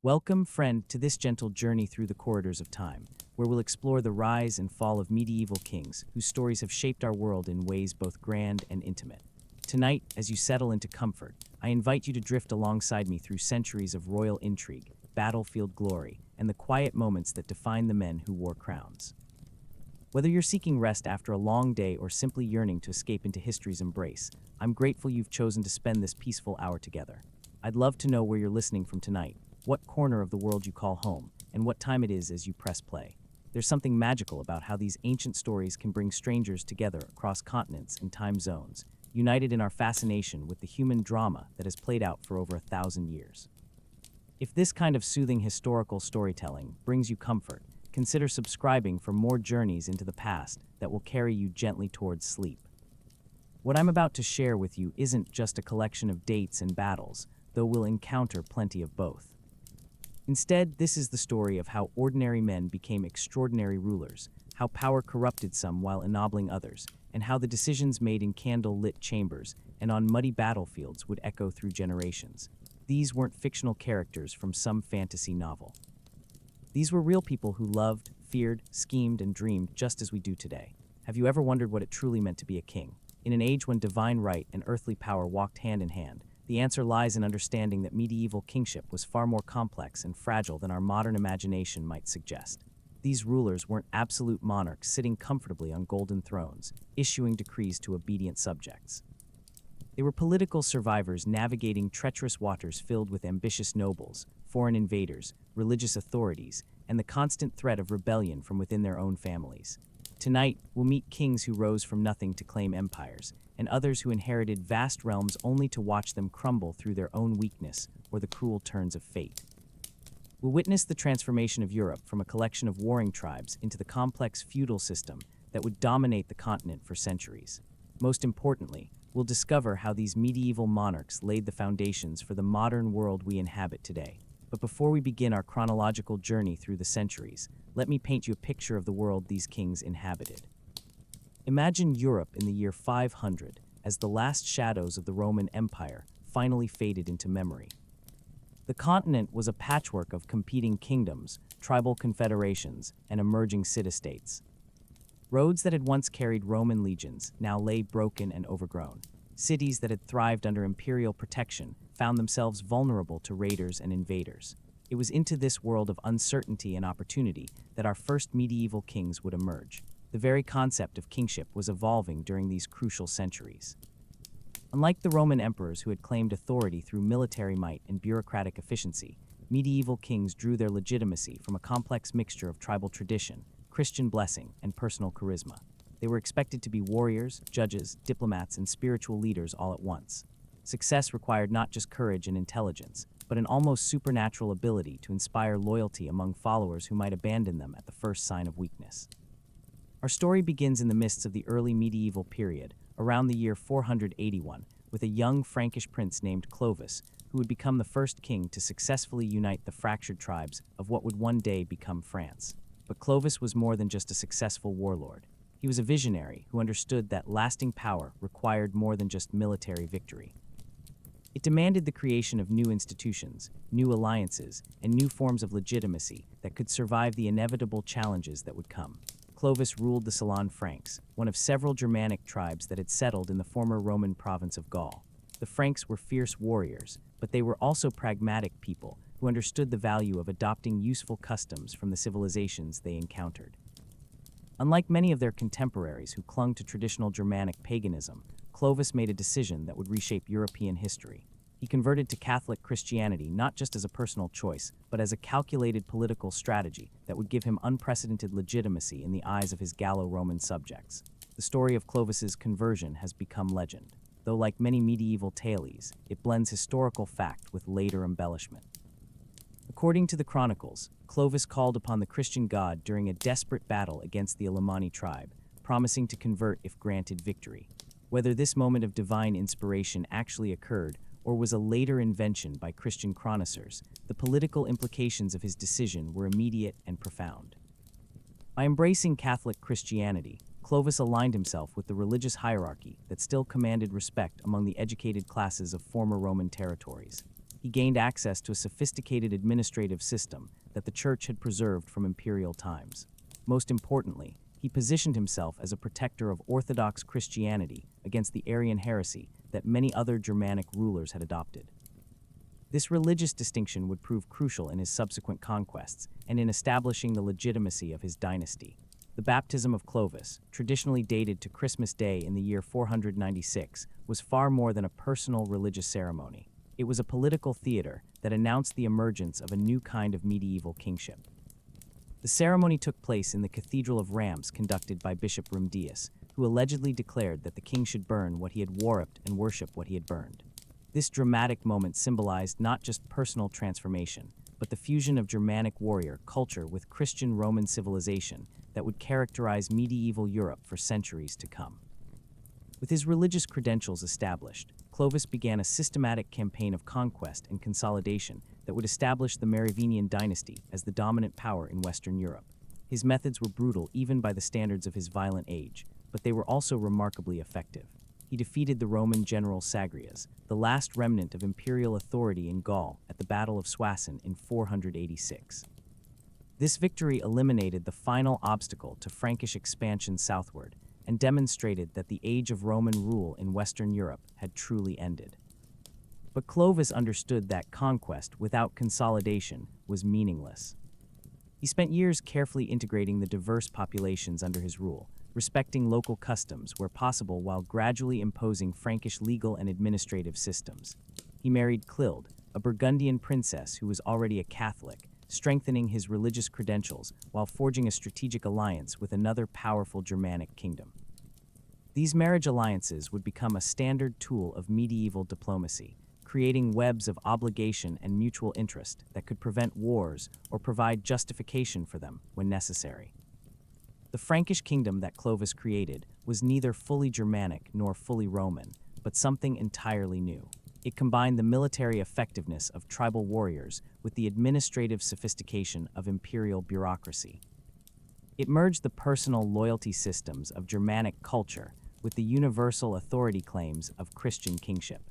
Welcome, friend, to this gentle journey through the corridors of time, where we'll explore the rise and fall of medieval kings whose stories have shaped our world in ways both grand and intimate. Tonight, as you settle into comfort, I invite you to drift alongside me through centuries of royal intrigue, battlefield glory, and the quiet moments that define the men who wore crowns. Whether you're seeking rest after a long day or simply yearning to escape into history's embrace, I'm grateful you've chosen to spend this peaceful hour together. I'd love to know where you're listening from tonight, what corner of the world you call home, and what time it is as you press play. There's something magical about how these ancient stories can bring strangers together across continents and time zones, united in our fascination with the human drama that has played out for over 1,000 years. If this kind of soothing historical storytelling brings you comfort, consider subscribing for more journeys into the past that will carry you gently towards sleep. What I'm about to share with you isn't just a collection of dates and battles, though we'll encounter plenty of both. Instead, this is the story of how ordinary men became extraordinary rulers, how power corrupted some while ennobling others, and how the decisions made in candle-lit chambers and on muddy battlefields would echo through generations. These weren't fictional characters from some fantasy novel. These were real people who loved, feared, schemed, and dreamed just as we do today. Have you ever wondered what it truly meant to be a king? In an age when divine right and earthly power walked hand in hand, the answer lies in understanding that medieval kingship was far more complex and fragile than our modern imagination might suggest. These rulers weren't absolute monarchs sitting comfortably on golden thrones, issuing decrees to obedient subjects. They were political survivors navigating treacherous waters filled with ambitious nobles, foreign invaders, religious authorities, and the constant threat of rebellion from within their own families. Tonight, we'll meet kings who rose from nothing to claim empires, and others who inherited vast realms only to watch them crumble through their own weakness or the cruel turns of fate. We'll witness the transformation of Europe from a collection of warring tribes into the complex feudal system that would dominate the continent for centuries. Most importantly, we'll discover how these medieval monarchs laid the foundations for the modern world we inhabit today. But before we begin our chronological journey through the centuries, let me paint you a picture of the world these kings inhabited. Imagine Europe in the year 500 as the last shadows of the Roman Empire finally faded into memory. The continent was a patchwork of competing kingdoms, tribal confederations, and emerging city-states. Roads that had once carried Roman legions now lay broken and overgrown. Cities that had thrived under imperial protection found themselves vulnerable to raiders and invaders. It was into this world of uncertainty and opportunity that our first medieval kings would emerge. The very concept of kingship was evolving during these crucial centuries. Unlike the Roman emperors who had claimed authority through military might and bureaucratic efficiency, medieval kings drew their legitimacy from a complex mixture of tribal tradition, Christian blessing, and personal charisma. They were expected to be warriors, judges, diplomats, and spiritual leaders all at once. Success required not just courage and intelligence, but an almost supernatural ability to inspire loyalty among followers who might abandon them at the first sign of weakness. Our story begins in the midst of the early medieval period, around the year 481, with a young Frankish prince named Clovis, who would become the first king to successfully unite the fractured tribes of what would one day become France. But Clovis was more than just a successful warlord. He was a visionary who understood that lasting power required more than just military victory. It demanded the creation of new institutions, new alliances, and new forms of legitimacy that could survive the inevitable challenges that would come. Clovis ruled the Salon Franks, one of several Germanic tribes that had settled in the former Roman province of Gaul. The Franks were fierce warriors, but they were also pragmatic people who understood the value of adopting useful customs from the civilizations they encountered. Unlike many of their contemporaries who clung to traditional Germanic paganism, Clovis made a decision that would reshape European history. He converted to Catholic Christianity not just as a personal choice, but as a calculated political strategy that would give him unprecedented legitimacy in the eyes of his Gallo-Roman subjects. The story of Clovis's conversion has become legend, though like many medieval tales, it blends historical fact with later embellishment. According to the chronicles, Clovis called upon the Christian God during a desperate battle against the Alemanni tribe, promising to convert if granted victory. Whether this moment of divine inspiration actually occurred or was a later invention by Christian chroniclers, the political implications of his decision were immediate and profound. By embracing Catholic Christianity, Clovis aligned himself with the religious hierarchy that still commanded respect among the educated classes of former Roman territories. He he gained access to a sophisticated administrative system that the church had preserved from imperial times. Most importantly, he positioned himself as a protector of Orthodox Christianity against the Arian heresy that many other Germanic rulers had adopted. This religious distinction would prove crucial in his subsequent conquests and in establishing the legitimacy of his dynasty. The baptism of Clovis, traditionally dated to Christmas Day in the year 496, was far more than a personal religious ceremony. It was a political theater that announced the emergence of a new kind of medieval kingship. The ceremony took place in the Cathedral of Rams, conducted by Bishop Remedius, who allegedly declared that the king should burn what he had warped and worship what he had burned. This dramatic moment symbolized not just personal transformation, but the fusion of Germanic warrior culture with Christian Roman civilization that would characterize medieval Europe for centuries to come. With his religious credentials established, Clovis began a systematic campaign of conquest and consolidation that would establish the Merovingian dynasty as the dominant power in Western Europe. His methods were brutal even by the standards of his violent age, but they were also remarkably effective. He defeated the Roman general Sagrias, the last remnant of imperial authority in Gaul, at the Battle of Soissons in 486. This victory eliminated the final obstacle to Frankish expansion southward and demonstrated that the age of Roman rule in Western Europe had truly ended. But Clovis understood that conquest without consolidation was meaningless. He spent years carefully integrating the diverse populations under his rule, respecting local customs where possible while gradually imposing Frankish legal and administrative systems. He married Clilde, a Burgundian princess who was already a Catholic, strengthening his religious credentials while forging a strategic alliance with another powerful Germanic kingdom. These marriage alliances would become a standard tool of medieval diplomacy, creating webs of obligation and mutual interest that could prevent wars or provide justification for them when necessary. The Frankish kingdom that Clovis created was neither fully Germanic nor fully Roman, but something entirely new. It combined the military effectiveness of tribal warriors with the administrative sophistication of imperial bureaucracy. It merged the personal loyalty systems of Germanic culture with the universal authority claims of Christian kingship.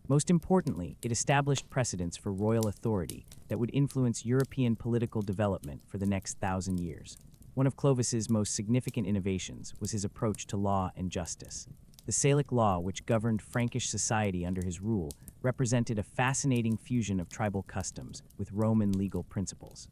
Most importantly, it established precedents for royal authority that would influence European political development for the next 1,000 years. One of Clovis's most significant innovations was his approach to law and justice. The Salic law, which governed Frankish society under his rule, represented a fascinating fusion of tribal customs with Roman legal principles.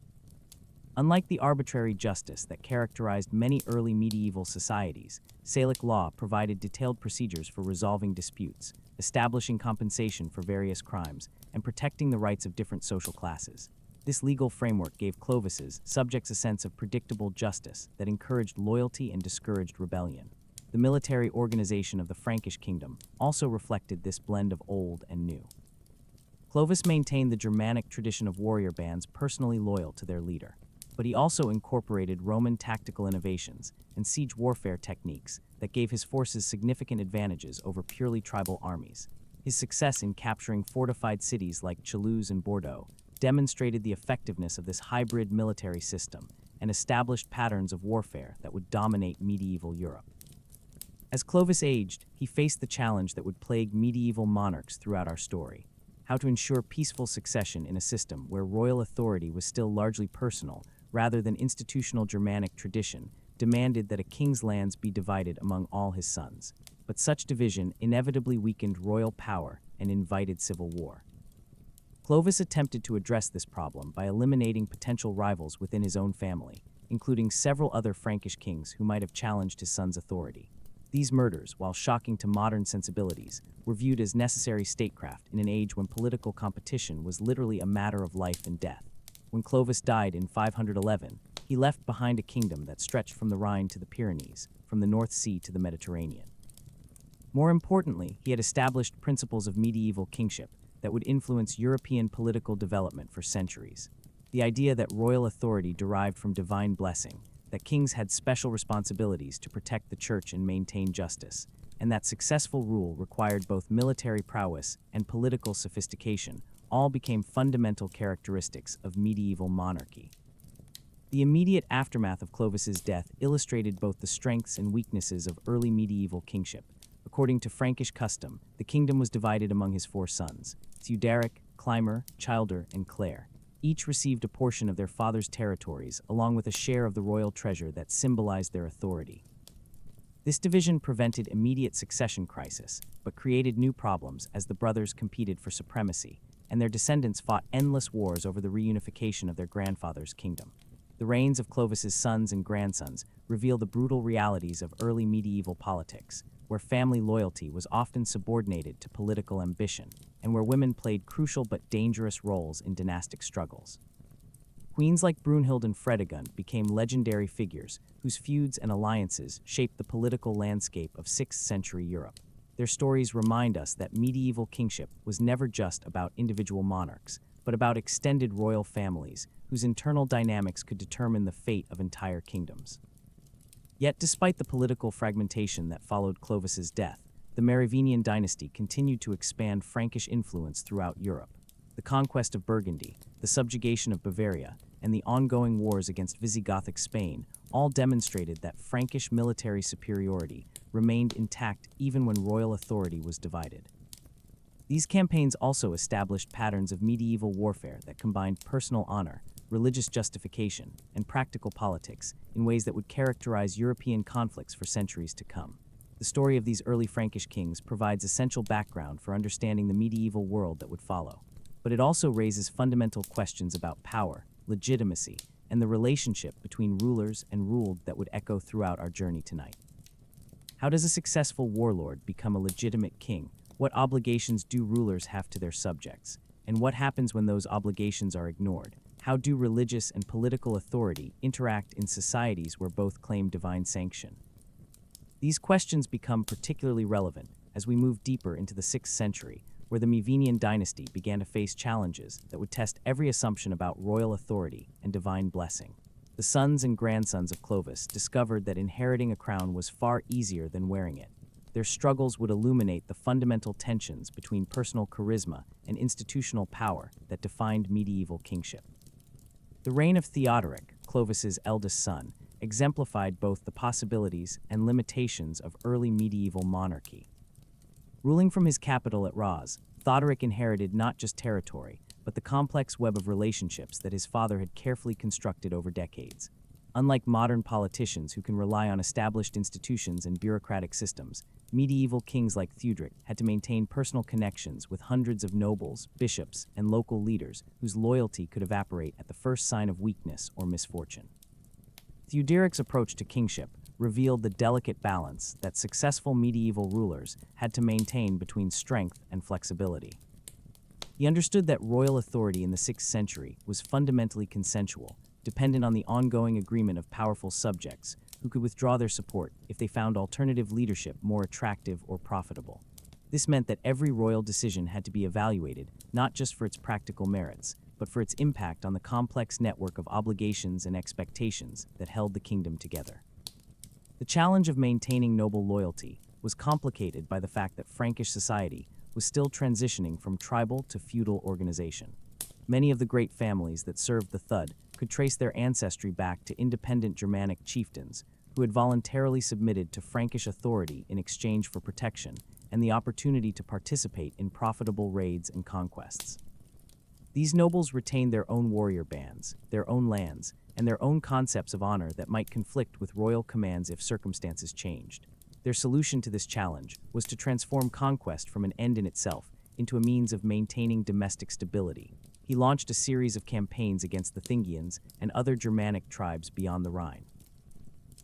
Unlike the arbitrary justice that characterized many early medieval societies, Salic law provided detailed procedures for resolving disputes, establishing compensation for various crimes, and protecting the rights of different social classes. This legal framework gave Clovis's subjects a sense of predictable justice that encouraged loyalty and discouraged rebellion. The military organization of the Frankish kingdom also reflected this blend of old and new. Clovis maintained the Germanic tradition of warrior bands personally loyal to their leader, but he also incorporated Roman tactical innovations and siege warfare techniques that gave his forces significant advantages over purely tribal armies. His success in capturing fortified cities like Toulouse and Bordeaux demonstrated the effectiveness of this hybrid military system and established patterns of warfare that would dominate medieval Europe. As Clovis aged, he faced the challenge that would plague medieval monarchs throughout our story: how to ensure peaceful succession in a system where royal authority was still largely personal rather than institutional. Germanic tradition demanded that a king's lands be divided among all his sons, but such division inevitably weakened royal power and invited civil war. Clovis attempted to address this problem by eliminating potential rivals within his own family, including several other Frankish kings who might have challenged his son's authority. These murders, while shocking to modern sensibilities, were viewed as necessary statecraft in an age when political competition was literally a matter of life and death. When Clovis died in 511, he left behind a kingdom that stretched from the Rhine to the Pyrenees, from the North Sea to the Mediterranean. More importantly, he had established principles of medieval kingship that would influence European political development for centuries. The idea that royal authority derived from divine blessing, that kings had special responsibilities to protect the church and maintain justice, and that successful rule required both military prowess and political sophistication, all became fundamental characteristics of medieval monarchy. The immediate aftermath of Clovis's death illustrated both the strengths and weaknesses of early medieval kingship. According to Frankish custom, the kingdom was divided among his 4 sons: Theuderic, Clymer, Childer, and Clare. Each received a portion of their father's territories, along with a share of the royal treasure that symbolized their authority. This division prevented immediate succession crisis, but created new problems as the brothers competed for supremacy, and their descendants fought endless wars over the reunification of their grandfather's kingdom. The reigns of Clovis's sons and grandsons reveal the brutal realities of early medieval politics, where family loyalty was often subordinated to political ambition, and where women played crucial but dangerous roles in dynastic struggles. Queens like Brunhild and Fredegund became legendary figures whose feuds and alliances shaped the political landscape of 6th century Europe. Their stories remind us that medieval kingship was never just about individual monarchs, but about extended royal families whose internal dynamics could determine the fate of entire kingdoms. Yet, despite the political fragmentation that followed Clovis's death, the Merovingian dynasty continued to expand Frankish influence throughout Europe. The conquest of Burgundy, the subjugation of Bavaria, and the ongoing wars against Visigothic Spain all demonstrated that Frankish military superiority remained intact even when royal authority was divided. These campaigns also established patterns of medieval warfare that combined personal honor, religious justification, and practical politics in ways that would characterize European conflicts for centuries to come. The story of these early Frankish kings provides essential background for understanding the medieval world that would follow, but it also raises fundamental questions about power, legitimacy, and the relationship between rulers and ruled that would echo throughout our journey tonight. How does a successful warlord become a legitimate king? What obligations do rulers have to their subjects? And what happens when those obligations are ignored? How do religious and political authority interact in societies where both claim divine sanction? These questions become particularly relevant as we move deeper into the 6th century, where the Merovingian dynasty began to face challenges that would test every assumption about royal authority and divine blessing. The sons and grandsons of Clovis discovered that inheriting a crown was far easier than wearing it. Their struggles would illuminate the fundamental tensions between personal charisma and institutional power that defined medieval kingship. The reign of Theodoric, Clovis's eldest son, exemplified both the possibilities and limitations of early medieval monarchy. Ruling from his capital at Raz, Theodoric inherited not just territory, but the complex web of relationships that his father had carefully constructed over decades. Unlike modern politicians who can rely on established institutions and bureaucratic systems, medieval kings like Theuderic had to maintain personal connections with hundreds of nobles, bishops, and local leaders whose loyalty could evaporate at the first sign of weakness or misfortune. Theuderic's approach to kingship revealed the delicate balance that successful medieval rulers had to maintain between strength and flexibility. He understood that royal authority in the 6th century was fundamentally consensual, dependent on the ongoing agreement of powerful subjects who could withdraw their support if they found alternative leadership more attractive or profitable. This meant that every royal decision had to be evaluated, not just for its practical merits, but for its impact on the complex network of obligations and expectations that held the kingdom together. The challenge of maintaining noble loyalty was complicated by the fact that Frankish society was still transitioning from tribal to feudal organization. Many of the great families that served the Thud could trace their ancestry back to independent Germanic chieftains who had voluntarily submitted to Frankish authority in exchange for protection and the opportunity to participate in profitable raids and conquests. These nobles retained their own warrior bands, their own lands, and their own concepts of honor that might conflict with royal commands if circumstances changed. Their solution to this challenge was to transform conquest from an end in itself into a means of maintaining domestic stability. He launched a series of campaigns against the Thingians and other Germanic tribes beyond the Rhine.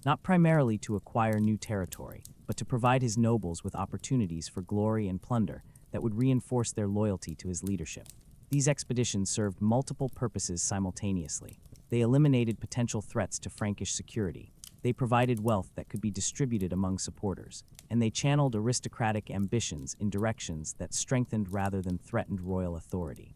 Not primarily to acquire new territory, but to provide his nobles with opportunities for glory and plunder that would reinforce their loyalty to his leadership. These expeditions served multiple purposes simultaneously. They eliminated potential threats to Frankish security. They provided wealth that could be distributed among supporters, and they channeled aristocratic ambitions in directions that strengthened rather than threatened royal authority.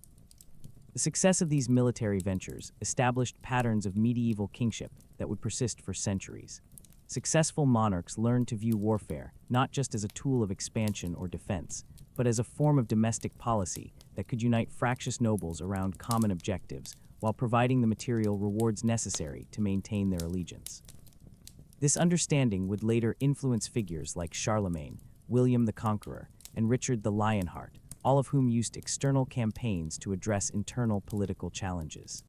The success of these military ventures established patterns of medieval kingship that would persist for centuries. Successful monarchs learned to view warfare not just as a tool of expansion or defense, but as a form of domestic policy that could unite fractious nobles around common objectives while providing the material rewards necessary to maintain their allegiance. This understanding would later influence figures like Charlemagne, William the Conqueror, and Richard the Lionheart, all of whom used external campaigns to address internal political challenges.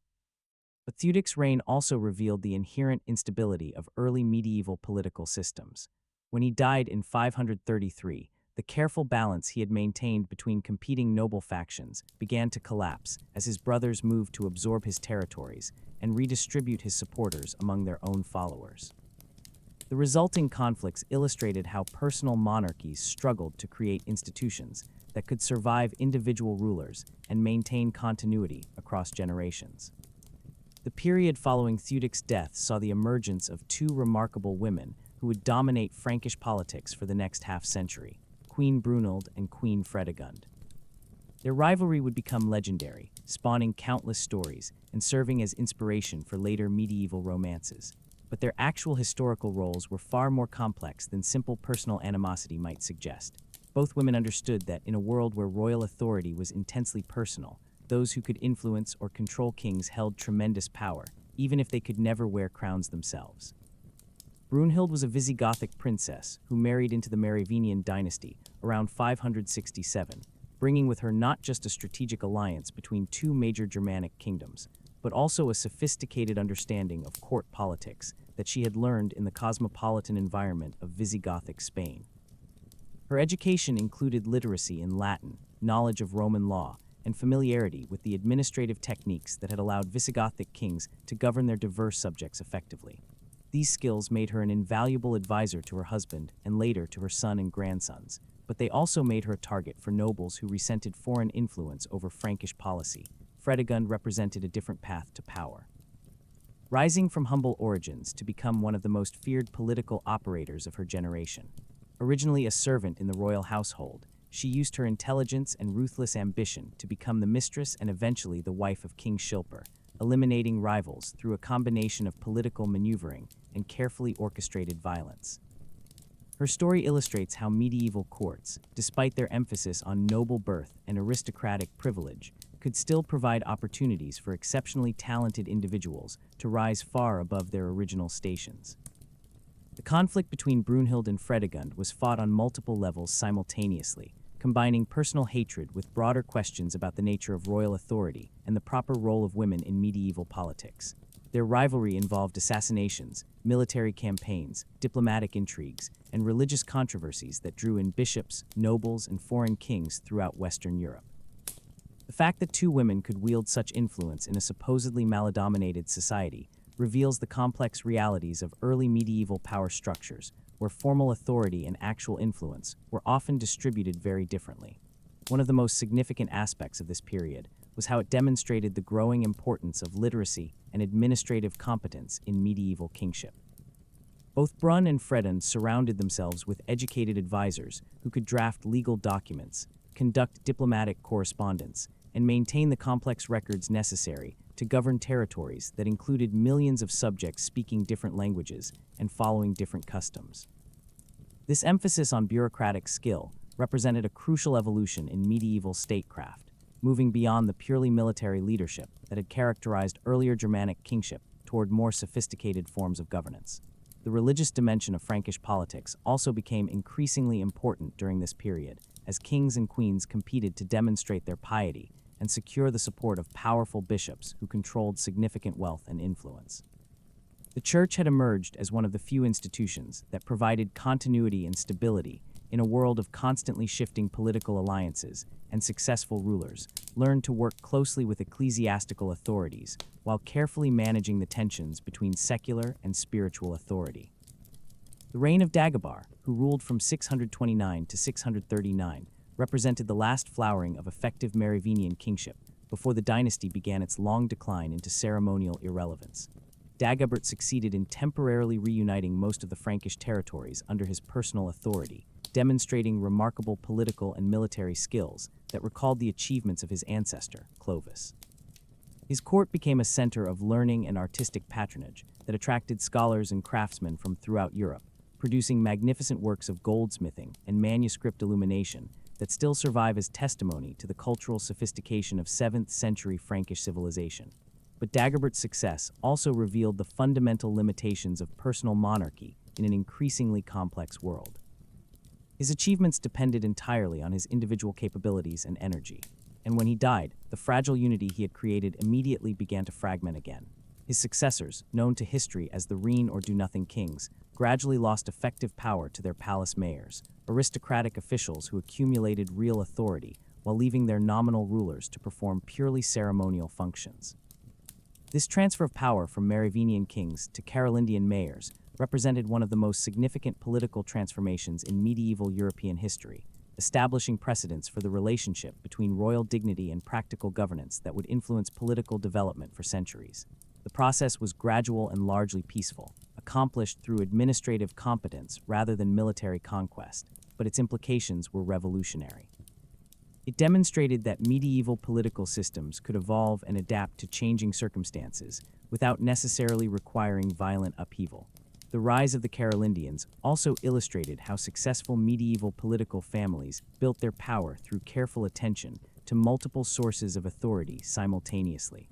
But Theudic's reign also revealed the inherent instability of early medieval political systems. When he died in 533, the careful balance he had maintained between competing noble factions began to collapse as his brothers moved to absorb his territories and redistribute his supporters among their own followers. The resulting conflicts illustrated how personal monarchies struggled to create institutions that could survive individual rulers and maintain continuity across generations. The period following Theudic's death saw the emergence of two remarkable women who would dominate Frankish politics for the next half-century: Queen Brunhild and Queen Fredegund. Their rivalry would become legendary, spawning countless stories and serving as inspiration for later medieval romances. But their actual historical roles were far more complex than simple personal animosity might suggest. Both women understood that in a world where royal authority was intensely personal, those who could influence or control kings held tremendous power, even if they could never wear crowns themselves. Brunhild was a Visigothic princess who married into the Merovingian dynasty around 567, bringing with her not just a strategic alliance between two major Germanic kingdoms, but also a sophisticated understanding of court politics that she had learned in the cosmopolitan environment of Visigothic Spain. Her education included literacy in Latin, knowledge of Roman law, and familiarity with the administrative techniques that had allowed Visigothic kings to govern their diverse subjects effectively. These skills made her an invaluable advisor to her husband and later to her son and grandsons, but they also made her a target for nobles who resented foreign influence over Frankish policy. Fredegund represented a different path to power. Rising from humble origins to become one of the most feared political operators of her generation. Originally a servant in the royal household, she used her intelligence and ruthless ambition to become the mistress and eventually the wife of King Shilper, eliminating rivals through a combination of political maneuvering and carefully orchestrated violence. Her story illustrates how medieval courts, despite their emphasis on noble birth and aristocratic privilege, could still provide opportunities for exceptionally talented individuals to rise far above their original stations. The conflict between Brunhild and Fredegund was fought on multiple levels simultaneously, combining personal hatred with broader questions about the nature of royal authority and the proper role of women in medieval politics. Their rivalry involved assassinations, military campaigns, diplomatic intrigues, and religious controversies that drew in bishops, nobles, and foreign kings throughout Western Europe. The fact that two women could wield such influence in a supposedly male-dominated society reveals the complex realities of early medieval power structures, where formal authority and actual influence were often distributed very differently. One of the most significant aspects of this period was how it demonstrated the growing importance of literacy and administrative competence in medieval kingship. Both Brun and Fredegund surrounded themselves with educated advisors who could draft legal documents, conduct diplomatic correspondence, and maintain the complex records necessary to govern territories that included millions of subjects speaking different languages and following different customs. This emphasis on bureaucratic skill represented a crucial evolution in medieval statecraft, moving beyond the purely military leadership that had characterized earlier Germanic kingship toward more sophisticated forms of governance. The religious dimension of Frankish politics also became increasingly important during this period, as kings and queens competed to demonstrate their piety and secure the support of powerful bishops who controlled significant wealth and influence. The church had emerged as one of the few institutions that provided continuity and stability in a world of constantly shifting political alliances, and successful rulers learned to work closely with ecclesiastical authorities while carefully managing the tensions between secular and spiritual authority. The reign of Dagobah, who ruled from 629 to 639, represented the last flowering of effective Merovingian kingship before the dynasty began its long decline into ceremonial irrelevance. Dagobert succeeded in temporarily reuniting most of the Frankish territories under his personal authority, demonstrating remarkable political and military skills that recalled the achievements of his ancestor, Clovis. His court became a center of learning and artistic patronage that attracted scholars and craftsmen from throughout Europe, producing magnificent works of goldsmithing and manuscript illumination that still survive as testimony to the cultural sophistication of 7th century Frankish civilization. But Dagobert's success also revealed the fundamental limitations of personal monarchy in an increasingly complex world. His achievements depended entirely on his individual capabilities and energy, and when he died, the fragile unity he had created immediately began to fragment again. His successors, known to history as the Serene or do-nothing kings, gradually lost effective power to their palace mayors, aristocratic officials who accumulated real authority while leaving their nominal rulers to perform purely ceremonial functions. This transfer of power from Merovingian kings to Carolingian mayors represented one of the most significant political transformations in medieval European history, establishing precedents for the relationship between royal dignity and practical governance that would influence political development for centuries. The process was gradual and largely peaceful, accomplished through administrative competence rather than military conquest, but its implications were revolutionary. It demonstrated that medieval political systems could evolve and adapt to changing circumstances without necessarily requiring violent upheaval. The rise of the Carolingians also illustrated how successful medieval political families built their power through careful attention to multiple sources of authority simultaneously.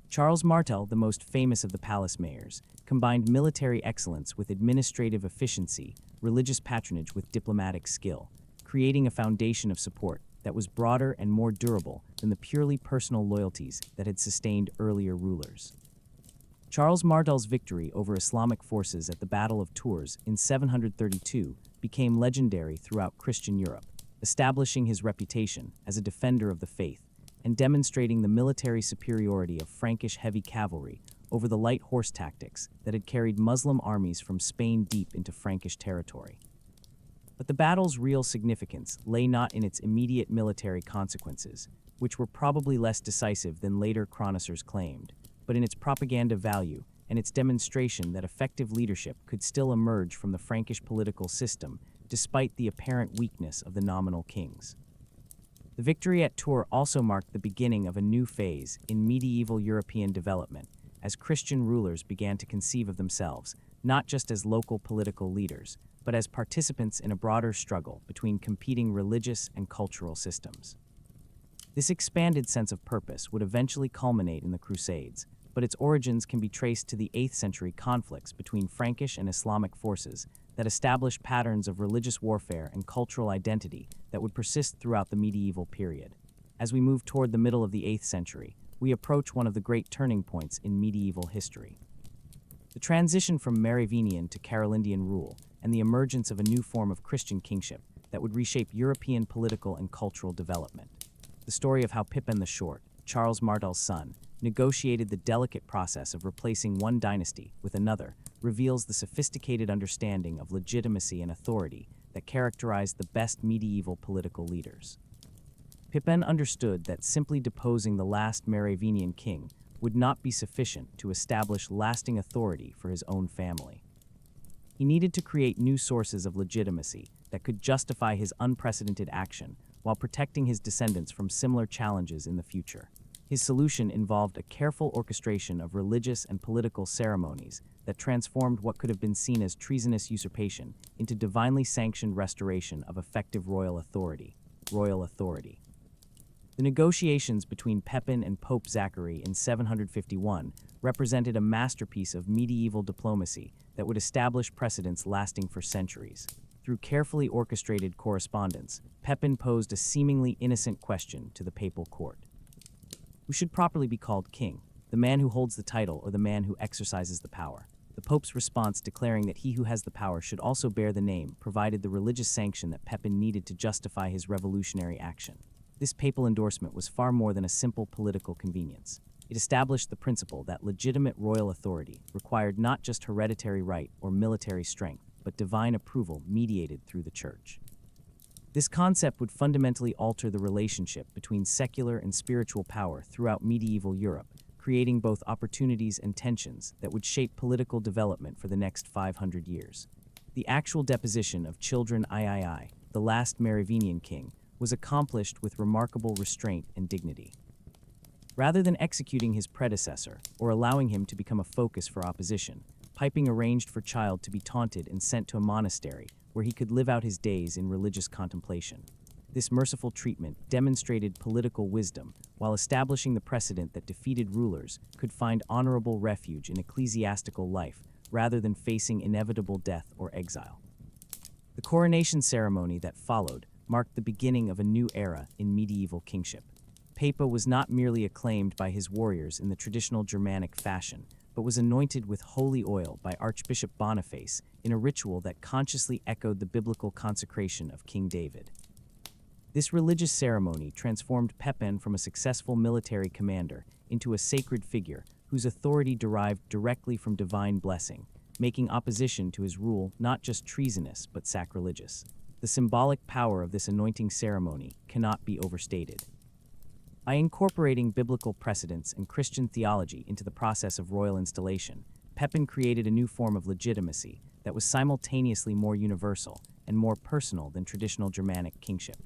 Charles Martel, the most famous of the palace mayors, combined military excellence with administrative efficiency, religious patronage with diplomatic skill, creating a foundation of support that was broader and more durable than the purely personal loyalties that had sustained earlier rulers. Charles Martel's victory over Islamic forces at the Battle of Tours in 732 became legendary throughout Christian Europe, establishing his reputation as a defender of the faith and demonstrating the military superiority of Frankish heavy cavalry over the light horse tactics that had carried Muslim armies from Spain deep into Frankish territory. But the battle's real significance lay not in its immediate military consequences, which were probably less decisive than later chroniclers claimed, but in its propaganda value and its demonstration that effective leadership could still emerge from the Frankish political system despite the apparent weakness of the nominal kings. The victory at Tours also marked the beginning of a new phase in medieval European development, as Christian rulers began to conceive of themselves not just as local political leaders, but as participants in a broader struggle between competing religious and cultural systems. This expanded sense of purpose would eventually culminate in the Crusades, but its origins can be traced to the 8th century conflicts between Frankish and Islamic forces that established patterns of religious warfare and cultural identity that would persist throughout the medieval period. As we move toward the middle of the 8th century, we approach one of the great turning points in medieval history. The transition from Merovingian to Carolingian rule and the emergence of a new form of Christian kingship that would reshape European political and cultural development. The story of how Pippin the Short, Charles Martel's son, negotiated the delicate process of replacing one dynasty with another reveals the sophisticated understanding of legitimacy and authority that characterized the best medieval political leaders. Pippin understood that simply deposing the last Merovingian king would not be sufficient to establish lasting authority for his own family. He needed to create new sources of legitimacy that could justify his unprecedented action while protecting his descendants from similar challenges in the future. His solution involved a careful orchestration of religious and political ceremonies that transformed what could have been seen as treasonous usurpation into divinely sanctioned restoration of effective royal authority. The negotiations between Pepin and Pope Zachary in 751 represented a masterpiece of medieval diplomacy that would establish precedents lasting for centuries. Through carefully orchestrated correspondence, Pepin posed a seemingly innocent question to the papal court. Who should properly be called king, the man who holds the title or the man who exercises the power? The Pope's response declaring that he who has the power should also bear the name provided the religious sanction that Pepin needed to justify his revolutionary action. This papal endorsement was far more than a simple political convenience. It established the principle that legitimate royal authority required not just hereditary right or military strength, but divine approval mediated through the Church. This concept would fundamentally alter the relationship between secular and spiritual power throughout medieval Europe, creating both opportunities and tensions that would shape political development for the next 500 years. The actual deposition of Children III, the last Merovingian king, was accomplished with remarkable restraint and dignity. Rather than executing his predecessor or allowing him to become a focus for opposition, Piping arranged for Child to be taunted and sent to a monastery where he could live out his days in religious contemplation. This merciful treatment demonstrated political wisdom while establishing the precedent that defeated rulers could find honorable refuge in ecclesiastical life rather than facing inevitable death or exile. The coronation ceremony that followed marked the beginning of a new era in medieval kingship. Papa was not merely acclaimed by his warriors in the traditional Germanic fashion, but was anointed with holy oil by Archbishop Boniface in a ritual that consciously echoed the biblical consecration of King David. This religious ceremony transformed Pepin from a successful military commander into a sacred figure whose authority derived directly from divine blessing, making opposition to his rule not just treasonous but sacrilegious. The symbolic power of this anointing ceremony cannot be overstated. By incorporating biblical precedents and Christian theology into the process of royal installation, Pepin created a new form of legitimacy that was simultaneously more universal and more personal than traditional Germanic kingship.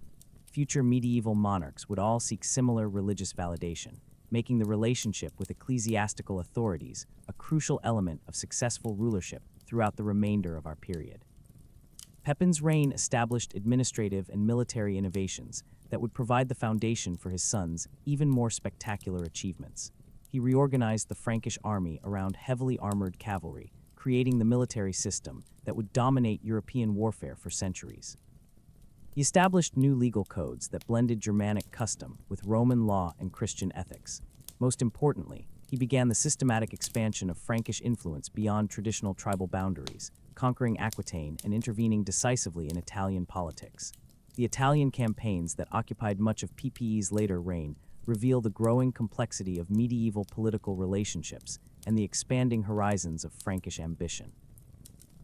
Future medieval monarchs would all seek similar religious validation, making the relationship with ecclesiastical authorities a crucial element of successful rulership throughout the remainder of our period. Pepin's reign established administrative and military innovations that would provide the foundation for his son's even more spectacular achievements. He reorganized the Frankish army around heavily armored cavalry, creating the military system that would dominate European warfare for centuries. He established new legal codes that blended Germanic custom with Roman law and Christian ethics. Most importantly, he began the systematic expansion of Frankish influence beyond traditional tribal boundaries, conquering Aquitaine and intervening decisively in Italian politics. The Italian campaigns that occupied much of PPE's later reign reveal the growing complexity of medieval political relationships and the expanding horizons of Frankish ambition.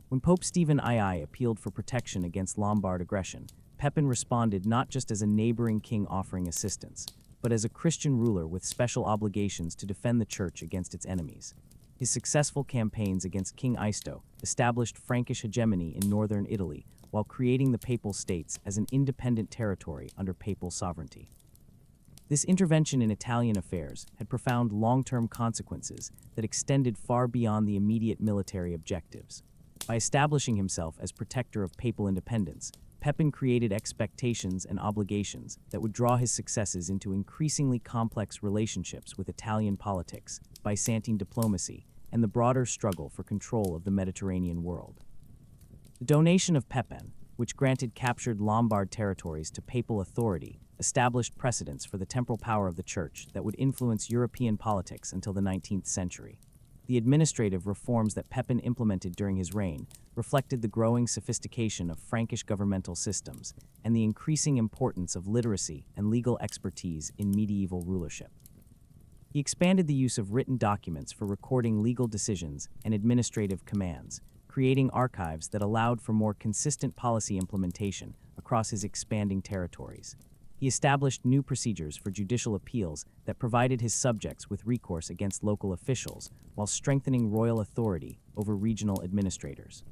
When Pope Stephen II appealed for protection against Lombard aggression, Pepin responded not just as a neighboring king offering assistance, but as a Christian ruler with special obligations to defend the church against its enemies. His successful campaigns against King Aisto established Frankish hegemony in northern Italy, while creating the Papal States as an independent territory under papal sovereignty. This intervention in Italian affairs had profound long-term consequences that extended far beyond the immediate military objectives. By establishing himself as protector of papal independence, Pepin created expectations and obligations that would draw his successes into increasingly complex relationships with Italian politics, Byzantine diplomacy, and the broader struggle for control of the Mediterranean world. The donation of Pepin, which granted captured Lombard territories to papal authority, established precedents for the temporal power of the Church that would influence European politics until the 19th century. The administrative reforms that Pepin implemented during his reign reflected the growing sophistication of Frankish governmental systems and the increasing importance of literacy and legal expertise in medieval rulership. He expanded the use of written documents for recording legal decisions and administrative commands, creating archives that allowed for more consistent policy implementation across his expanding territories. He established new procedures for judicial appeals that provided his subjects with recourse against local officials while strengthening royal authority over regional administrators.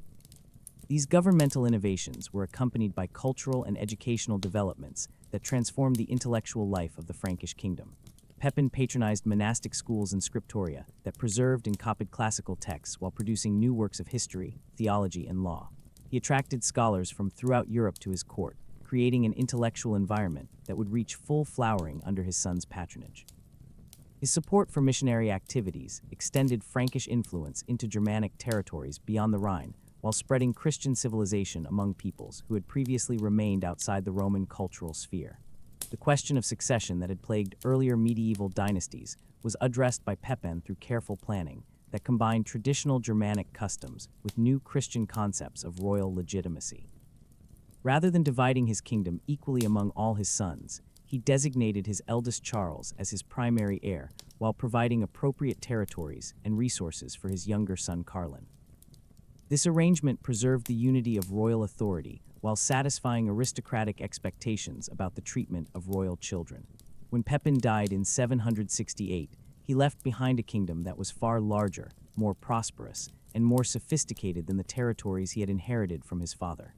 These governmental innovations were accompanied by cultural and educational developments that transformed the intellectual life of the Frankish kingdom. Pepin patronized monastic schools and scriptoria that preserved and copied classical texts while producing new works of history, theology, and law. He attracted scholars from throughout Europe to his court, creating an intellectual environment that would reach full flowering under his son's patronage. His support for missionary activities extended Frankish influence into Germanic territories beyond the Rhine, while spreading Christian civilization among peoples who had previously remained outside the Roman cultural sphere. The question of succession that had plagued earlier medieval dynasties was addressed by Pepin through careful planning that combined traditional Germanic customs with new Christian concepts of royal legitimacy. Rather than dividing his kingdom equally among all his sons, he designated his eldest Charles as his primary heir while providing appropriate territories and resources for his younger son Carlin. This arrangement preserved the unity of royal authority while satisfying aristocratic expectations about the treatment of royal children. When Pepin died in 768, he left behind a kingdom that was far larger, more prosperous, and more sophisticated than the territories he had inherited from his father.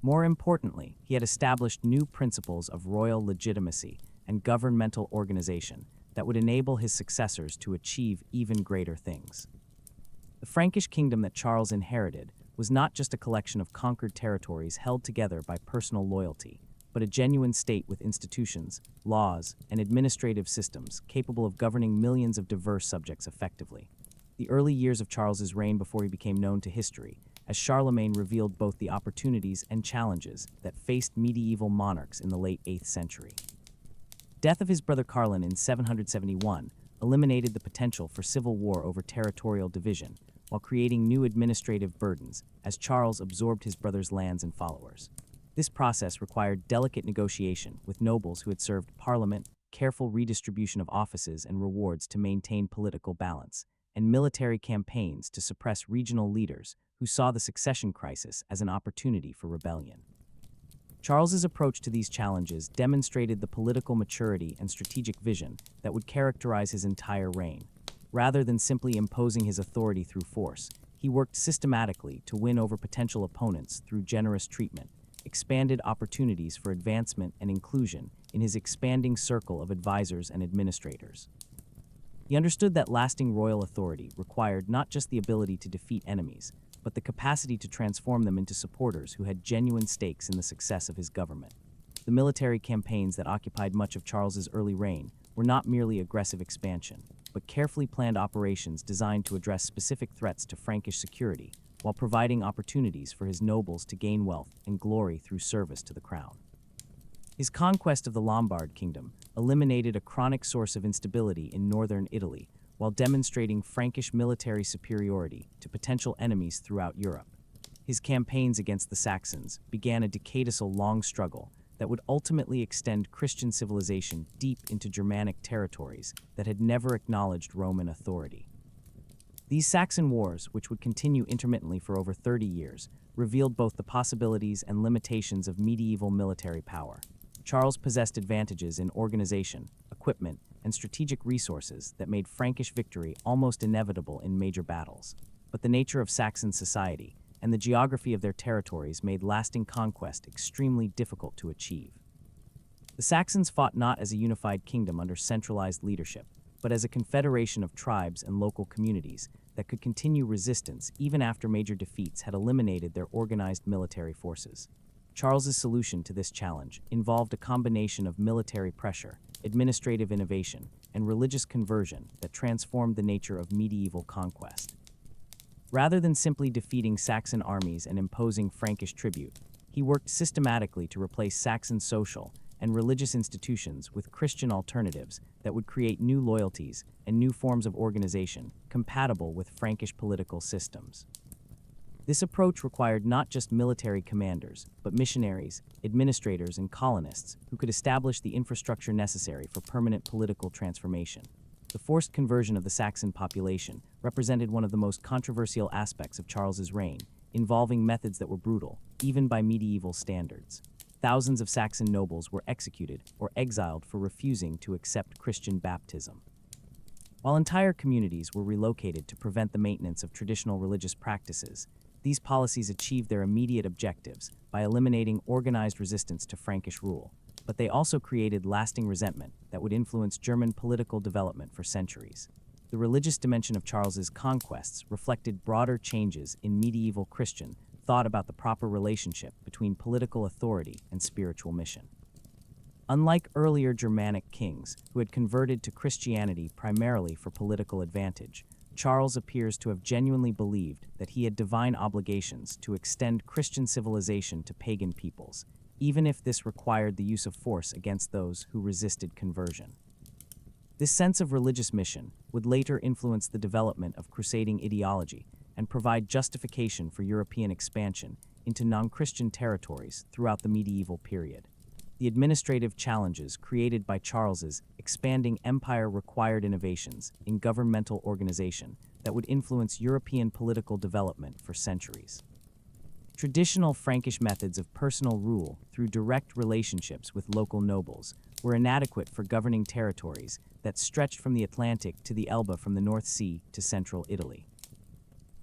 More importantly, he had established new principles of royal legitimacy and governmental organization that would enable his successors to achieve even greater things. The Frankish kingdom that Charles inherited was not just a collection of conquered territories held together by personal loyalty, but a genuine state with institutions, laws, and administrative systems capable of governing millions of diverse subjects effectively. The early years of Charles's reign before he became known to history, as Charlemagne revealed both the opportunities and challenges that faced medieval monarchs in the late 8th century. Death of his brother Carlin in 771 eliminated the potential for civil war over territorial division, while creating new administrative burdens as Charles absorbed his brother's lands and followers. This process required delicate negotiation with nobles who had served parliament, careful redistribution of offices and rewards to maintain political balance, and military campaigns to suppress regional leaders who saw the succession crisis as an opportunity for rebellion. Charles's approach to these challenges demonstrated the political maturity and strategic vision that would characterize his entire reign. Rather than simply imposing his authority through force, he worked systematically to win over potential opponents through generous treatment, expanded opportunities for advancement and inclusion in his expanding circle of advisors and administrators. He understood that lasting royal authority required not just the ability to defeat enemies, but the capacity to transform them into supporters who had genuine stakes in the success of his government. The military campaigns that occupied much of Charles's early reign were not merely aggressive expansion, but carefully planned operations designed to address specific threats to Frankish security, while providing opportunities for his nobles to gain wealth and glory through service to the crown. His conquest of the Lombard kingdom eliminated a chronic source of instability in northern Italy, while demonstrating Frankish military superiority to potential enemies throughout Europe. His campaigns against the Saxons began a decades-long struggle that would ultimately extend Christian civilization deep into Germanic territories that had never acknowledged Roman authority. These Saxon wars, which would continue intermittently for over 30 years, revealed both the possibilities and limitations of medieval military power. Charles possessed advantages in organization, equipment, and strategic resources that made Frankish victory almost inevitable in major battles. But the nature of Saxon society and the geography of their territories made lasting conquest extremely difficult to achieve. The Saxons fought not as a unified kingdom under centralized leadership, but as a confederation of tribes and local communities that could continue resistance even after major defeats had eliminated their organized military forces. Charles's solution to this challenge involved a combination of military pressure, administrative innovation, and religious conversion that transformed the nature of medieval conquest. Rather than simply defeating Saxon armies and imposing Frankish tribute, he worked systematically to replace Saxon social and religious institutions with Christian alternatives that would create new loyalties and new forms of organization compatible with Frankish political systems. This approach required not just military commanders, but missionaries, administrators, and colonists who could establish the infrastructure necessary for permanent political transformation. The forced conversion of the Saxon population represented one of the most controversial aspects of Charles's reign, involving methods that were brutal, even by medieval standards. Thousands of Saxon nobles were executed or exiled for refusing to accept Christian baptism. While entire communities were relocated to prevent the maintenance of traditional religious practices, these policies achieved their immediate objectives by eliminating organized resistance to Frankish rule, but they also created lasting resentment that would influence German political development for centuries. The religious dimension of Charles's conquests reflected broader changes in medieval Christian thought about the proper relationship between political authority and spiritual mission. Unlike earlier Germanic kings, who had converted to Christianity primarily for political advantage, Charles appears to have genuinely believed that he had divine obligations to extend Christian civilization to pagan peoples, even if this required the use of force against those who resisted conversion. This sense of religious mission would later influence the development of crusading ideology and provide justification for European expansion into non-Christian territories throughout the medieval period. The administrative challenges created by Charles's expanding empire required innovations in governmental organization that would influence European political development for centuries. Traditional Frankish methods of personal rule through direct relationships with local nobles were inadequate for governing territories that stretched from the Atlantic to the Elbe, from the North Sea to central Italy.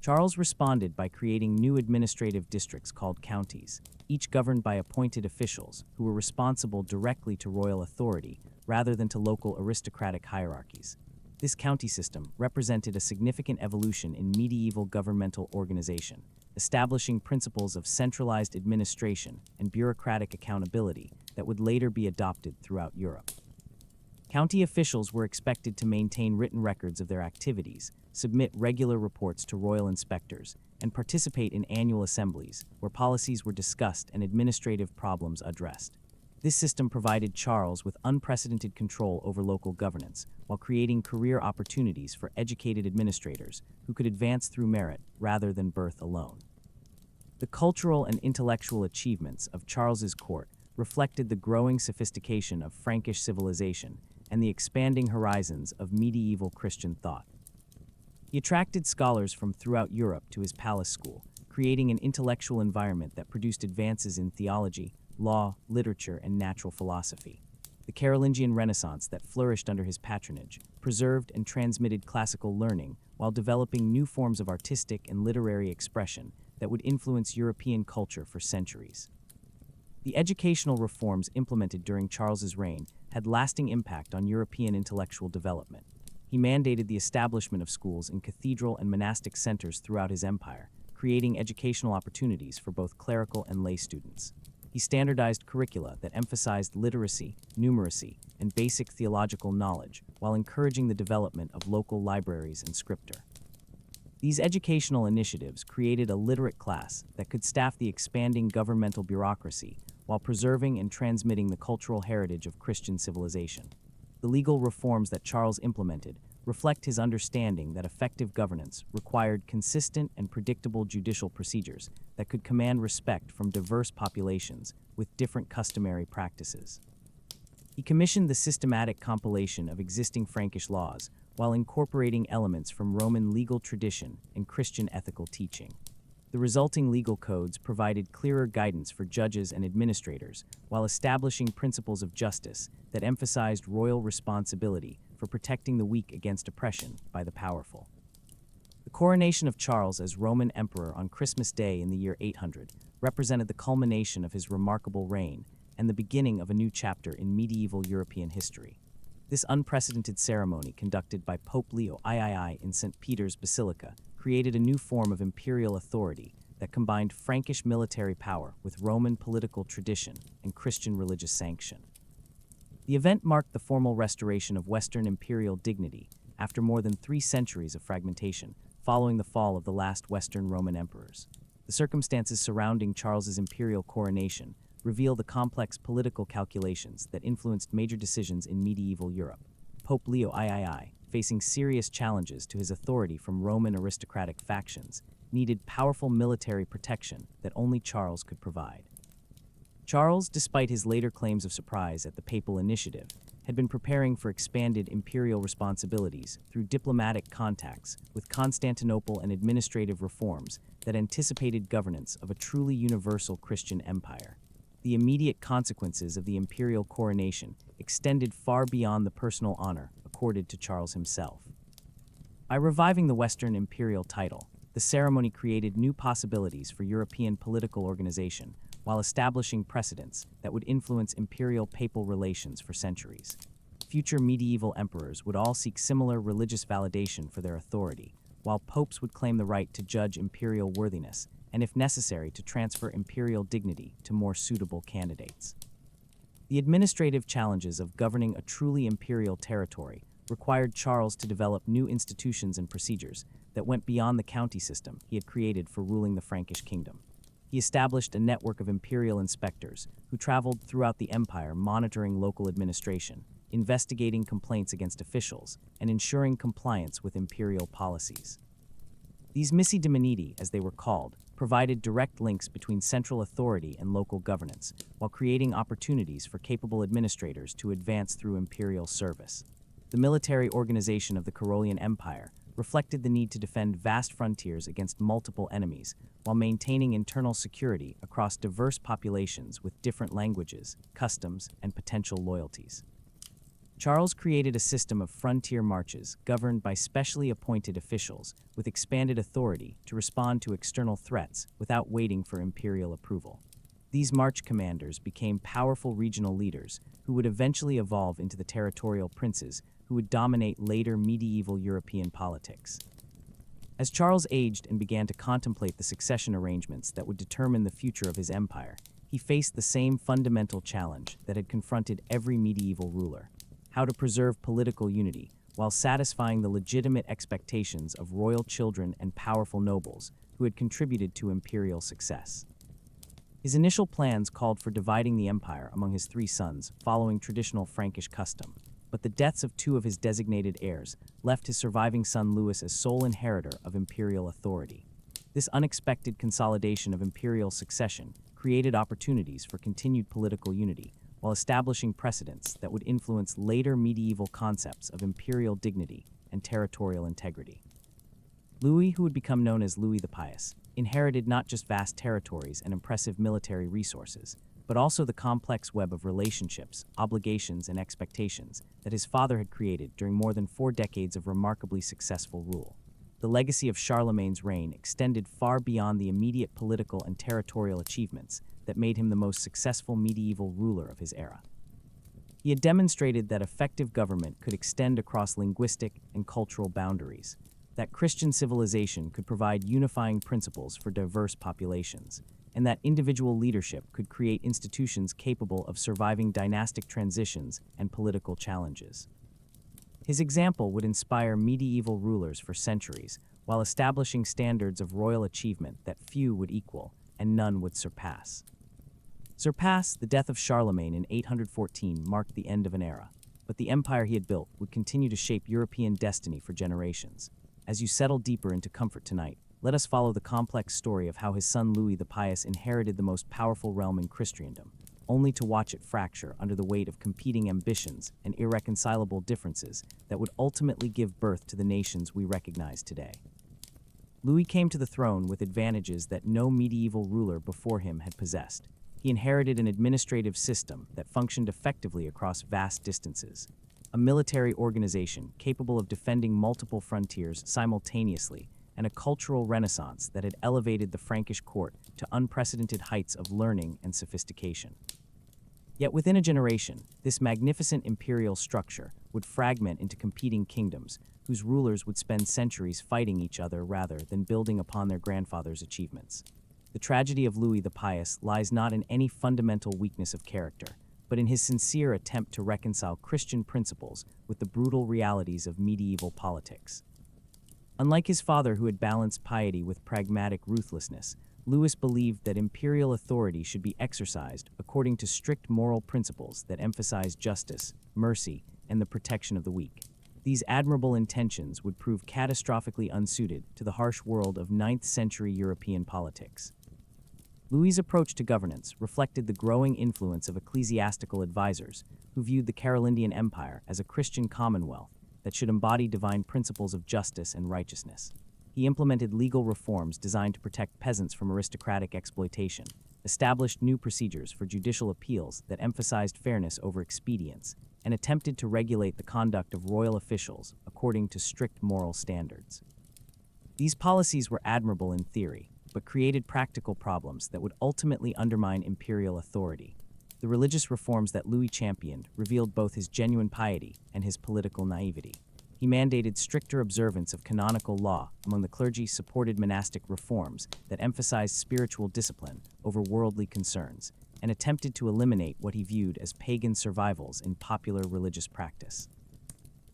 Charles responded by creating new administrative districts called counties, each governed by appointed officials who were responsible directly to royal authority rather than to local aristocratic hierarchies. This county system represented a significant evolution in medieval governmental organization, establishing principles of centralized administration and bureaucratic accountability that would later be adopted throughout Europe. County officials were expected to maintain written records of their activities, submit regular reports to royal inspectors, and participate in annual assemblies where policies were discussed and administrative problems addressed. This system provided Charles with unprecedented control over local governance, while creating career opportunities for educated administrators who could advance through merit rather than birth alone. The cultural and intellectual achievements of Charles's court reflected the growing sophistication of Frankish civilization and the expanding horizons of medieval Christian thought. He attracted scholars from throughout Europe to his palace school, creating an intellectual environment that produced advances in theology, law, literature, and natural philosophy. The Carolingian Renaissance that flourished under his patronage preserved and transmitted classical learning while developing new forms of artistic and literary expression that would influence European culture for centuries. The educational reforms implemented during Charles's reign had lasting impact on European intellectual development. He mandated the establishment of schools in cathedral and monastic centers throughout his empire, creating educational opportunities for both clerical and lay students. He standardized curricula that emphasized literacy, numeracy, and basic theological knowledge, while encouraging the development of local libraries and scripture. These educational initiatives created a literate class that could staff the expanding governmental bureaucracy while preserving and transmitting the cultural heritage of Christian civilization. The legal reforms that Charles implemented reflect his understanding that effective governance required consistent and predictable judicial procedures that could command respect from diverse populations with different customary practices. He commissioned the systematic compilation of existing Frankish laws while incorporating elements from Roman legal tradition and Christian ethical teaching. The resulting legal codes provided clearer guidance for judges and administrators while establishing principles of justice that emphasized royal responsibility for protecting the weak against oppression by the powerful. The coronation of Charles as Roman emperor on Christmas Day in the year 800 represented the culmination of his remarkable reign and the beginning of a new chapter in medieval European history. This unprecedented ceremony, conducted by Pope Leo III in St. Peter's Basilica, created a new form of imperial authority that combined Frankish military power with Roman political tradition and Christian religious sanction. The event marked the formal restoration of Western imperial dignity after more than 3 centuries of fragmentation following the fall of the last Western Roman emperors. The circumstances surrounding Charles's imperial coronation reveal the complex political calculations that influenced major decisions in medieval Europe. Pope Leo III, facing serious challenges to his authority from Roman aristocratic factions, needed powerful military protection that only Charles could provide. Charles, despite his later claims of surprise at the papal initiative, had been preparing for expanded imperial responsibilities through diplomatic contacts with Constantinople and administrative reforms that anticipated governance of a truly universal Christian empire. The immediate consequences of the imperial coronation extended far beyond the personal honor accorded to Charles himself. By reviving the Western imperial title, the ceremony created new possibilities for European political organization while establishing precedents that would influence imperial-papal relations for centuries. Future medieval emperors would all seek similar religious validation for their authority, while popes would claim the right to judge imperial worthiness and, if necessary, to transfer imperial dignity to more suitable candidates. The administrative challenges of governing a truly imperial territory required Charles to develop new institutions and procedures that went beyond the county system he had created for ruling the Frankish kingdom. He established a network of imperial inspectors who traveled throughout the empire monitoring local administration, investigating complaints against officials, and ensuring compliance with imperial policies. These missi dominiti, as they were called, provided direct links between central authority and local governance, while creating opportunities for capable administrators to advance through imperial service. The military organization of the Carolingian Empire reflected the need to defend vast frontiers against multiple enemies, while maintaining internal security across diverse populations with different languages, customs, and potential loyalties. Charles created a system of frontier marches governed by specially appointed officials with expanded authority to respond to external threats without waiting for imperial approval. These march commanders became powerful regional leaders who would eventually evolve into the territorial princes who would dominate later medieval European politics. As Charles aged and began to contemplate the succession arrangements that would determine the future of his empire, he faced the same fundamental challenge that had confronted every medieval ruler: how to preserve political unity while satisfying the legitimate expectations of royal children and powerful nobles who had contributed to imperial success. His initial plans called for dividing the empire among his three sons, following traditional Frankish custom, but the deaths of two of his designated heirs left his surviving son Louis as sole inheritor of imperial authority. This unexpected consolidation of imperial succession created opportunities for continued political unity, while establishing precedents that would influence later medieval concepts of imperial dignity and territorial integrity. Louis, who would become known as Louis the Pious, inherited not just vast territories and impressive military resources, but also the complex web of relationships, obligations, and expectations that his father had created during more than 4 decades of remarkably successful rule. The legacy of Charlemagne's reign extended far beyond the immediate political and territorial achievements that made him the most successful medieval ruler of his era. He had demonstrated that effective government could extend across linguistic and cultural boundaries, that Christian civilization could provide unifying principles for diverse populations, and that individual leadership could create institutions capable of surviving dynastic transitions and political challenges. His example would inspire medieval rulers for centuries, while establishing standards of royal achievement that few would equal and none would surpass. The death of Charlemagne in 814 marked the end of an era, but the empire he had built would continue to shape European destiny for generations. As you settle deeper into comfort tonight, let us follow the complex story of how his son Louis the Pious inherited the most powerful realm in Christendom, only to watch it fracture under the weight of competing ambitions and irreconcilable differences that would ultimately give birth to the nations we recognize today. Louis came to the throne with advantages that no medieval ruler before him had possessed. He inherited an administrative system that functioned effectively across vast distances, a military organization capable of defending multiple frontiers simultaneously, and a cultural renaissance that had elevated the Frankish court to unprecedented heights of learning and sophistication. Yet within a generation, this magnificent imperial structure would fragment into competing kingdoms, whose rulers would spend centuries fighting each other rather than building upon their grandfather's achievements. The tragedy of Louis the Pious lies not in any fundamental weakness of character, but in his sincere attempt to reconcile Christian principles with the brutal realities of medieval politics. Unlike his father, who had balanced piety with pragmatic ruthlessness, Louis believed that imperial authority should be exercised according to strict moral principles that emphasize justice, mercy, and the protection of the weak. These admirable intentions would prove catastrophically unsuited to the harsh world of 9th-century European politics. Louis's approach to governance reflected the growing influence of ecclesiastical advisors who viewed the Carolingian Empire as a Christian commonwealth that should embody divine principles of justice and righteousness. He implemented legal reforms designed to protect peasants from aristocratic exploitation, established new procedures for judicial appeals that emphasized fairness over expedience, and attempted to regulate the conduct of royal officials according to strict moral standards. These policies were admirable in theory, but created practical problems that would ultimately undermine imperial authority. The religious reforms that Louis championed revealed both his genuine piety and his political naivety. He mandated stricter observance of canonical law among the clergy, supported monastic reforms that emphasized spiritual discipline over worldly concerns, and attempted to eliminate what he viewed as pagan survivals in popular religious practice.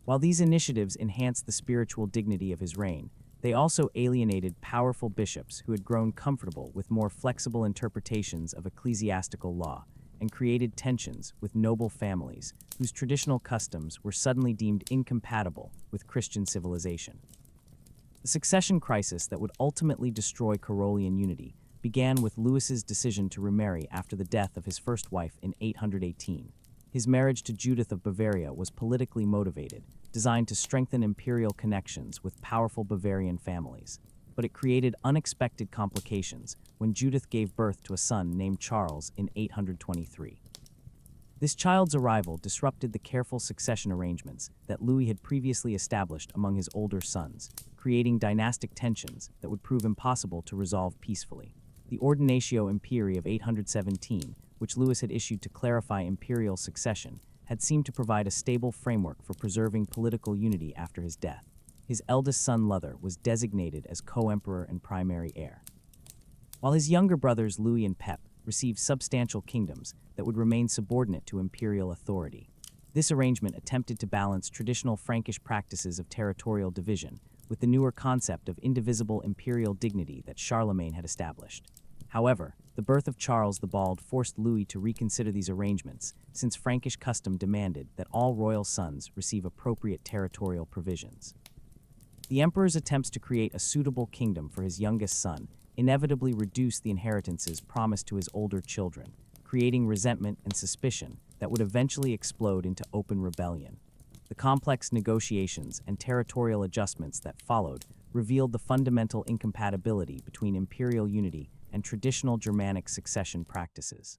While these initiatives enhanced the spiritual dignity of his reign, they also alienated powerful bishops who had grown comfortable with more flexible interpretations of ecclesiastical law, and created tensions with noble families whose traditional customs were suddenly deemed incompatible with Christian civilization. The succession crisis that would ultimately destroy Carolian unity began with Louis's decision to remarry after the death of his first wife in 818. His marriage to Judith of Bavaria was politically motivated, designed to strengthen imperial connections with powerful Bavarian families. But it created unexpected complications when Judith gave birth to a son named Charles in 823. This child's arrival disrupted the careful succession arrangements that Louis had previously established among his older sons, creating dynastic tensions that would prove impossible to resolve peacefully. The Ordinatio Imperii of 817, which Louis had issued to clarify imperial succession, had seemed to provide a stable framework for preserving political unity after his death. His eldest son Lothair was designated as co-emperor and primary heir, while his younger brothers Louis and Pep received substantial kingdoms that would remain subordinate to imperial authority. This arrangement attempted to balance traditional Frankish practices of territorial division with the newer concept of indivisible imperial dignity that Charlemagne had established. However, the birth of Charles the Bald forced Louis to reconsider these arrangements, since Frankish custom demanded that all royal sons receive appropriate territorial provisions. The emperor's attempts to create a suitable kingdom for his youngest son inevitably reduced the inheritances promised to his older children, creating resentment and suspicion that would eventually explode into open rebellion. The complex negotiations and territorial adjustments that followed revealed the fundamental incompatibility between imperial unity and traditional Germanic succession practices.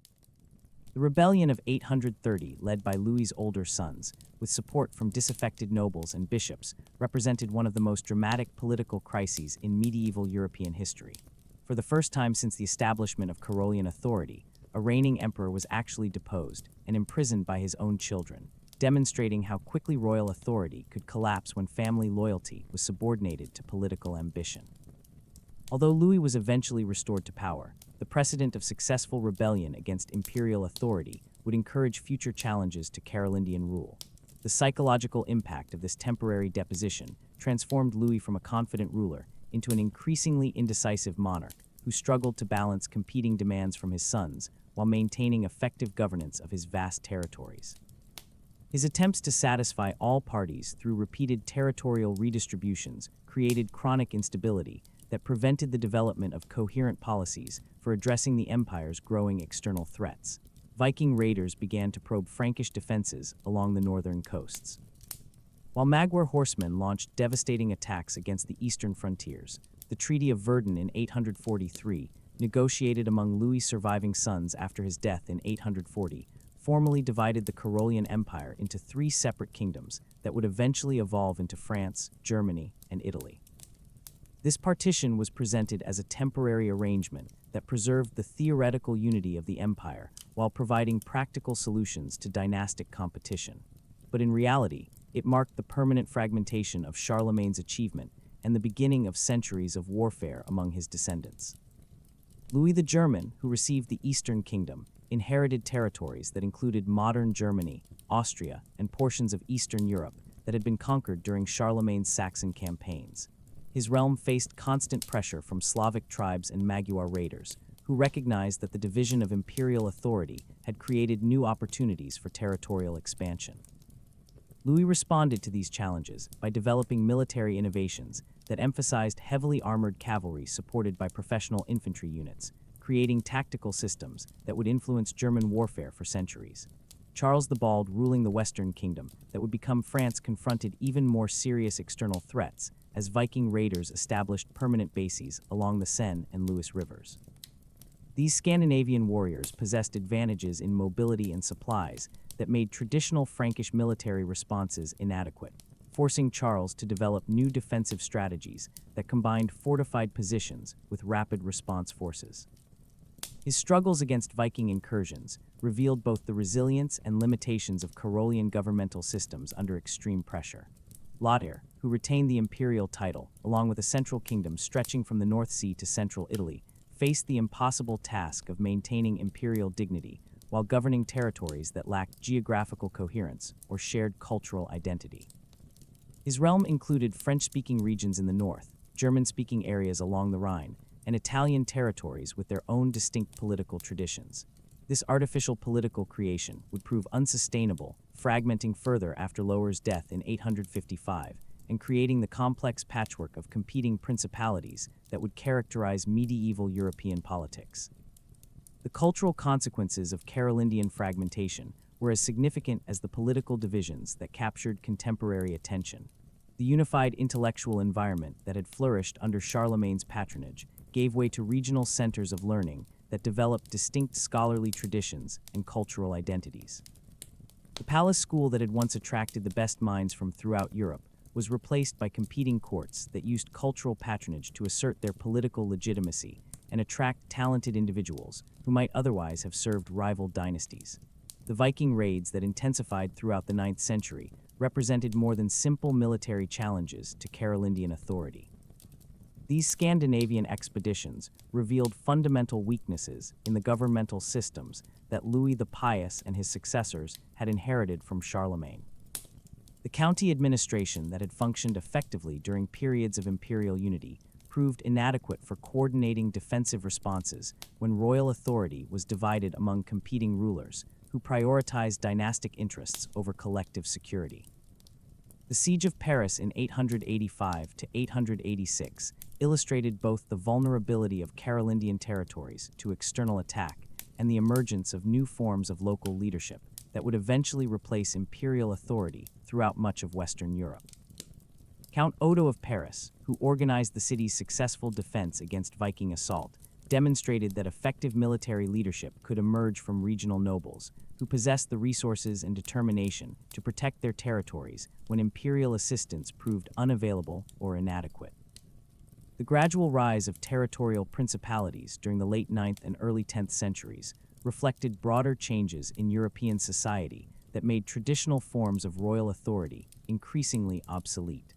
The rebellion of 830, led by Louis's older sons, with support from disaffected nobles and bishops, represented one of the most dramatic political crises in medieval European history. For the first time since the establishment of Carolian authority, a reigning emperor was actually deposed and imprisoned by his own children, demonstrating how quickly royal authority could collapse when family loyalty was subordinated to political ambition. Although Louis was eventually restored to power, the precedent of successful rebellion against imperial authority would encourage future challenges to Carolingian rule. The psychological impact of this temporary deposition transformed Louis from a confident ruler into an increasingly indecisive monarch who struggled to balance competing demands from his sons while maintaining effective governance of his vast territories. His attempts to satisfy all parties through repeated territorial redistributions created chronic instability that prevented the development of coherent policies for addressing the empire's growing external threats. Viking raiders began to probe Frankish defenses along the northern coasts. While Magyar horsemen launched devastating attacks against the eastern frontiers, the Treaty of Verdun in 843, negotiated among Louis' surviving sons after his death in 840, formally divided the Carolian Empire into three separate kingdoms that would eventually evolve into France, Germany, and Italy. This partition was presented as a temporary arrangement that preserved the theoretical unity of the empire while providing practical solutions to dynastic competition. But in reality, it marked the permanent fragmentation of Charlemagne's achievement and the beginning of centuries of warfare among his descendants. Louis the German, who received the Eastern Kingdom, inherited territories that included modern Germany, Austria, and portions of Eastern Europe that had been conquered during Charlemagne's Saxon campaigns. His realm faced constant pressure from Slavic tribes and Magyar raiders, who recognized that the division of imperial authority had created new opportunities for territorial expansion. Louis responded to these challenges by developing military innovations that emphasized heavily armored cavalry supported by professional infantry units, creating tactical systems that would influence German warfare for centuries. Charles the Bald, ruling the Western Kingdom that would become France, confronted even more serious external threats as Viking raiders established permanent bases along the Seine and Lewis rivers. These Scandinavian warriors possessed advantages in mobility and supplies that made traditional Frankish military responses inadequate, forcing Charles to develop new defensive strategies that combined fortified positions with rapid response forces. His struggles against Viking incursions revealed both the resilience and limitations of Carolian governmental systems under extreme pressure. Lothair, who retained the imperial title, along with a central kingdom stretching from the North Sea to central Italy, faced the impossible task of maintaining imperial dignity while governing territories that lacked geographical coherence or shared cultural identity. His realm included French-speaking regions in the north, German-speaking areas along the Rhine, and Italian territories with their own distinct political traditions. This artificial political creation would prove unsustainable, fragmenting further after Lohr's death in 855 and creating the complex patchwork of competing principalities that would characterize medieval European politics. The cultural consequences of Carolingian fragmentation were as significant as the political divisions that captured contemporary attention. The unified intellectual environment that had flourished under Charlemagne's patronage gave way to regional centers of learning that developed distinct scholarly traditions and cultural identities. The palace school that had once attracted the best minds from throughout Europe was replaced by competing courts that used cultural patronage to assert their political legitimacy and attract talented individuals who might otherwise have served rival dynasties. The Viking raids that intensified throughout the 9th century represented more than simple military challenges to Carolingian authority. These Scandinavian expeditions revealed fundamental weaknesses in the governmental systems that Louis the Pious and his successors had inherited from Charlemagne. The county administration that had functioned effectively during periods of imperial unity proved inadequate for coordinating defensive responses when royal authority was divided among competing rulers who prioritized dynastic interests over collective security. The Siege of Paris in 885 to 886 illustrated both the vulnerability of Carolingian territories to external attack and the emergence of new forms of local leadership that would eventually replace imperial authority throughout much of Western Europe. Count Odo of Paris, who organized the city's successful defense against Viking assault, demonstrated that effective military leadership could emerge from regional nobles, who possessed the resources and determination to protect their territories when imperial assistance proved unavailable or inadequate. The gradual rise of territorial principalities during the late 9th and early 10th centuries reflected broader changes in European society that made traditional forms of royal authority increasingly obsolete.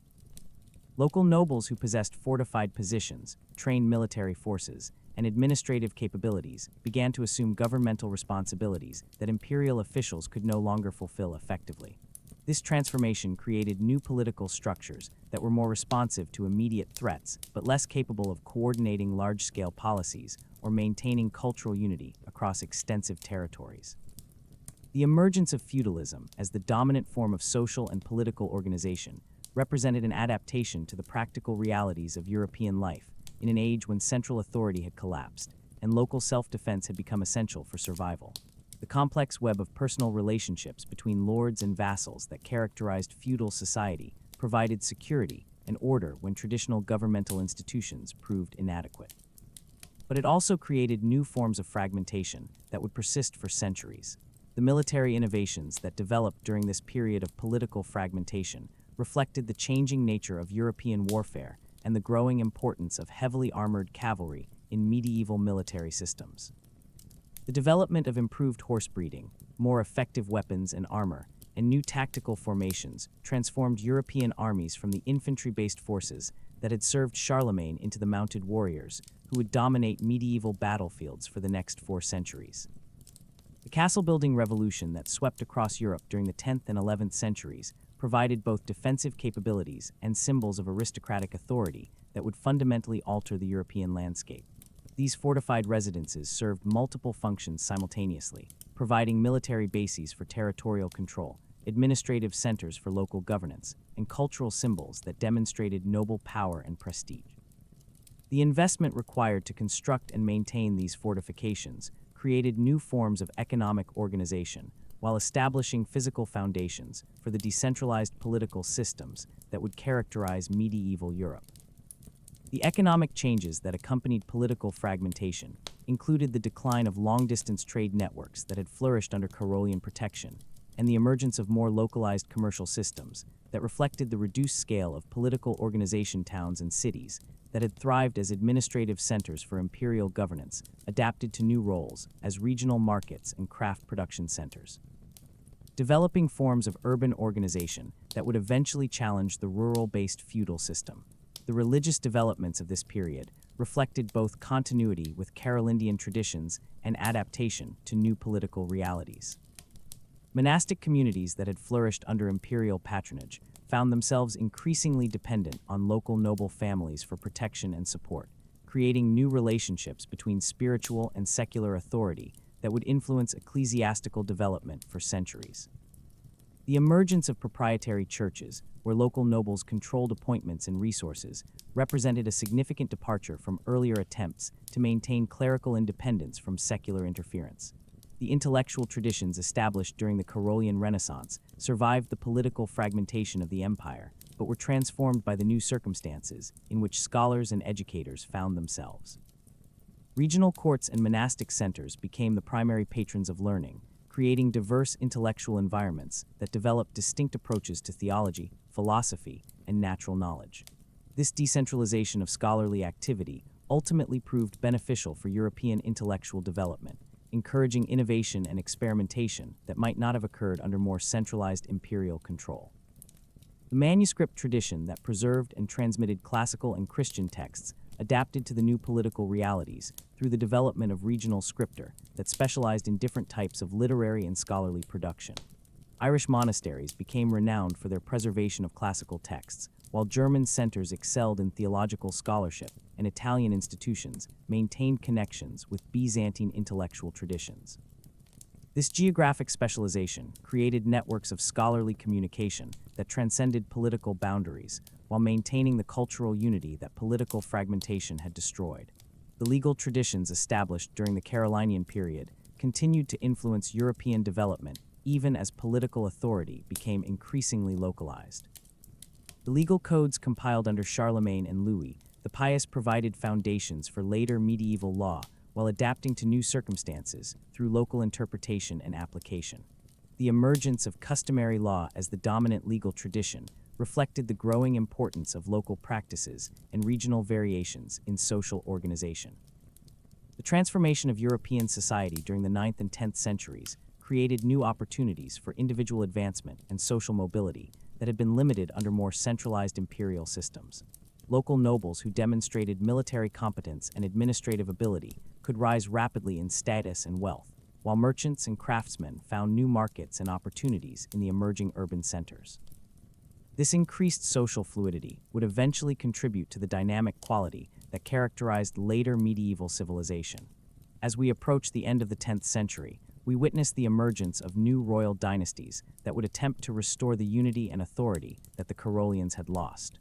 Local nobles who possessed fortified positions, trained military forces, and administrative capabilities began to assume governmental responsibilities that imperial officials could no longer fulfill effectively. This transformation created new political structures that were more responsive to immediate threats but less capable of coordinating large-scale policies or maintaining cultural unity across extensive territories. The emergence of feudalism as the dominant form of social and political organization represented an adaptation to the practical realities of European life in an age when central authority had collapsed and local self-defense had become essential for survival. The complex web of personal relationships between lords and vassals that characterized feudal society provided security and order when traditional governmental institutions proved inadequate. But it also created new forms of fragmentation that would persist for centuries. The military innovations that developed during this period of political fragmentation reflected the changing nature of European warfare and the growing importance of heavily armored cavalry in medieval military systems. The development of improved horse breeding, more effective weapons and armor, and new tactical formations transformed European armies from the infantry-based forces that had served Charlemagne into the mounted warriors who would dominate medieval battlefields for the next 4 centuries. The castle-building revolution that swept across Europe during the 10th and 11th centuries provided both defensive capabilities and symbols of aristocratic authority that would fundamentally alter the European landscape. These fortified residences served multiple functions simultaneously, providing military bases for territorial control, administrative centers for local governance, and cultural symbols that demonstrated noble power and prestige. The investment required to construct and maintain these fortifications created new forms of economic organization, while establishing physical foundations for the decentralized political systems that would characterize medieval Europe. The economic changes that accompanied political fragmentation included the decline of long-distance trade networks that had flourished under Carolian protection and the emergence of more localized commercial systems that reflected the reduced scale of political organization towns and cities that had thrived as administrative centers for imperial governance, adapted to new roles as regional markets and craft production centers. Developing forms of urban organization that would eventually challenge the rural-based feudal system. The religious developments of this period reflected both continuity with Carolingian traditions and adaptation to new political realities. Monastic communities that had flourished under imperial patronage found themselves increasingly dependent on local noble families for protection and support, creating new relationships between spiritual and secular authority that would influence ecclesiastical development for centuries. The emergence of proprietary churches, where local nobles controlled appointments and resources, represented a significant departure from earlier attempts to maintain clerical independence from secular interference. The intellectual traditions established during the Carolian Renaissance survived the political fragmentation of the empire, but were transformed by the new circumstances in which scholars and educators found themselves. Regional courts and monastic centers became the primary patrons of learning, creating diverse intellectual environments that developed distinct approaches to theology, philosophy, and natural knowledge. This decentralization of scholarly activity ultimately proved beneficial for European intellectual development, encouraging innovation and experimentation that might not have occurred under more centralized imperial control. The manuscript tradition that preserved and transmitted classical and Christian texts adapted to the new political realities through the development of regional scripture that specialized in different types of literary and scholarly production. Irish monasteries became renowned for their preservation of classical texts, while German centers excelled in theological scholarship, and Italian institutions maintained connections with Byzantine intellectual traditions. This geographic specialization created networks of scholarly communication that transcended political boundaries, while maintaining the cultural unity that political fragmentation had destroyed. The legal traditions established during the Carolinian period continued to influence European development even as political authority became increasingly localized. The legal codes compiled under Charlemagne and Louis the Pious provided foundations for later medieval law while adapting to new circumstances through local interpretation and application. The emergence of customary law as the dominant legal tradition reflected the growing importance of local practices and regional variations in social organization. The transformation of European society during the 9th and 10th centuries created new opportunities for individual advancement and social mobility that had been limited under more centralized imperial systems. Local nobles who demonstrated military competence and administrative ability could rise rapidly in status and wealth, while merchants and craftsmen found new markets and opportunities in the emerging urban centers. This increased social fluidity would eventually contribute to the dynamic quality that characterized later medieval civilization. As we approach the end of the 10th century, we witness the emergence of new royal dynasties that would attempt to restore the unity and authority that the Carolians had lost.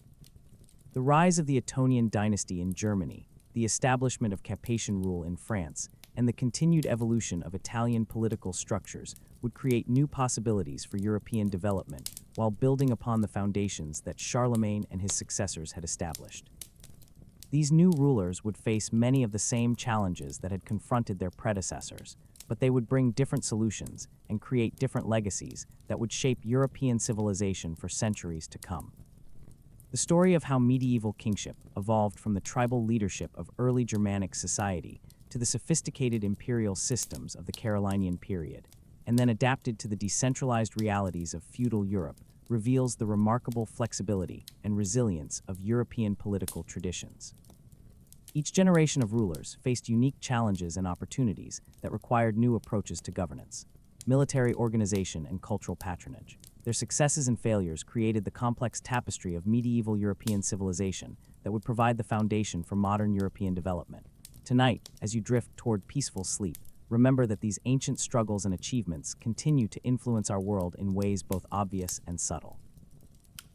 The rise of the Ottonian dynasty in Germany, the establishment of Capetian rule in France, and the continued evolution of Italian political structures would create new possibilities for European development while building upon the foundations that Charlemagne and his successors had established. These new rulers would face many of the same challenges that had confronted their predecessors, but they would bring different solutions and create different legacies that would shape European civilization for centuries to come. The story of how medieval kingship evolved from the tribal leadership of early Germanic society to the sophisticated imperial systems of the Carolinian period, and then adapted to the decentralized realities of feudal Europe, reveals the remarkable flexibility and resilience of European political traditions. Each generation of rulers faced unique challenges and opportunities that required new approaches to governance, military organization, and cultural patronage. Their successes and failures created the complex tapestry of medieval European civilization that would provide the foundation for modern European development. Tonight, as you drift toward peaceful sleep, remember that these ancient struggles and achievements continue to influence our world in ways both obvious and subtle.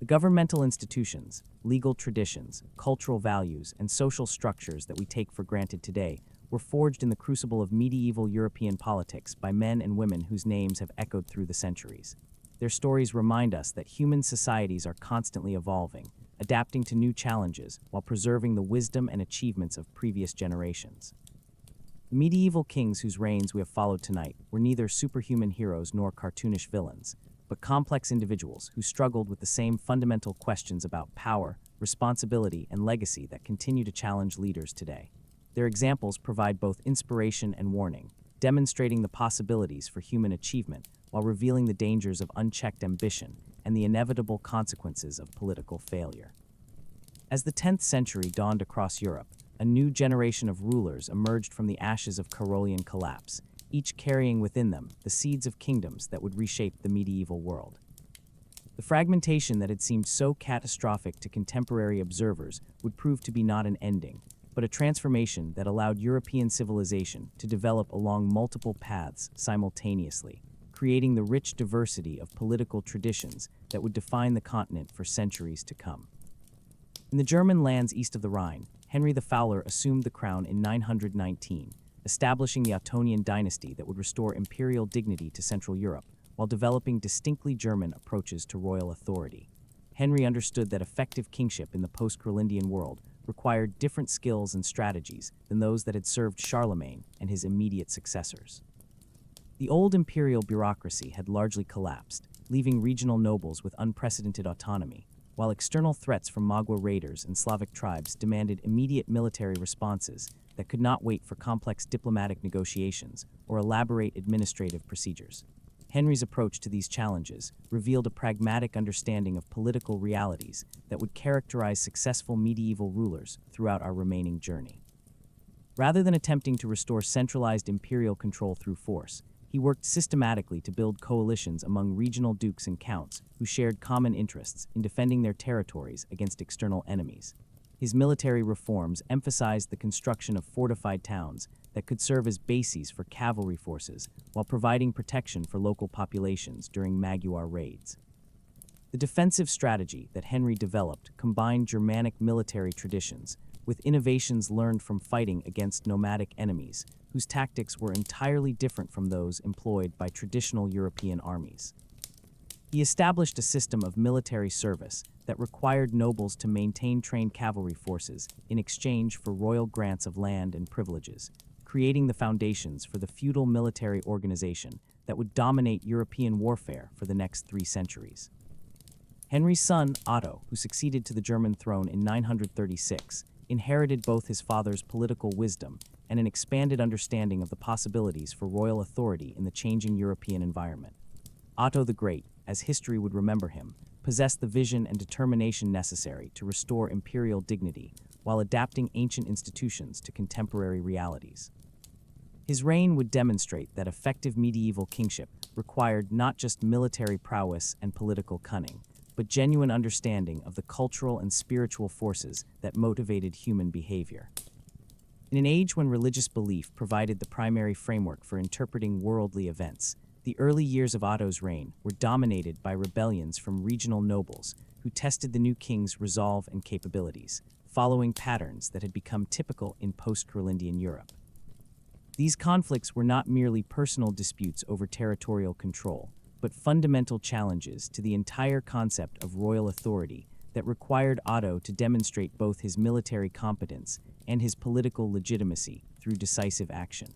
The governmental institutions, legal traditions, cultural values, and social structures that we take for granted today were forged in the crucible of medieval European politics by men and women whose names have echoed through the centuries. Their stories remind us that human societies are constantly evolving, adapting to new challenges while preserving the wisdom and achievements of previous generations. The medieval kings whose reigns we have followed tonight were neither superhuman heroes nor cartoonish villains, but complex individuals who struggled with the same fundamental questions about power, responsibility, and legacy that continue to challenge leaders today. Their examples provide both inspiration and warning, demonstrating the possibilities for human achievement while revealing the dangers of unchecked ambition and the inevitable consequences of political failure. As the 10th century dawned across Europe, a new generation of rulers emerged from the ashes of Carolian collapse, each carrying within them the seeds of kingdoms that would reshape the medieval world. The fragmentation that had seemed so catastrophic to contemporary observers would prove to be not an ending, but a transformation that allowed European civilization to develop along multiple paths simultaneously, creating the rich diversity of political traditions that would define the continent for centuries to come. In the German lands east of the Rhine, Henry the Fowler assumed the crown in 919, establishing the Ottonian dynasty that would restore imperial dignity to Central Europe while developing distinctly German approaches to royal authority. Henry understood that effective kingship in the post-Carolingian world required different skills and strategies than those that had served Charlemagne and his immediate successors. The old imperial bureaucracy had largely collapsed, leaving regional nobles with unprecedented autonomy, while external threats from Magua raiders and Slavic tribes demanded immediate military responses that could not wait for complex diplomatic negotiations or elaborate administrative procedures. Henry's approach to these challenges revealed a pragmatic understanding of political realities that would characterize successful medieval rulers throughout our remaining journey. Rather than attempting to restore centralized imperial control through force, he worked systematically to build coalitions among regional dukes and counts who shared common interests in defending their territories against external enemies. His military reforms emphasized the construction of fortified towns that could serve as bases for cavalry forces while providing protection for local populations during Magyar raids. The defensive strategy that Henry developed combined Germanic military traditions with innovations learned from fighting against nomadic enemies, whose tactics were entirely different from those employed by traditional European armies. He established a system of military service that required nobles to maintain trained cavalry forces in exchange for royal grants of land and privileges, creating the foundations for the feudal military organization that would dominate European warfare for the next 3 centuries. Henry's son, Otto, who succeeded to the German throne in 936, inherited both his father's political wisdom and an expanded understanding of the possibilities for royal authority in the changing European environment. Otto the Great, as history would remember him, possessed the vision and determination necessary to restore imperial dignity while adapting ancient institutions to contemporary realities. His reign would demonstrate that effective medieval kingship required not just military prowess and political cunning, but genuine understanding of the cultural and spiritual forces that motivated human behavior. In an age when religious belief provided the primary framework for interpreting worldly events, the early years of Otto's reign were dominated by rebellions from regional nobles who tested the new king's resolve and capabilities, following patterns that had become typical in post-Carolingian Europe. These conflicts were not merely personal disputes over territorial control, but fundamental challenges to the entire concept of royal authority that required Otto to demonstrate both his military competence and his political legitimacy through decisive action.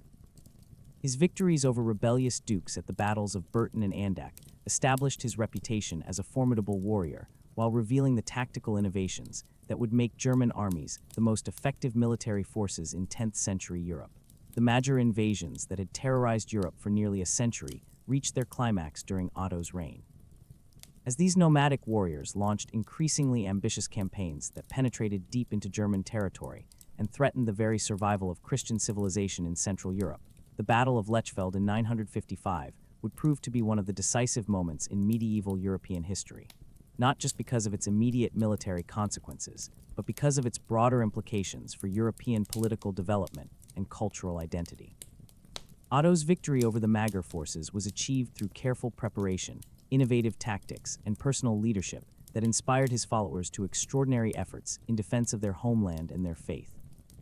His victories over rebellious dukes at the battles of Burton and Andak established his reputation as a formidable warrior, while revealing the tactical innovations that would make German armies the most effective military forces in 10th century Europe. The Magyar invasions that had terrorized Europe for nearly a century reached their climax during Otto's reign. As these nomadic warriors launched increasingly ambitious campaigns that penetrated deep into German territory and threatened the very survival of Christian civilization in Central Europe, the Battle of Lechfeld in 955 would prove to be one of the decisive moments in medieval European history, not just because of its immediate military consequences, but because of its broader implications for European political development and cultural identity. Otto's victory over the Magyar forces was achieved through careful preparation, innovative tactics, and personal leadership that inspired his followers to extraordinary efforts in defense of their homeland and their faith.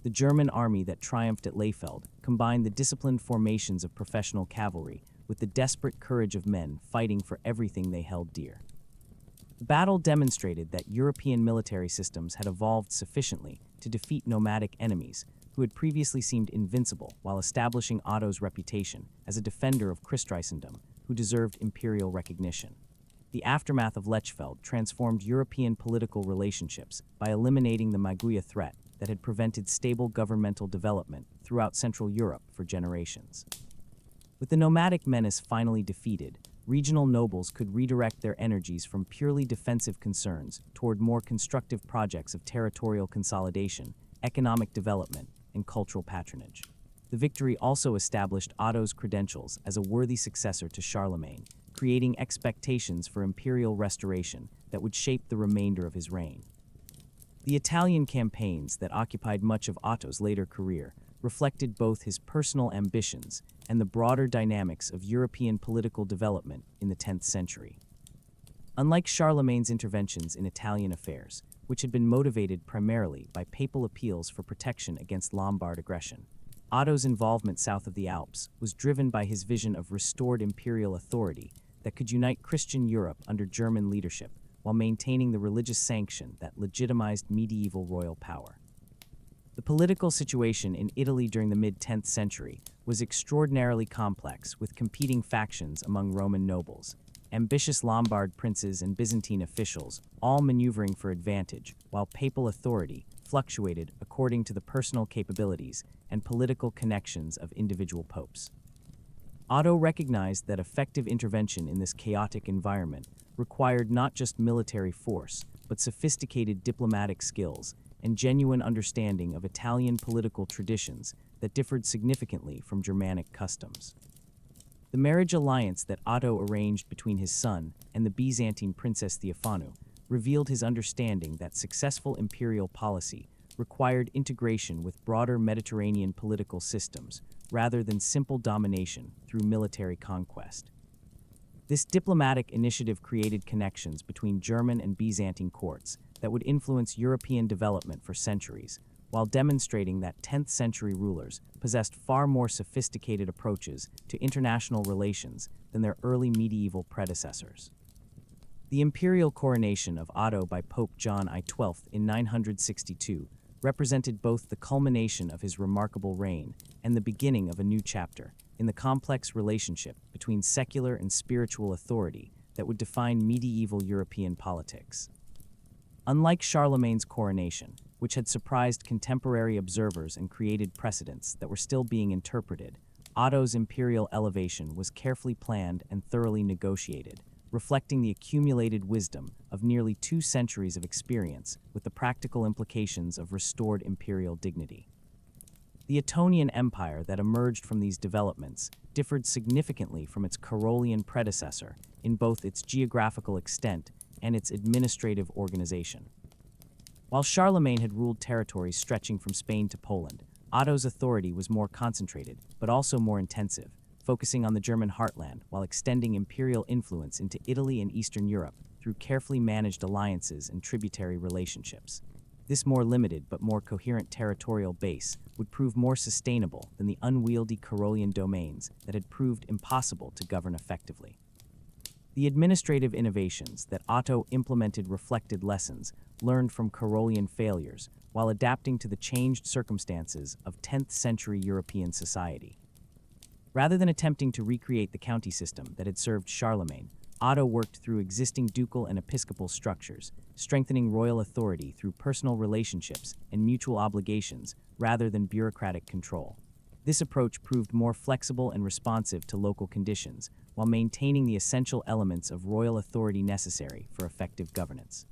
The German army that triumphed at Leyfeld combined the disciplined formations of professional cavalry with the desperate courage of men fighting for everything they held dear. The battle demonstrated that European military systems had evolved sufficiently to defeat nomadic enemies who had previously seemed invincible, while establishing Otto's reputation as a defender of Christendom who deserved imperial recognition. The aftermath of Lechfeld transformed European political relationships by eliminating the Magyar threat that had prevented stable governmental development throughout Central Europe for generations. With the nomadic menace finally defeated, regional nobles could redirect their energies from purely defensive concerns toward more constructive projects of territorial consolidation, economic development, and cultural patronage. The victory also established Otto's credentials as a worthy successor to Charlemagne, creating expectations for imperial restoration that would shape the remainder of his reign. The Italian campaigns that occupied much of Otto's later career reflected both his personal ambitions and the broader dynamics of European political development in the 10th century. Unlike Charlemagne's interventions in Italian affairs, which had been motivated primarily by papal appeals for protection against Lombard aggression, Otto's involvement south of the Alps was driven by his vision of restored imperial authority that could unite Christian Europe under German leadership while maintaining the religious sanction that legitimized medieval royal power. The political situation in Italy during the mid-10th century was extraordinarily complex, with competing factions among Roman nobles, ambitious Lombard princes and Byzantine officials all maneuvering for advantage, while papal authority fluctuated according to the personal capabilities and political connections of individual popes. Otto recognized that effective intervention in this chaotic environment required not just military force, but sophisticated diplomatic skills and genuine understanding of Italian political traditions that differed significantly from Germanic customs. The marriage alliance that Otto arranged between his son and the Byzantine princess Theophanu revealed his understanding that successful imperial policy required integration with broader Mediterranean political systems rather than simple domination through military conquest. This diplomatic initiative created connections between German and Byzantine courts that would influence European development for centuries, while demonstrating that 10th century rulers possessed far more sophisticated approaches to international relations than their early medieval predecessors. The imperial coronation of Otto by Pope John XII in 962 represented both the culmination of his remarkable reign and the beginning of a new chapter in the complex relationship between secular and spiritual authority that would define medieval European politics. Unlike Charlemagne's coronation, which had surprised contemporary observers and created precedents that were still being interpreted, Otto's imperial elevation was carefully planned and thoroughly negotiated, reflecting the accumulated wisdom of nearly 2 centuries of experience with the practical implications of restored imperial dignity. The Ottonian Empire that emerged from these developments differed significantly from its Carolian predecessor in both its geographical extent and its administrative organization. While Charlemagne had ruled territories stretching from Spain to Poland, Otto's authority was more concentrated, but also more intensive, focusing on the German heartland while extending imperial influence into Italy and Eastern Europe through carefully managed alliances and tributary relationships. This more limited but more coherent territorial base would prove more sustainable than the unwieldy Carolian domains that had proved impossible to govern effectively. The administrative innovations that Otto implemented reflected lessons learned from Carolian failures while adapting to the changed circumstances of 10th century European society. Rather than attempting to recreate the county system that had served Charlemagne, Otto worked through existing ducal and episcopal structures, strengthening royal authority through personal relationships and mutual obligations rather than bureaucratic control. This approach proved more flexible and responsive to local conditions, while maintaining the essential elements of royal authority necessary for effective governance.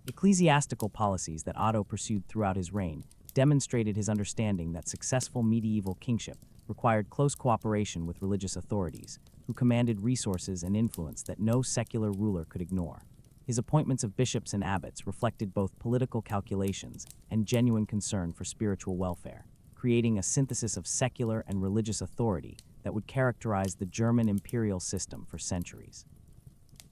Ecclesiastical policies that Otto pursued throughout his reign demonstrated his understanding that successful medieval kingship required close cooperation with religious authorities, who commanded resources and influence that no secular ruler could ignore. His appointments of bishops and abbots reflected both political calculations and genuine concern for spiritual welfare, creating a synthesis of secular and religious authority that would characterize the German imperial system for centuries.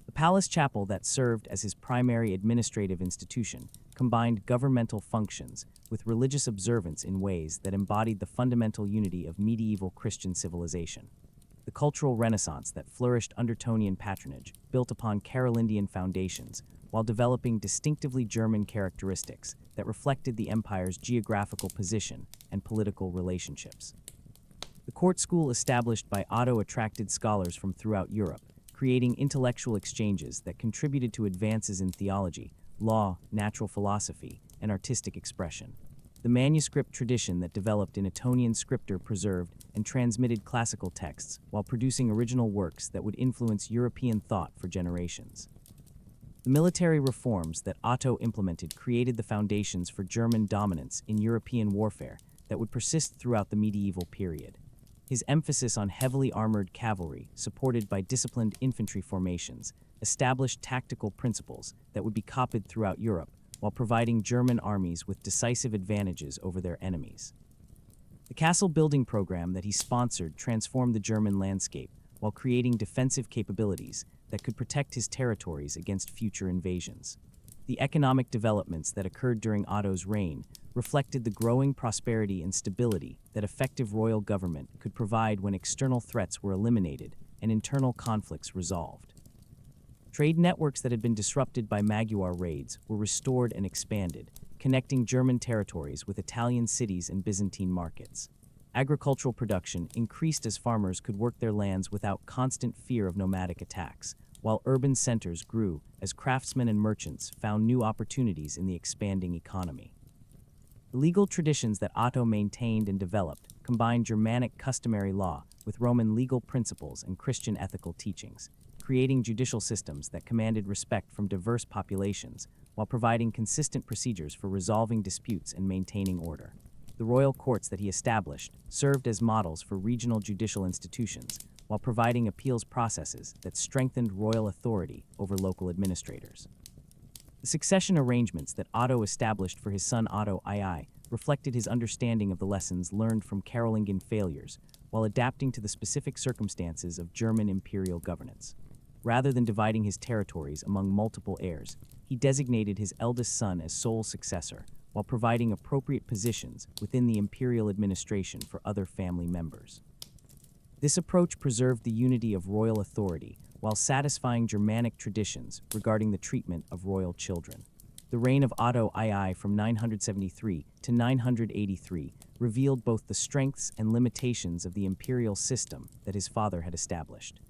The palace chapel that served as his primary administrative institution combined governmental functions with religious observance in ways that embodied the fundamental unity of medieval Christian civilization. The cultural renaissance that flourished under Ottonian patronage built upon Carolingian foundations while developing distinctively German characteristics that reflected the empire's geographical position and political relationships. The court school established by Otto attracted scholars from throughout Europe, creating intellectual exchanges that contributed to advances in theology, law, natural philosophy, and artistic expression. The manuscript tradition that developed in Ottonian scripture preserved and transmitted classical texts while producing original works that would influence European thought for generations. The military reforms that Otto implemented created the foundations for German dominance in European warfare that would persist throughout the medieval period. His emphasis on heavily armored cavalry, supported by disciplined infantry formations, established tactical principles that would be copied throughout Europe, while providing German armies with decisive advantages over their enemies. The castle building program that he sponsored transformed the German landscape while creating defensive capabilities that could protect his territories against future invasions. The economic developments that occurred during Otto's reign reflected the growing prosperity and stability that effective royal government could provide when external threats were eliminated and internal conflicts resolved. Trade networks that had been disrupted by Magyar raids were restored and expanded, connecting German territories with Italian cities and Byzantine markets. Agricultural production increased as farmers could work their lands without constant fear of nomadic attacks, while urban centers grew as craftsmen and merchants found new opportunities in the expanding economy. The legal traditions that Otto maintained and developed combined Germanic customary law with Roman legal principles and Christian ethical teachings, creating judicial systems that commanded respect from diverse populations while providing consistent procedures for resolving disputes and maintaining order. The royal courts that he established served as models for regional judicial institutions while providing appeals processes that strengthened royal authority over local administrators. The succession arrangements that Otto established for his son Otto II reflected his understanding of the lessons learned from Carolingian failures while adapting to the specific circumstances of German imperial governance. Rather than dividing his territories among multiple heirs, he designated his eldest son as sole successor, while providing appropriate positions within the imperial administration for other family members. This approach preserved the unity of royal authority while satisfying Germanic traditions regarding the treatment of royal children. The reign of Otto II from 973 to 983 revealed both the strengths and limitations of the imperial system that his father had established.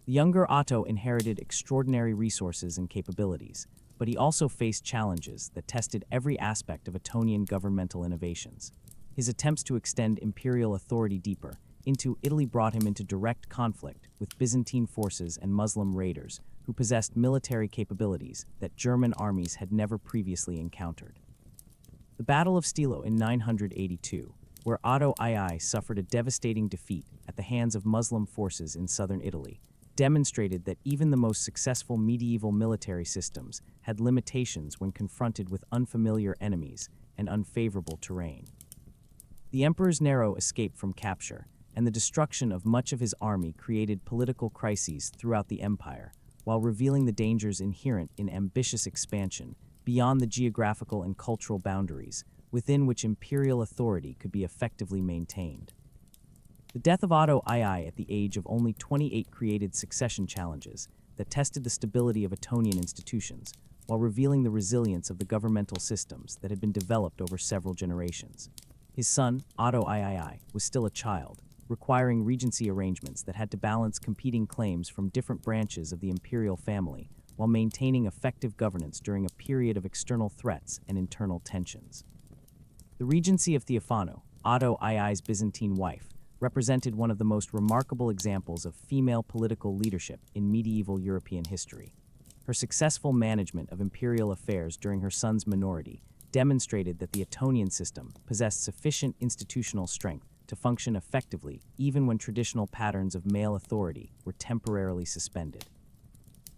The younger Otto inherited extraordinary resources and capabilities, but he also faced challenges that tested every aspect of Ottonian governmental innovations. His attempts to extend imperial authority deeper into Italy brought him into direct conflict with Byzantine forces and Muslim raiders who possessed military capabilities that German armies had never previously encountered. The Battle of Stilo in 982, where Otto II suffered a devastating defeat at the hands of Muslim forces in southern Italy, demonstrated that even the most successful medieval military systems had limitations when confronted with unfamiliar enemies and unfavorable terrain. The emperor's narrow escape from capture and the destruction of much of his army created political crises throughout the empire, while revealing the dangers inherent in ambitious expansion beyond the geographical and cultural boundaries within which imperial authority could be effectively maintained. The death of Otto II at the age of only 28 created succession challenges that tested the stability of Ottonian institutions, while revealing the resilience of the governmental systems that had been developed over several generations. His son, Otto III, was still a child, requiring regency arrangements that had to balance competing claims from different branches of the imperial family while maintaining effective governance during a period of external threats and internal tensions. The regency of Theophano, Otto II's Byzantine wife, represented one of the most remarkable examples of female political leadership in medieval European history. Her successful management of imperial affairs during her son's minority demonstrated that the Ottonian system possessed sufficient institutional strength to function effectively even when traditional patterns of male authority were temporarily suspended.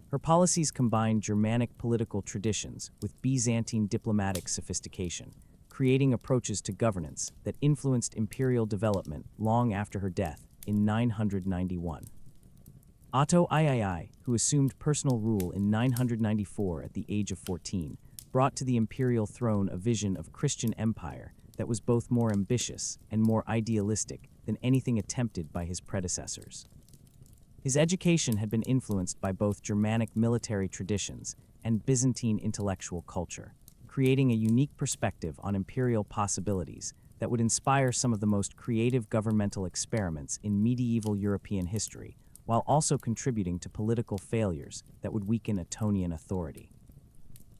Her policies combined Germanic political traditions with Byzantine diplomatic sophistication, creating approaches to governance that influenced imperial development long after her death in 991. Otto III, who assumed personal rule in 994 at the age of 14, brought to the imperial throne a vision of Christian empire that was both more ambitious and more idealistic than anything attempted by his predecessors. His education had been influenced by both Germanic military traditions and Byzantine intellectual culture, creating a unique perspective on imperial possibilities that would inspire some of the most creative governmental experiments in medieval European history, while also contributing to political failures that would weaken Ottonian authority.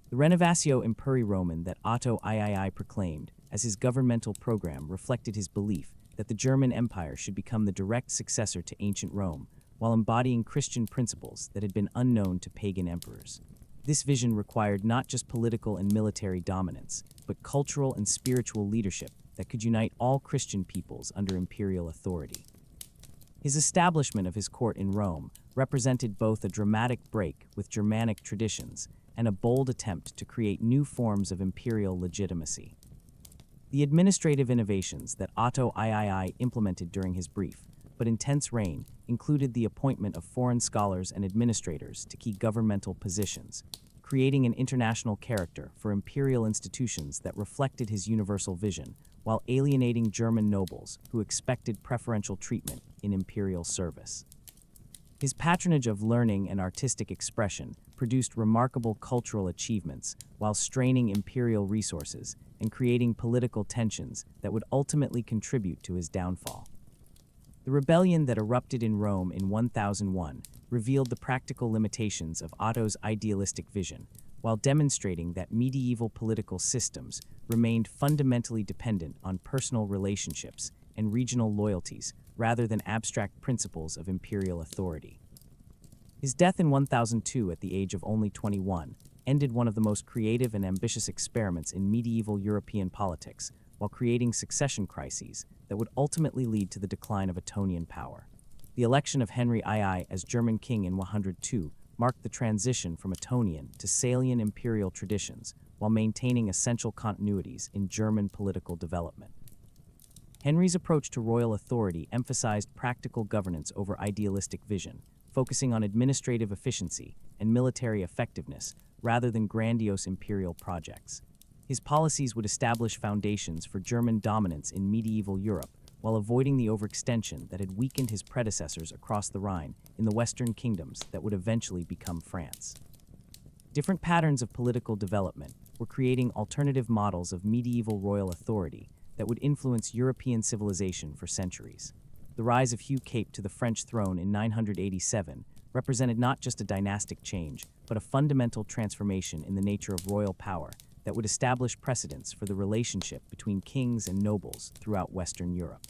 The Renovatio Imperii Roman that Otto III proclaimed as his governmental program reflected his belief that the German Empire should become the direct successor to ancient Rome, while embodying Christian principles that had been unknown to pagan emperors. This vision required not just political and military dominance, but cultural and spiritual leadership that could unite all Christian peoples under imperial authority. His establishment of his court in Rome represented both a dramatic break with Germanic traditions and a bold attempt to create new forms of imperial legitimacy. The administrative innovations that Otto III implemented during his brief but intense reign included the appointment of foreign scholars and administrators to key governmental positions, creating an international character for imperial institutions that reflected his universal vision, while alienating German nobles who expected preferential treatment in imperial service. His patronage of learning and artistic expression produced remarkable cultural achievements while straining imperial resources and creating political tensions that would ultimately contribute to his downfall. The rebellion that erupted in Rome in 1001 revealed the practical limitations of Otto's idealistic vision, while demonstrating that medieval political systems remained fundamentally dependent on personal relationships and regional loyalties, rather than abstract principles of imperial authority. His death in 1002 at the age of only 21 ended one of the most creative and ambitious experiments in medieval European politics, while creating succession crises that would ultimately lead to the decline of Ottonian power. The election of Henry II as German king in 102 marked the transition from Ottonian to Salian imperial traditions, while maintaining essential continuities in German political development. Henry's approach to royal authority emphasized practical governance over idealistic vision, focusing on administrative efficiency and military effectiveness rather than grandiose imperial projects. His policies would establish foundations for German dominance in medieval Europe, while avoiding the overextension that had weakened his predecessors across the Rhine in the Western kingdoms that would eventually become France. Different patterns of political development were creating alternative models of medieval royal authority that would influence European civilization for centuries. The rise of Hugh Capet to the French throne in 987 represented not just a dynastic change, but a fundamental transformation in the nature of royal power that would establish precedents for the relationship between kings and nobles throughout Western Europe.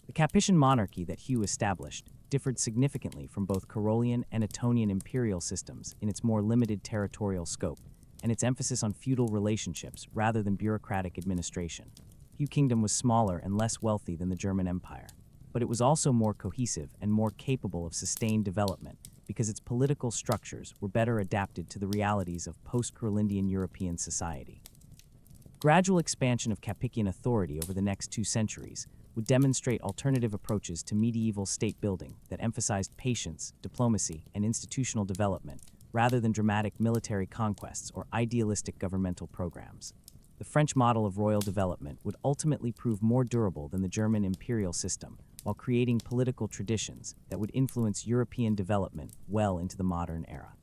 The Capetian monarchy that Hugh established differed significantly from both Carolian and Ottonian imperial systems in its more limited territorial scope and its emphasis on feudal relationships rather than bureaucratic administration. Hugh Kingdom was smaller and less wealthy than the German Empire, but it was also more cohesive and more capable of sustained development because its political structures were better adapted to the realities of post-Carolingian European society. Gradual expansion of Capetian authority over the next 2 centuries would demonstrate alternative approaches to medieval state building that emphasized patience, diplomacy, and institutional development rather than dramatic military conquests or idealistic governmental programs. The French model of royal development would ultimately prove more durable than the German imperial system, while creating political traditions that would influence European development well into the modern era.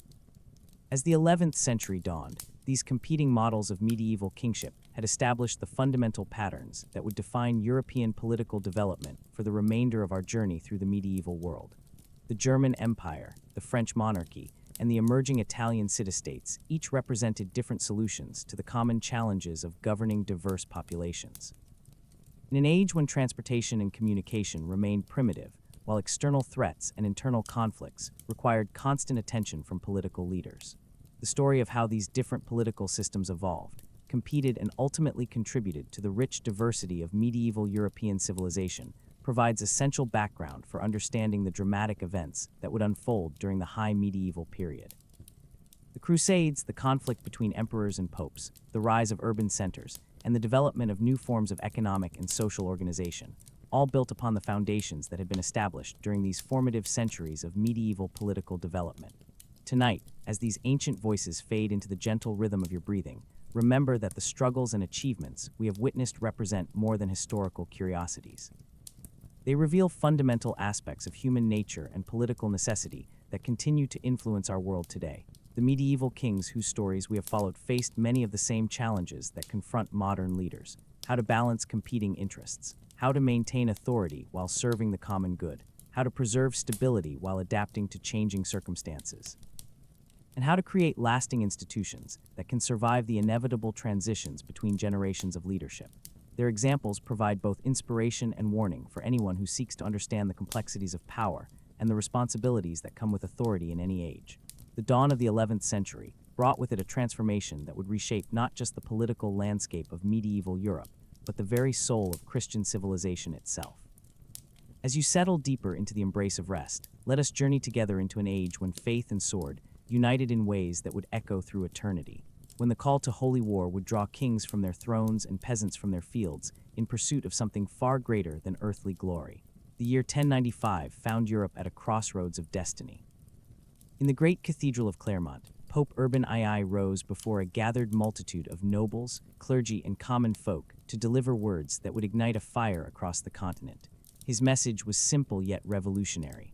As the 11th century dawned, these competing models of medieval kingship had established the fundamental patterns that would define European political development for the remainder of our journey through the medieval world. The German Empire, the French monarchy, and the emerging Italian city-states each represented different solutions to the common challenges of governing diverse populations. In an age when transportation and communication remained primitive, while external threats and internal conflicts required constant attention from political leaders, the story of how these different political systems evolved, competed, and ultimately contributed to the rich diversity of medieval European civilization provides essential background for understanding the dramatic events that would unfold during the High Medieval period. The Crusades, the conflict between emperors and popes, the rise of urban centers, and the development of new forms of economic and social organization, all built upon the foundations that had been established during these formative centuries of medieval political development. Tonight, as these ancient voices fade into the gentle rhythm of your breathing, remember that the struggles and achievements we have witnessed represent more than historical curiosities. They reveal fundamental aspects of human nature and political necessity that continue to influence our world today. The medieval kings whose stories we have followed faced many of the same challenges that confront modern leaders: how to balance competing interests, how to maintain authority while serving the common good, how to preserve stability while adapting to changing circumstances, and how to create lasting institutions that can survive the inevitable transitions between generations of leadership. Their examples provide both inspiration and warning for anyone who seeks to understand the complexities of power and the responsibilities that come with authority in any age. The dawn of the 11th century brought with it a transformation that would reshape not just the political landscape of medieval Europe, but the very soul of Christian civilization itself. As you settle deeper into the embrace of rest, let us journey together into an age when faith and sword united in ways that would echo through eternity, when the call to holy war would draw kings from their thrones and peasants from their fields in pursuit of something far greater than earthly glory. The year 1095 found Europe at a crossroads of destiny. In the great cathedral of Clermont, Pope Urban II rose before a gathered multitude of nobles, clergy, and common folk to deliver words that would ignite a fire across the continent. His message was simple yet revolutionary.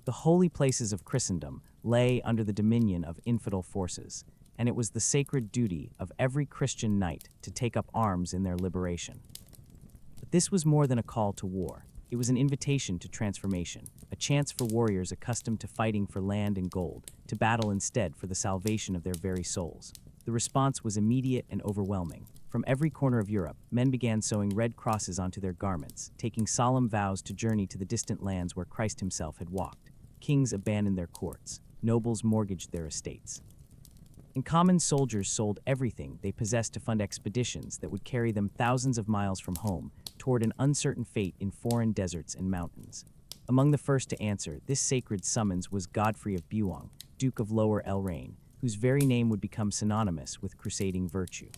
The holy places of Christendom lay under the dominion of infidel forces, and it was the sacred duty of every Christian knight to take up arms in their liberation. But this was more than a call to war. It was an invitation to transformation, a chance for warriors accustomed to fighting for land and gold to battle instead for the salvation of their very souls. The response was immediate and overwhelming. From every corner of Europe, men began sewing red crosses onto their garments, taking solemn vows to journey to the distant lands where Christ himself had walked. Kings abandoned their courts, nobles mortgaged their estates, and common soldiers sold everything they possessed to fund expeditions that would carry them thousands of miles from home toward an uncertain fate in foreign deserts and mountains. Among the first to answer this sacred summons was Godfrey of Boulogne, Duke of Lower Lorraine, whose very name would become synonymous with crusading virtue.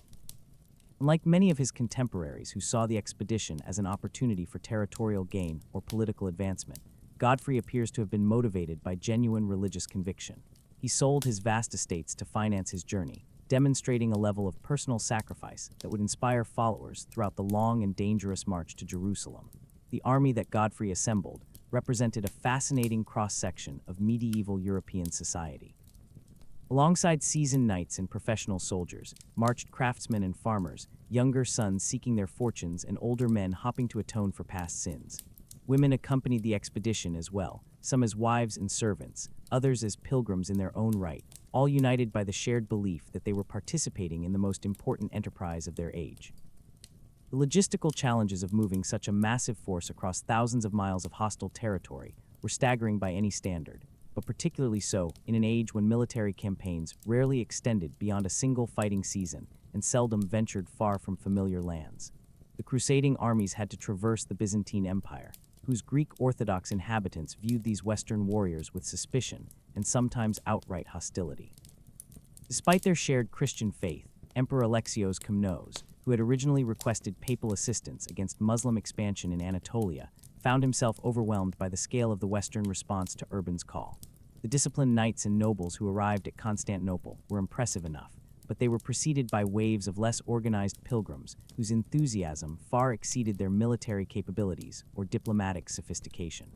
Unlike many of his contemporaries who saw the expedition as an opportunity for territorial gain or political advancement, Godfrey appears to have been motivated by genuine religious conviction. He sold his vast estates to finance his journey, demonstrating a level of personal sacrifice that would inspire followers throughout the long and dangerous march to Jerusalem. The army that Godfrey assembled represented a fascinating cross-section of medieval European society. Alongside seasoned knights and professional soldiers, marched craftsmen and farmers, younger sons seeking their fortunes and older men hopping to atone for past sins. Women accompanied the expedition as well, some as wives and servants, others as pilgrims in their own right, all united by the shared belief that they were participating in the most important enterprise of their age. The logistical challenges of moving such a massive force across thousands of miles of hostile territory were staggering by any standard, but particularly so in an age when military campaigns rarely extended beyond a single fighting season and seldom ventured far from familiar lands. The crusading armies had to traverse the Byzantine Empire, whose Greek Orthodox inhabitants viewed these Western warriors with suspicion and sometimes outright hostility. Despite their shared Christian faith, Emperor Alexios Komnenos, who had originally requested papal assistance against Muslim expansion in Anatolia, found himself overwhelmed by the scale of the Western response to Urban's call. The disciplined knights and nobles who arrived at Constantinople were impressive enough, but they were preceded by waves of less organized pilgrims whose enthusiasm far exceeded their military capabilities or diplomatic sophistication.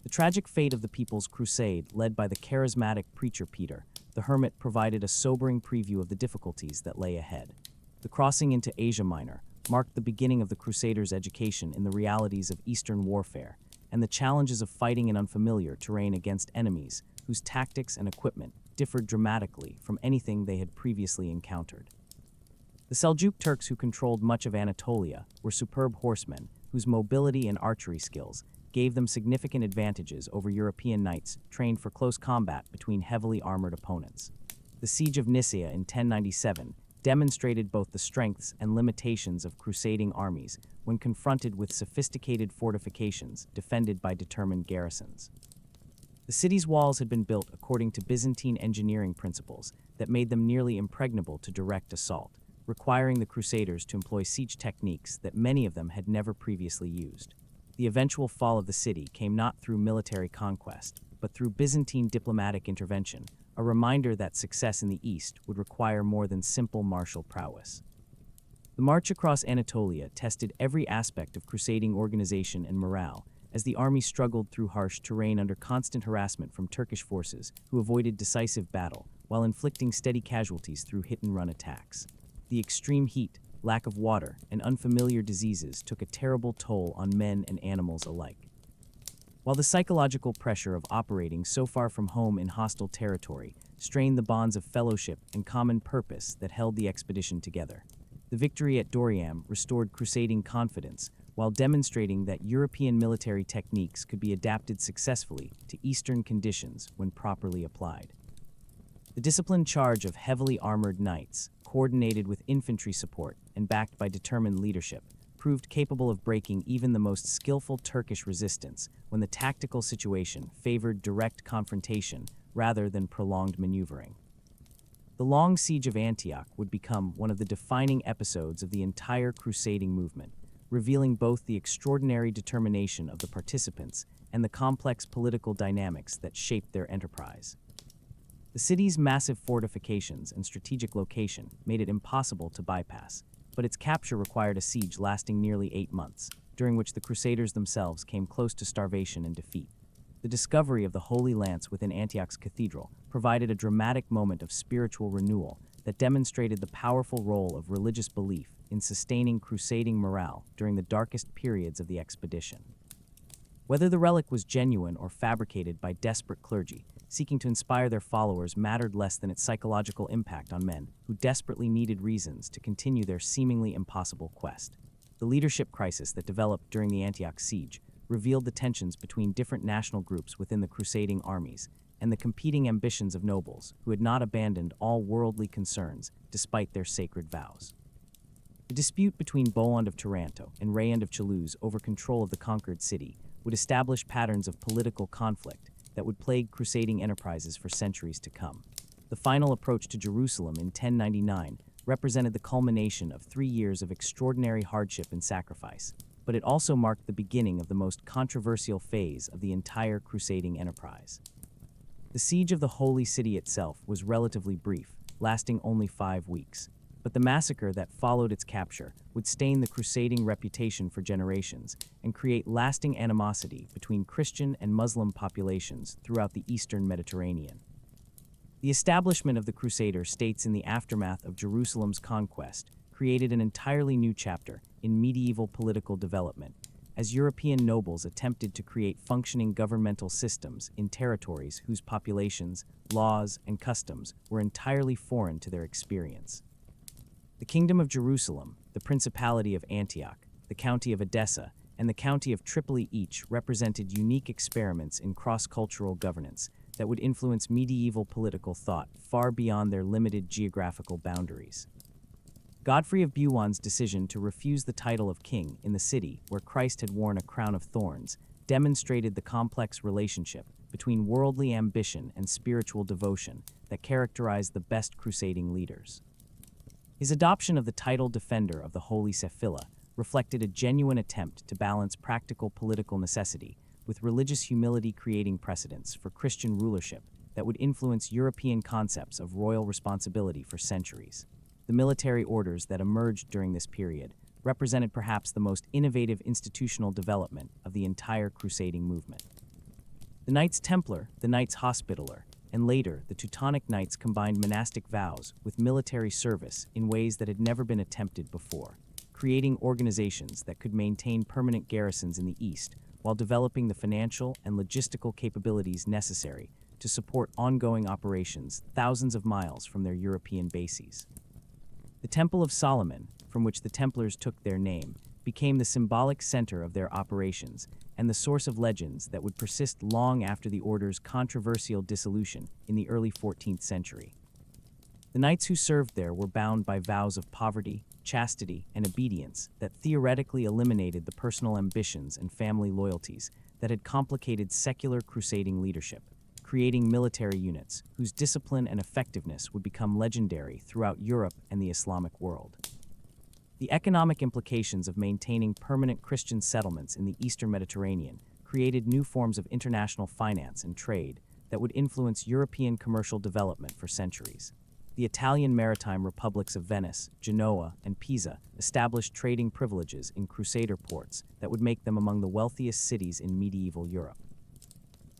The tragic fate of the People's Crusade, led by the charismatic preacher Peter, the Hermit, provided a sobering preview of the difficulties that lay ahead. The crossing into Asia Minor marked the beginning of the Crusaders' education in the realities of Eastern warfare and the challenges of fighting in unfamiliar terrain against enemies whose tactics and equipment differed dramatically from anything they had previously encountered. The Seljuk Turks, who controlled much of Anatolia, were superb horsemen whose mobility and archery skills gave them significant advantages over European knights trained for close combat between heavily armored opponents. The Siege of Nicaea in 1097 demonstrated both the strengths and limitations of crusading armies when confronted with sophisticated fortifications defended by determined garrisons. The city's walls had been built according to Byzantine engineering principles that made them nearly impregnable to direct assault, requiring the Crusaders to employ siege techniques that many of them had never previously used. The eventual fall of the city came not through military conquest, but through Byzantine diplomatic intervention, a reminder that success in the East would require more than simple martial prowess. The march across Anatolia tested every aspect of crusading organization and morale, as the army struggled through harsh terrain under constant harassment from Turkish forces who avoided decisive battle while inflicting steady casualties through hit-and-run attacks. The extreme heat, lack of water, and unfamiliar diseases took a terrible toll on men and animals alike. While the psychological pressure of operating so far from home in hostile territory strained the bonds of fellowship and common purpose that held the expedition together, the victory at Doriam restored crusading confidence while demonstrating that European military techniques could be adapted successfully to Eastern conditions when properly applied. The disciplined charge of heavily armored knights, coordinated with infantry support and backed by determined leadership, proved capable of breaking even the most skillful Turkish resistance when the tactical situation favored direct confrontation rather than prolonged maneuvering. The long siege of Antioch would become one of the defining episodes of the entire crusading movement, revealing both the extraordinary determination of the participants and the complex political dynamics that shaped their enterprise. The city's massive fortifications and strategic location made it impossible to bypass, but its capture required a siege lasting nearly 8 months, during which the Crusaders themselves came close to starvation and defeat. The discovery of the Holy Lance within Antioch's cathedral provided a dramatic moment of spiritual renewal that demonstrated the powerful role of religious belief in sustaining crusading morale during the darkest periods of the expedition. Whether the relic was genuine or fabricated by desperate clergy seeking to inspire their followers mattered less than its psychological impact on men who desperately needed reasons to continue their seemingly impossible quest. The leadership crisis that developed during the Antioch siege revealed the tensions between different national groups within the crusading armies and the competing ambitions of nobles who had not abandoned all worldly concerns despite their sacred vows. The dispute between Bohemond of Taranto and Raymond of Toulouse over control of the conquered city would establish patterns of political conflict that would plague crusading enterprises for centuries to come. The final approach to Jerusalem in 1099 represented the culmination of 3 years of extraordinary hardship and sacrifice, but it also marked the beginning of the most controversial phase of the entire crusading enterprise. The siege of the Holy City itself was relatively brief, lasting only 5 weeks, but the massacre that followed its capture would stain the crusading reputation for generations and create lasting animosity between Christian and Muslim populations throughout the eastern Mediterranean. The establishment of the Crusader states in the aftermath of Jerusalem's conquest created an entirely new chapter in medieval political development, as European nobles attempted to create functioning governmental systems in territories whose populations, laws, and customs were entirely foreign to their experience. The Kingdom of Jerusalem, the Principality of Antioch, the County of Edessa, and the County of Tripoli each represented unique experiments in cross-cultural governance that would influence medieval political thought far beyond their limited geographical boundaries. Godfrey of Bouillon's decision to refuse the title of king in the city where Christ had worn a crown of thorns demonstrated the complex relationship between worldly ambition and spiritual devotion that characterized the best crusading leaders. His adoption of the title Defender of the Holy Sepulchre reflected a genuine attempt to balance practical political necessity with religious humility, creating precedents for Christian rulership that would influence European concepts of royal responsibility for centuries. The military orders that emerged during this period represented perhaps the most innovative institutional development of the entire crusading movement. The Knights Templar, the Knights Hospitaller, and later the Teutonic Knights combined monastic vows with military service in ways that had never been attempted before, creating organizations that could maintain permanent garrisons in the East while developing the financial and logistical capabilities necessary to support ongoing operations thousands of miles from their European bases. The Temple of Solomon, from which the Templars took their name, became the symbolic center of their operations and the source of legends that would persist long after the order's controversial dissolution in the early 14th century. The knights who served there were bound by vows of poverty, chastity, and obedience that theoretically eliminated the personal ambitions and family loyalties that had complicated secular crusading leadership, creating military units whose discipline and effectiveness would become legendary throughout Europe and the Islamic world. The economic implications of maintaining permanent Christian settlements in the Eastern Mediterranean created new forms of international finance and trade that would influence European commercial development for centuries. The Italian maritime republics of Venice, Genoa, and Pisa established trading privileges in Crusader ports that would make them among the wealthiest cities in medieval Europe.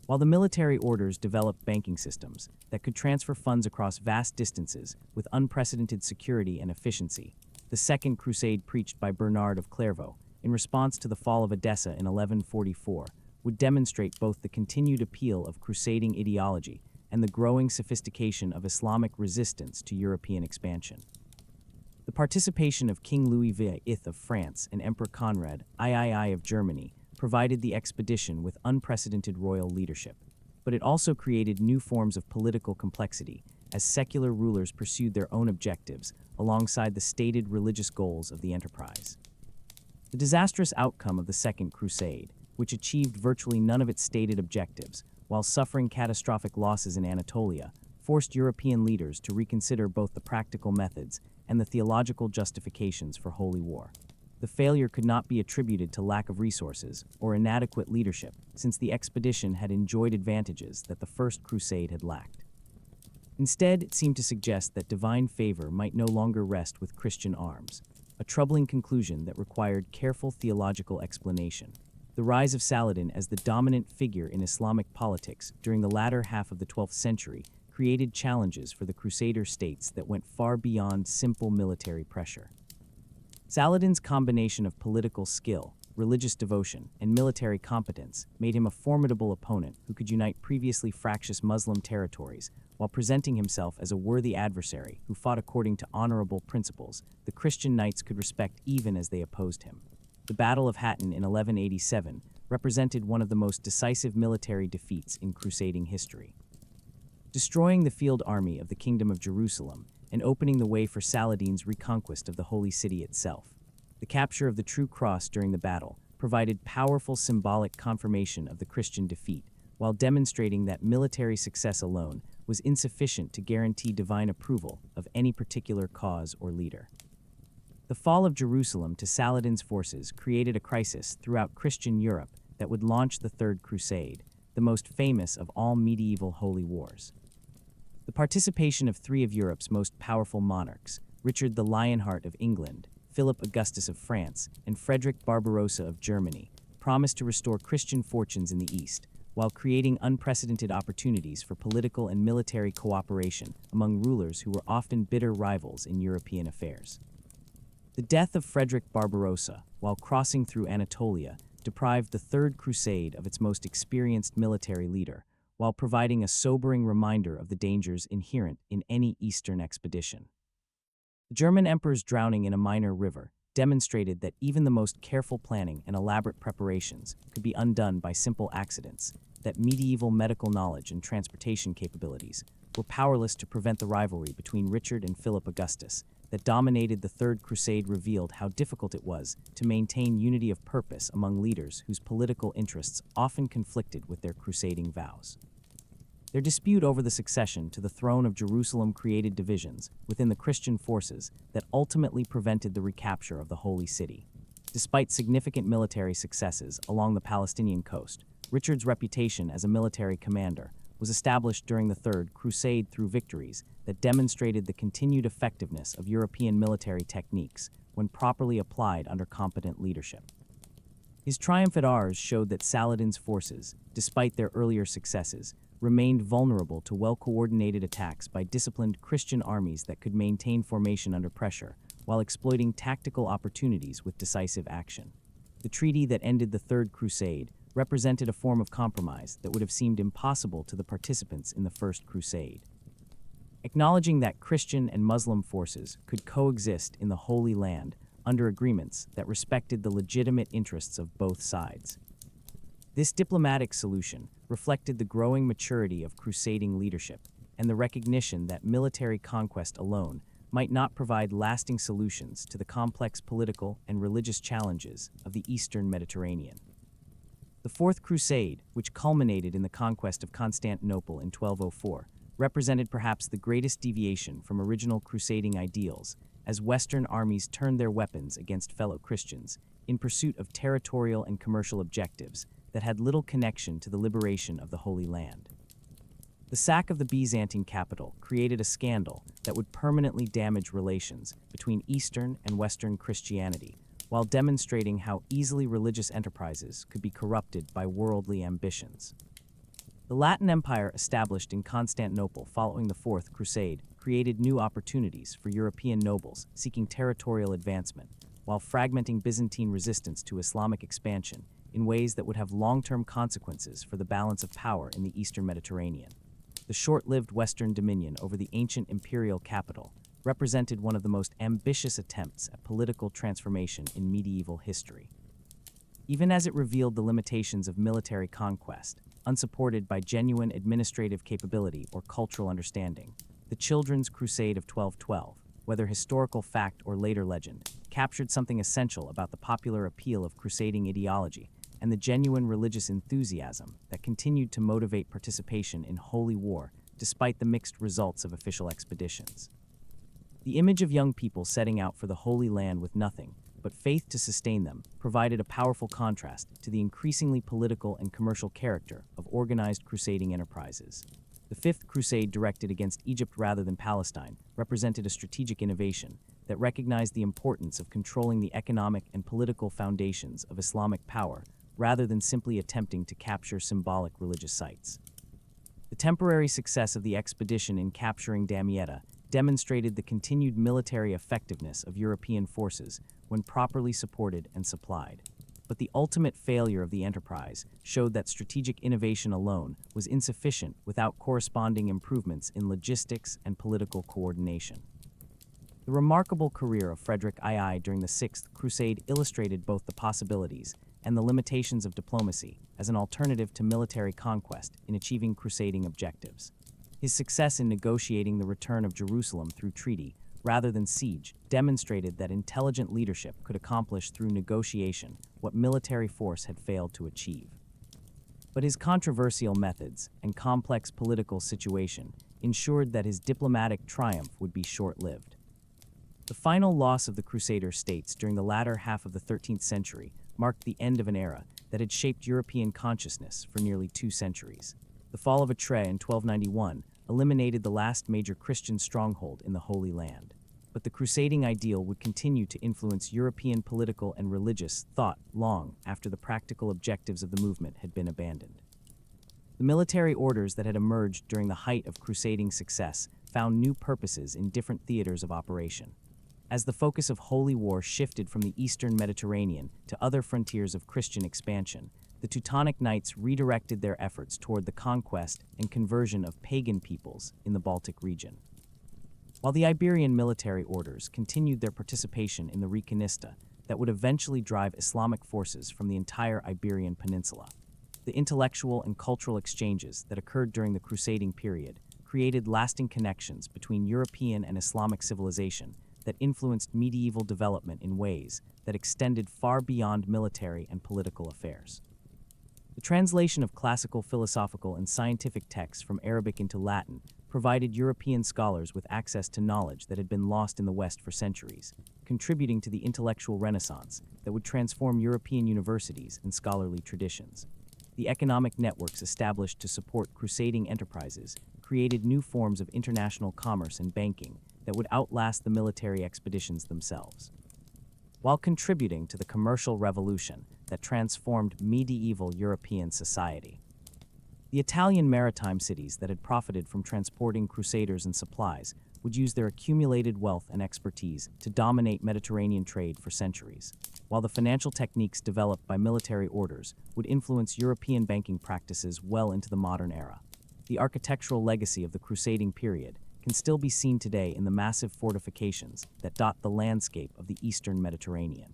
While the military orders developed banking systems that could transfer funds across vast distances with unprecedented security and efficiency, the Second Crusade preached by Bernard of Clairvaux in response to the fall of Edessa in 1144 would demonstrate both the continued appeal of crusading ideology and the growing sophistication of Islamic resistance to European expansion. The participation of King Louis VIII of France and Emperor Conrad III of Germany provided the expedition with unprecedented royal leadership, but it also created new forms of political complexity as secular rulers pursued their own objectives alongside the stated religious goals of the enterprise. The disastrous outcome of the Second Crusade, which achieved virtually none of its stated objectives while suffering catastrophic losses in Anatolia, forced European leaders to reconsider both the practical methods and the theological justifications for holy war. The failure could not be attributed to lack of resources or inadequate leadership, since the expedition had enjoyed advantages that the First Crusade had lacked. Instead, it seemed to suggest that divine favor might no longer rest with Christian arms, a troubling conclusion that required careful theological explanation. The rise of Saladin as the dominant figure in Islamic politics during the latter half of the 12th century created challenges for the Crusader states that went far beyond simple military pressure. Saladin's combination of political skill, religious devotion, and military competence made him a formidable opponent who could unite previously fractious Muslim territories while presenting himself as a worthy adversary who fought according to honorable principles the Christian knights could respect even as they opposed him. The Battle of Hattin in 1187 represented one of the most decisive military defeats in crusading history. Destroying the field army of the Kingdom of Jerusalem and opening the way for Saladin's reconquest of the Holy City itself. The capture of the True Cross during the battle provided powerful symbolic confirmation of the Christian defeat, while demonstrating that military success alone was insufficient to guarantee divine approval of any particular cause or leader. The fall of Jerusalem to Saladin's forces created a crisis throughout Christian Europe that would launch the Third Crusade, the most famous of all medieval holy wars. The participation of three of Europe's most powerful monarchs, Richard the Lionheart of England, Philip Augustus of France, and Frederick Barbarossa of Germany, promised to restore Christian fortunes in the East, while creating unprecedented opportunities for political and military cooperation among rulers who were often bitter rivals in European affairs. The death of Frederick Barbarossa, while crossing through Anatolia, deprived the Third Crusade of its most experienced military leader, while providing a sobering reminder of the dangers inherent in any Eastern expedition. The German emperor's drowning in a minor river demonstrated that even the most careful planning and elaborate preparations could be undone by simple accidents, that medieval medical knowledge and transportation capabilities were powerless to prevent the rivalry between Richard and Philip Augustus that dominated the Third Crusade revealed how difficult it was to maintain unity of purpose among leaders whose political interests often conflicted with their crusading vows. Their dispute over the succession to the throne of Jerusalem created divisions within the Christian forces that ultimately prevented the recapture of the Holy City. Despite significant military successes along the Palestinian coast, Richard's reputation as a military commander was established during the Third Crusade through victories that demonstrated the continued effectiveness of European military techniques when properly applied under competent leadership. His triumph at Ars showed that Saladin's forces, despite their earlier successes, remained vulnerable to well-coordinated attacks by disciplined Christian armies that could maintain formation under pressure, while exploiting tactical opportunities with decisive action. The treaty that ended the Third Crusade represented a form of compromise that would have seemed impossible to the participants in the First Crusade. Acknowledging that Christian and Muslim forces could coexist in the Holy Land under agreements that respected the legitimate interests of both sides. This diplomatic solution reflected the growing maturity of crusading leadership and the recognition that military conquest alone might not provide lasting solutions to the complex political and religious challenges of the Eastern Mediterranean. The Fourth Crusade, which culminated in the conquest of Constantinople in 1204, represented perhaps the greatest deviation from original crusading ideals, as Western armies turned their weapons against fellow Christians in pursuit of territorial and commercial objectives that had little connection to the liberation of the Holy Land. The sack of the Byzantine capital created a scandal that would permanently damage relations between Eastern and Western Christianity, while demonstrating how easily religious enterprises could be corrupted by worldly ambitions. The Latin Empire established in Constantinople following the Fourth Crusade created new opportunities for European nobles seeking territorial advancement, while fragmenting Byzantine resistance to Islamic expansion in ways that would have long-term consequences for the balance of power in the Eastern Mediterranean. The short-lived Western dominion over the ancient imperial capital represented one of the most ambitious attempts at political transformation in medieval history. Even as it revealed the limitations of military conquest, unsupported by genuine administrative capability or cultural understanding, the Children's Crusade of 1212, whether historical fact or later legend, captured something essential about the popular appeal of crusading ideology and the genuine religious enthusiasm that continued to motivate participation in holy war despite the mixed results of official expeditions. The image of young people setting out for the Holy Land with nothing but faith to sustain them provided a powerful contrast to the increasingly political and commercial character of organized crusading enterprises. The Fifth Crusade, directed against Egypt rather than Palestine, represented a strategic innovation that recognized the importance of controlling the economic and political foundations of Islamic power rather than simply attempting to capture symbolic religious sites. The temporary success of the expedition in capturing Damietta demonstrated the continued military effectiveness of European forces when properly supported and supplied. But the ultimate failure of the enterprise showed that strategic innovation alone was insufficient without corresponding improvements in logistics and political coordination. The remarkable career of Frederick II during the Sixth Crusade illustrated both the possibilities and the limitations of diplomacy as an alternative to military conquest in achieving crusading objectives. His success in negotiating the return of Jerusalem through treaty rather than siege demonstrated that intelligent leadership could accomplish through negotiation what military force had failed to achieve. But his controversial methods and complex political situation ensured that his diplomatic triumph would be short-lived. The final loss of the Crusader states during the latter half of the 13th century marked the end of an era that had shaped European consciousness for nearly 2 centuries. The fall of Acre in 1291 eliminated the last major Christian stronghold in the Holy Land. But the crusading ideal would continue to influence European political and religious thought long after the practical objectives of the movement had been abandoned. The military orders that had emerged during the height of crusading success found new purposes in different theaters of operation. As the focus of holy war shifted from the eastern Mediterranean to other frontiers of Christian expansion, the Teutonic Knights redirected their efforts toward the conquest and conversion of pagan peoples in the Baltic region. While the Iberian military orders continued their participation in the Reconquista that would eventually drive Islamic forces from the entire Iberian Peninsula, the intellectual and cultural exchanges that occurred during the crusading period created lasting connections between European and Islamic civilization that influenced medieval development in ways that extended far beyond military and political affairs. The translation of classical philosophical and scientific texts from Arabic into Latin provided European scholars with access to knowledge that had been lost in the West for centuries, contributing to the intellectual renaissance that would transform European universities and scholarly traditions. The economic networks established to support crusading enterprises created new forms of international commerce and banking that would outlast the military expeditions themselves. While contributing to the commercial revolution that transformed medieval European society, the Italian maritime cities that had profited from transporting crusaders and supplies would use their accumulated wealth and expertise to dominate Mediterranean trade for centuries, while the financial techniques developed by military orders would influence European banking practices well into the modern era. The architectural legacy of the crusading period can still be seen today in the massive fortifications that dot the landscape of the eastern Mediterranean.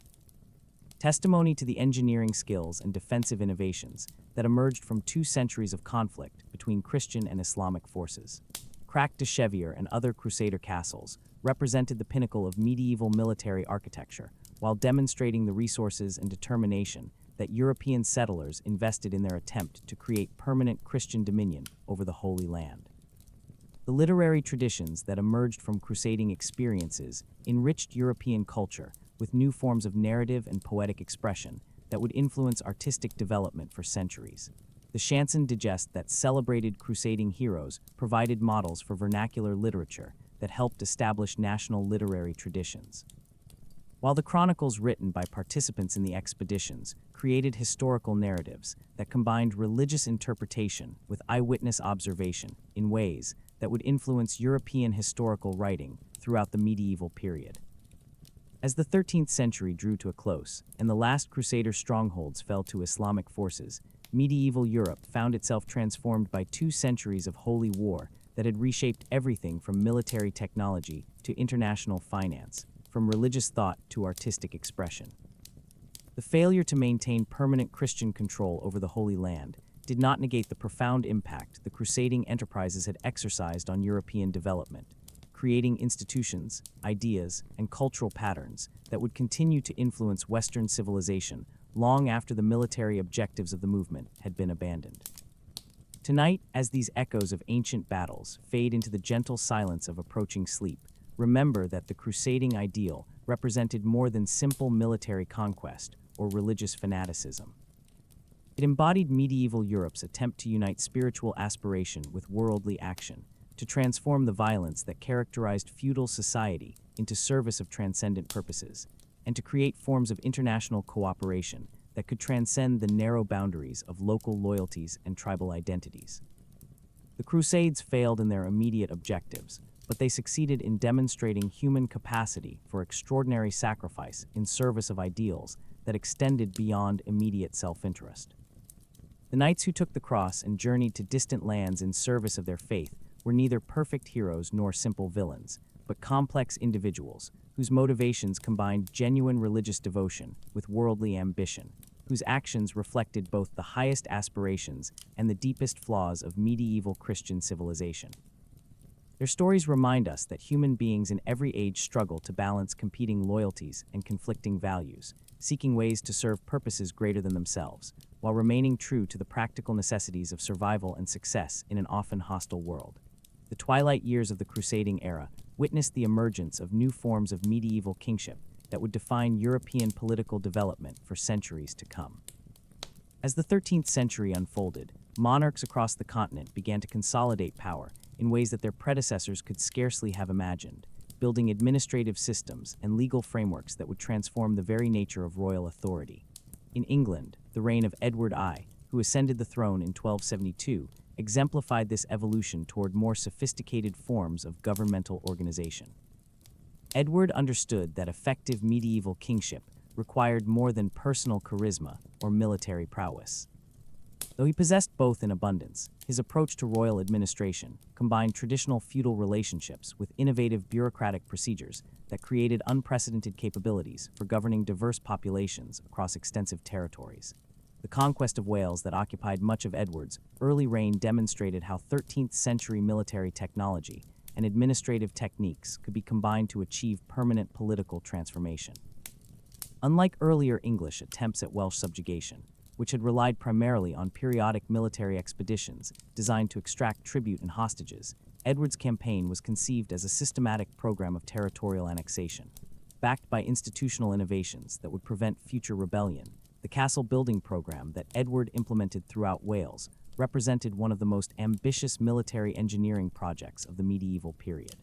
Testimony to the engineering skills and defensive innovations that emerged from 2 centuries of conflict between Christian and Islamic forces. Crac de Chevier and other crusader castles represented the pinnacle of medieval military architecture, while demonstrating the resources and determination that European settlers invested in their attempt to create permanent Christian dominion over the Holy Land. The literary traditions that emerged from crusading experiences enriched European culture with new forms of narrative and poetic expression that would influence artistic development for centuries. The Chanson de Geste that celebrated crusading heroes provided models for vernacular literature that helped establish national literary traditions. While the chronicles written by participants in the expeditions created historical narratives that combined religious interpretation with eyewitness observation in ways that would influence European historical writing throughout the medieval period. As the 13th century drew to a close and the last Crusader strongholds fell to Islamic forces, medieval Europe found itself transformed by 2 centuries of holy war that had reshaped everything from military technology to international finance, from religious thought to artistic expression. The failure to maintain permanent Christian control over the Holy Land did not negate the profound impact the crusading enterprises had exercised on European development, creating institutions, ideas, and cultural patterns that would continue to influence Western civilization long after the military objectives of the movement had been abandoned. Tonight, as these echoes of ancient battles fade into the gentle silence of approaching sleep, remember that the crusading ideal represented more than simple military conquest or religious fanaticism. It embodied medieval Europe's attempt to unite spiritual aspiration with worldly action, to transform the violence that characterized feudal society into service of transcendent purposes, and to create forms of international cooperation that could transcend the narrow boundaries of local loyalties and tribal identities. The Crusades failed in their immediate objectives, but they succeeded in demonstrating human capacity for extraordinary sacrifice in service of ideals that extended beyond immediate self-interest. The knights who took the cross and journeyed to distant lands in service of their faith were neither perfect heroes nor simple villains, but complex individuals whose motivations combined genuine religious devotion with worldly ambition, whose actions reflected both the highest aspirations and the deepest flaws of medieval Christian civilization. Their stories remind us that human beings in every age struggle to balance competing loyalties and conflicting values, seeking ways to serve purposes greater than themselves, while remaining true to the practical necessities of survival and success in an often hostile world. The twilight years of the crusading era witnessed the emergence of new forms of medieval kingship that would define European political development for centuries to come. As the 13th century unfolded, monarchs across the continent began to consolidate power in ways that their predecessors could scarcely have imagined, building administrative systems and legal frameworks that would transform the very nature of royal authority. In England, the reign of Edward I, who ascended the throne in 1272, exemplified this evolution toward more sophisticated forms of governmental organization. Edward understood that effective medieval kingship required more than personal charisma or military prowess. Though he possessed both in abundance, his approach to royal administration combined traditional feudal relationships with innovative bureaucratic procedures that created unprecedented capabilities for governing diverse populations across extensive territories. The conquest of Wales that occupied much of Edward's early reign demonstrated how 13th century military technology and administrative techniques could be combined to achieve permanent political transformation. Unlike earlier English attempts at Welsh subjugation, which had relied primarily on periodic military expeditions designed to extract tribute and hostages, Edward's campaign was conceived as a systematic program of territorial annexation. Backed by institutional innovations that would prevent future rebellion, the castle-building program that Edward implemented throughout Wales represented one of the most ambitious military engineering projects of the medieval period.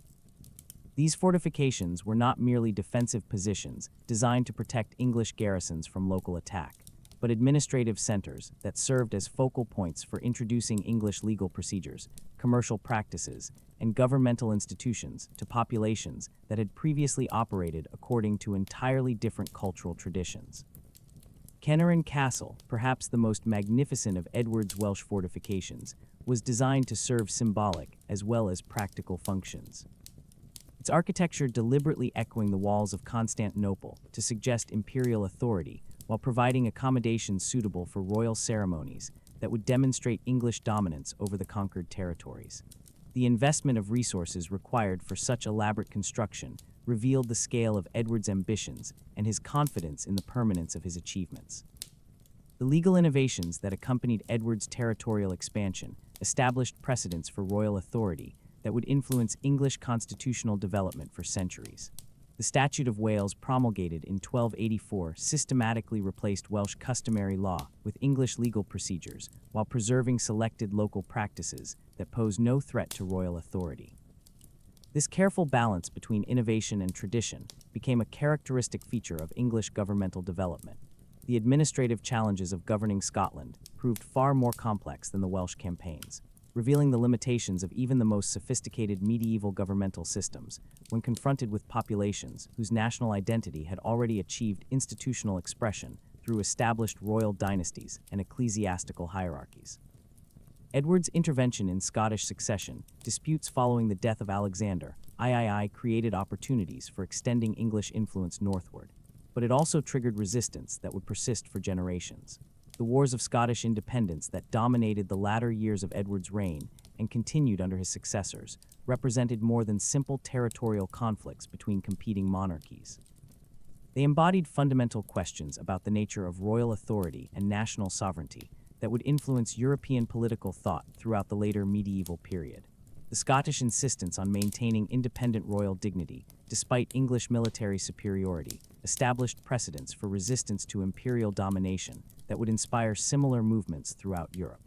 These fortifications were not merely defensive positions designed to protect English garrisons from local attack, but administrative centers that served as focal points for introducing English legal procedures, commercial practices, and governmental institutions to populations that had previously operated according to entirely different cultural traditions. Caernarfon Castle, perhaps the most magnificent of Edward's Welsh fortifications, was designed to serve symbolic as well as practical functions. Its architecture deliberately echoing the walls of Constantinople to suggest imperial authority, while providing accommodations suitable for royal ceremonies that would demonstrate English dominance over the conquered territories. The investment of resources required for such elaborate construction revealed the scale of Edward's ambitions and his confidence in the permanence of his achievements. The legal innovations that accompanied Edward's territorial expansion established precedents for royal authority that would influence English constitutional development for centuries. The Statute of Wales, promulgated in 1284, systematically replaced Welsh customary law with English legal procedures while preserving selected local practices that pose no threat to royal authority. This careful balance between innovation and tradition became a characteristic feature of English governmental development. The administrative challenges of governing Scotland proved far more complex than the Welsh campaigns, revealing the limitations of even the most sophisticated medieval governmental systems when confronted with populations whose national identity had already achieved institutional expression through established royal dynasties and ecclesiastical hierarchies. Edward's intervention in Scottish succession disputes following the death of Alexander III created opportunities for extending English influence northward, but it also triggered resistance that would persist for generations. The wars of Scottish independence that dominated the latter years of Edward's reign and continued under his successors represented more than simple territorial conflicts between competing monarchies. They embodied fundamental questions about the nature of royal authority and national sovereignty that would influence European political thought throughout the later medieval period. The Scottish insistence on maintaining independent royal dignity, despite English military superiority, established precedents for resistance to imperial domination that would inspire similar movements throughout Europe.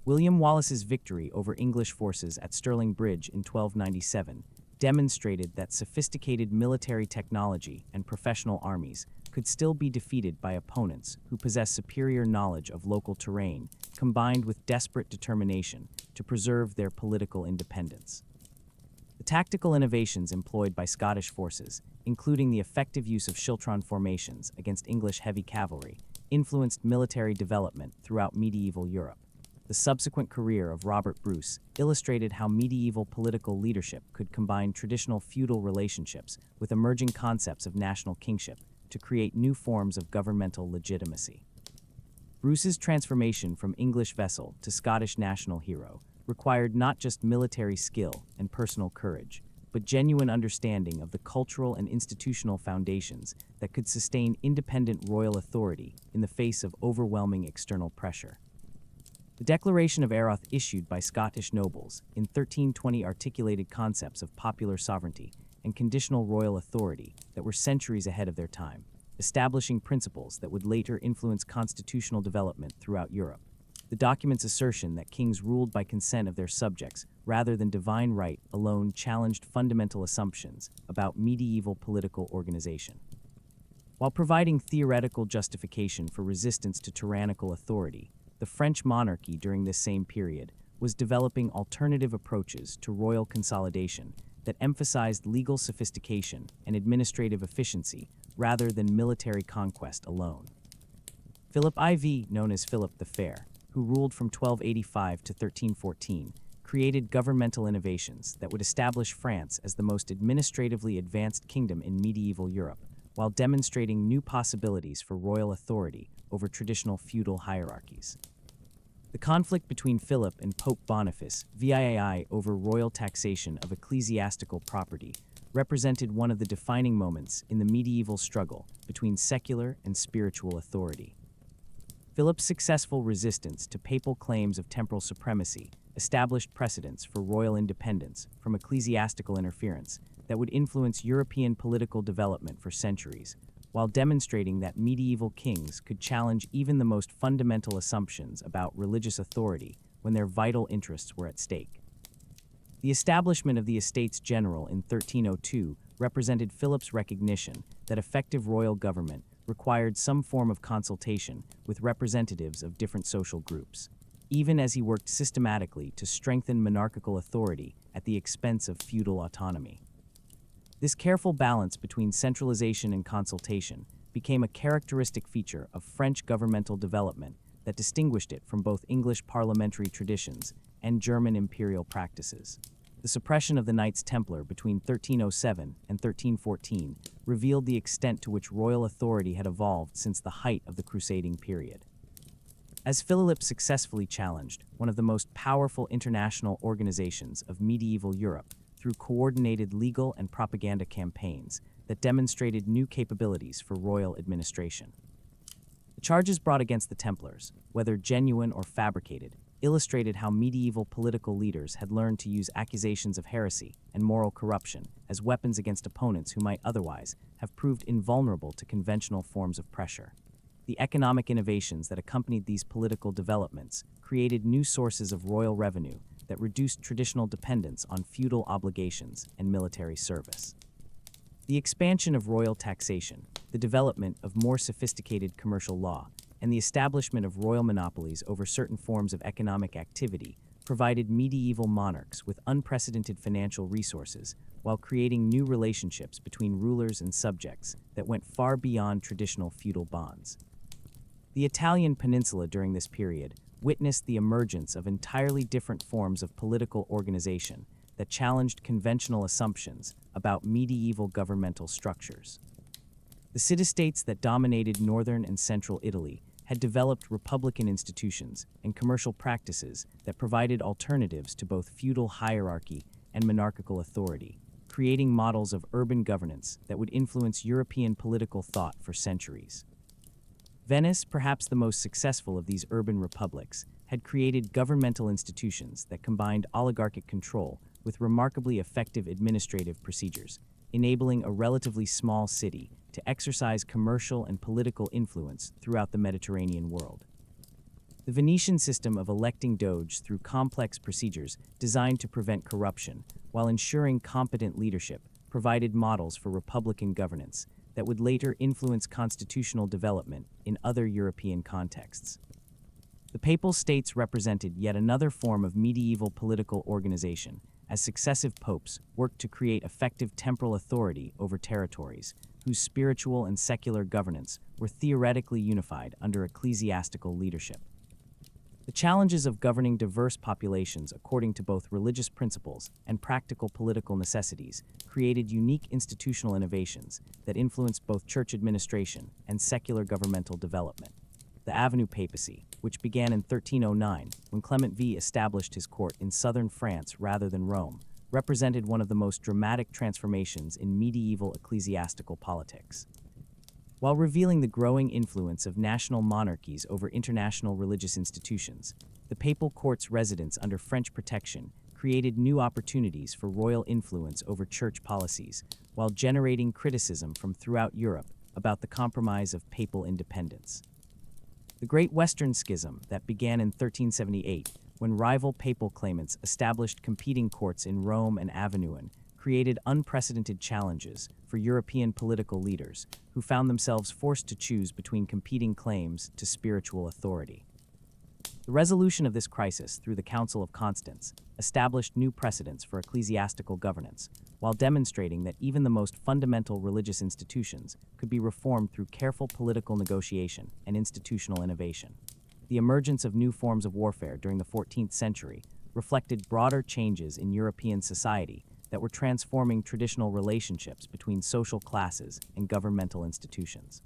William Wallace's victory over English forces at Stirling Bridge in 1297 demonstrated that sophisticated military technology and professional armies could still be defeated by opponents who possess superior knowledge of local terrain, combined with desperate determination to preserve their political independence. The tactical innovations employed by Scottish forces, including the effective use of schiltron formations against English heavy cavalry, influenced military development throughout medieval Europe. The subsequent career of Robert Bruce illustrated how medieval political leadership could combine traditional feudal relationships with emerging concepts of national kingship to create new forms of governmental legitimacy. Bruce's transformation from English vassal to Scottish national hero required not just military skill and personal courage, but genuine understanding of the cultural and institutional foundations that could sustain independent royal authority in the face of overwhelming external pressure. The Declaration of Eoth issued by Scottish nobles in 1320 articulated concepts of popular sovereignty and conditional royal authority that were centuries ahead of their time, establishing principles that would later influence constitutional development throughout Europe. The document's assertion that kings ruled by consent of their subjects rather than divine right alone challenged fundamental assumptions about medieval political organization. While providing theoretical justification for resistance to tyrannical authority, the French monarchy during this same period was developing alternative approaches to royal consolidation that emphasized legal sophistication and administrative efficiency rather than military conquest alone. Philip IV, known as Philip the Fair, who ruled from 1285 to 1314, created governmental innovations that would establish France as the most administratively advanced kingdom in medieval Europe, while demonstrating new possibilities for royal authority over traditional feudal hierarchies. The conflict between Philip and Pope Boniface VII over royal taxation of ecclesiastical property represented one of the defining moments in the medieval struggle between secular and spiritual authority. Philip's successful resistance to papal claims of temporal supremacy established precedents for royal independence from ecclesiastical interference that would influence European political development for centuries, while demonstrating that medieval kings could challenge even the most fundamental assumptions about religious authority when their vital interests were at stake. The establishment of the Estates General in 1302 represented Philip's recognition that effective royal government required some form of consultation with representatives of different social groups, even as he worked systematically to strengthen monarchical authority at the expense of feudal autonomy. This careful balance between centralization and consultation became a characteristic feature of French governmental development that distinguished it from both English parliamentary traditions and German imperial practices. The suppression of the Knights Templar between 1307 and 1314 revealed the extent to which royal authority had evolved since the height of the crusading period. As Philip successfully challenged one of the most powerful international organizations of medieval Europe through coordinated legal and propaganda campaigns that demonstrated new capabilities for royal administration. The charges brought against the Templars, whether genuine or fabricated, illustrated how medieval political leaders had learned to use accusations of heresy and moral corruption as weapons against opponents who might otherwise have proved invulnerable to conventional forms of pressure. The economic innovations that accompanied these political developments created new sources of royal revenue that reduced traditional dependence on feudal obligations and military service. The expansion of royal taxation, the development of more sophisticated commercial law, and the establishment of royal monopolies over certain forms of economic activity provided medieval monarchs with unprecedented financial resources while creating new relationships between rulers and subjects that went far beyond traditional feudal bonds. The Italian peninsula during this period witnessed the emergence of entirely different forms of political organization that challenged conventional assumptions about medieval governmental structures. The city-states that dominated northern and central Italy had developed republican institutions and commercial practices that provided alternatives to both feudal hierarchy and monarchical authority, creating models of urban governance that would influence European political thought for centuries. Venice, perhaps the most successful of these urban republics, had created governmental institutions that combined oligarchic control with remarkably effective administrative procedures, enabling a relatively small city to exercise commercial and political influence throughout the Mediterranean world. The Venetian system of electing doge through complex procedures designed to prevent corruption while ensuring competent leadership provided models for republican governance that would later influence constitutional development in other European contexts. The Papal States represented yet another form of medieval political organization, as successive popes worked to create effective temporal authority over territories, whose spiritual and secular governance were theoretically unified under ecclesiastical leadership. The challenges of governing diverse populations according to both religious principles and practical political necessities created unique institutional innovations that influenced both church administration and secular governmental development. The Avenue Papacy, which began in 1309 when Clement V established his court in southern France rather than Rome, represented one of the most dramatic transformations in medieval ecclesiastical politics. While revealing the growing influence of national monarchies over international religious institutions, the papal court's residence under French protection created new opportunities for royal influence over church policies, while generating criticism from throughout Europe about the compromise of papal independence. The Great Western Schism that began in 1378, when rival papal claimants established competing courts in Rome and Avignon, created unprecedented challenges for European political leaders who found themselves forced to choose between competing claims to spiritual authority. The resolution of this crisis through the Council of Constance established new precedents for ecclesiastical governance, while demonstrating that even the most fundamental religious institutions could be reformed through careful political negotiation and institutional innovation. The emergence of new forms of warfare during the 14th century reflected broader changes in European society that were transforming traditional relationships between social classes and governmental institutions.